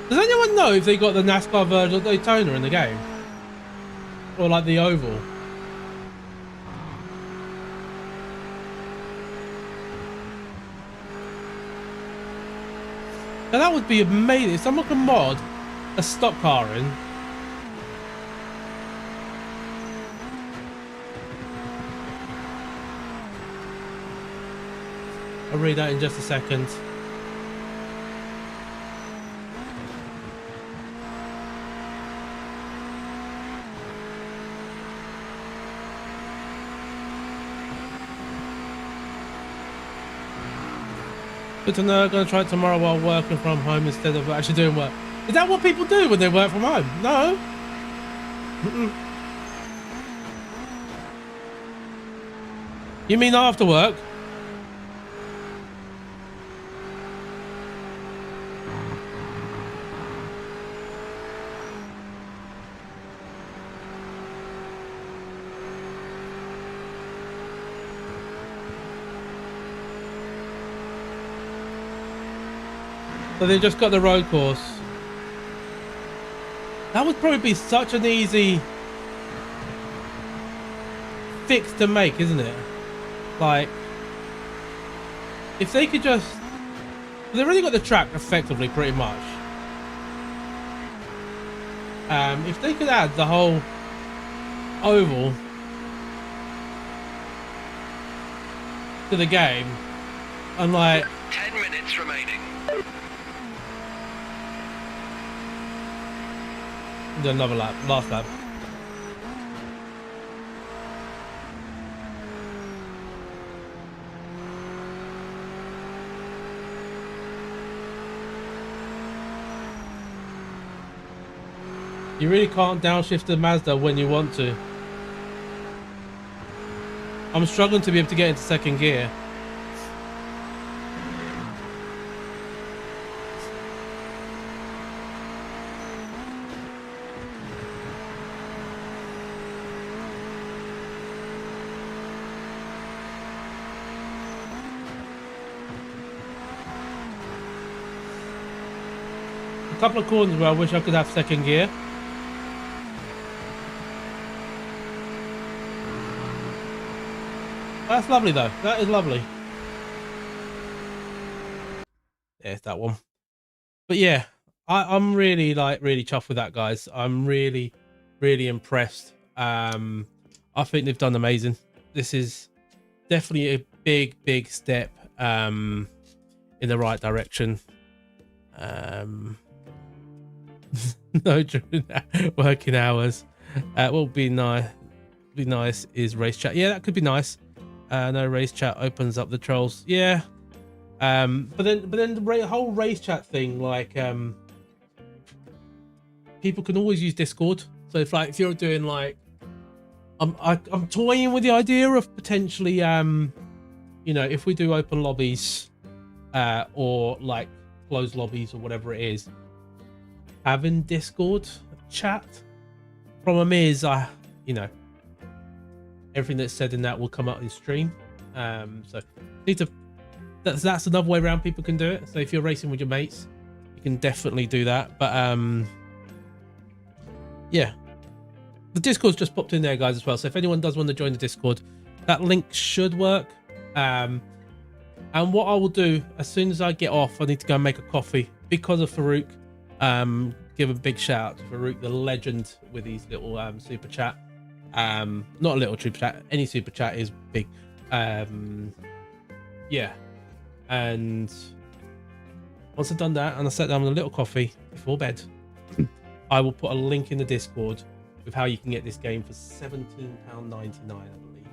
Does anyone know if they got the NASCAR version of Daytona in the game? Or like the Oval? Now that would be amazing if someone can mod a stock car in. I'll read that in just a second. Good to know. I'm going to try it tomorrow while working from home instead of actually doing work. Is that what people do when they work from home? No. You mean after work? So they just got the road course. That would probably be such an easy fix to make, isn't it? Like, if they could just... They've already got the track effectively, pretty much. If they could add the whole oval to the game, and like... 10 minutes remaining. Do another lap, last lap. You really can't downshift the Mazda when you want to. I'm struggling to be able to get into second gear. A couple of corners where I wish I could have second gear. That's lovely though. That is lovely. There's that one. But yeah, I'm really really chuffed with that, guys. I'm really impressed. I think they've done amazing. This is definitely a big step in the right direction. No during working hours. What would be nice? Be nice is race chat. Yeah, that could be nice. No, race chat opens up the trolls. Yeah. But then the whole race chat thing, like, people can always use Discord. So if you're doing like, I'm toying with the idea of potentially, you know, if we do open lobbies, or like closed lobbies or whatever it is, having Discord chat. Problem is, you know, everything that's said in that will come out in stream. So need to. That's another way around people can do it. So if you're racing with your mates, you can definitely do that. But yeah, the Discord's just popped in there, guys, as well. So if anyone does want to join the Discord, that link should work. And what I will do as soon as I get off, I need to go and make a coffee because of Farouk. Give a big shout out to Farouk, the legend with these little super chat. Not a little super chat, any super chat is big. Yeah. And once I've done that and I sat down with a little coffee before bed, I will put a link in the Discord with how you can get this game for £17.99, I believe.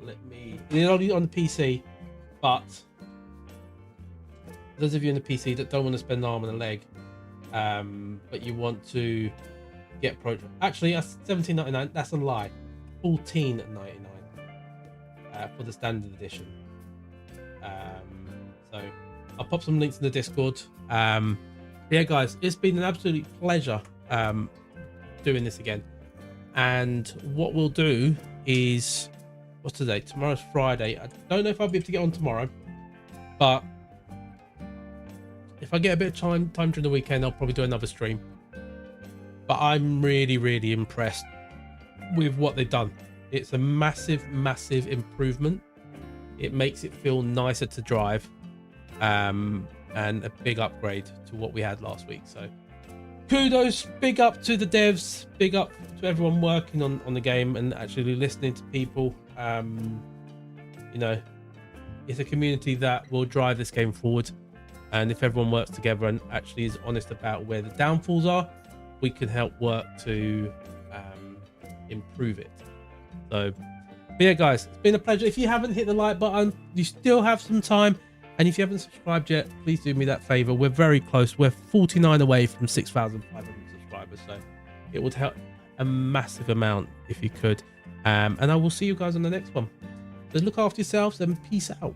Let me. It's only on the PC, but those of you in the PC that don't want to spend an arm and a leg, but you want to get pro. Actually, that's £17.99. That's a lie. £14.99 for the standard edition. So I'll pop some links in the Discord. Yeah, guys, it's been an absolute pleasure doing this again. And what we'll do is, what's today? Tomorrow's Friday. I don't know if I'll be able to get on tomorrow, but if I get a bit of time during the weekend, I'll probably do another stream. But I'm really impressed with what they've done. It's a massive improvement. It makes it feel nicer to drive, and a big upgrade to what we had last week. So kudos, big up to the devs, big up to everyone working on the game and actually listening to people. You know, it's a community that will drive this game forward, and if everyone works together and actually is honest about where the downfalls are, we can help work to improve it. So but yeah, guys, it's been a pleasure. If you haven't hit the like button, you still have some time. And if you haven't subscribed yet, please do me that favor. We're very close. We're 49 away from 6,500 subscribers. So it would help a massive amount if you could. And I will see you guys on the next one. So look after yourselves and peace out.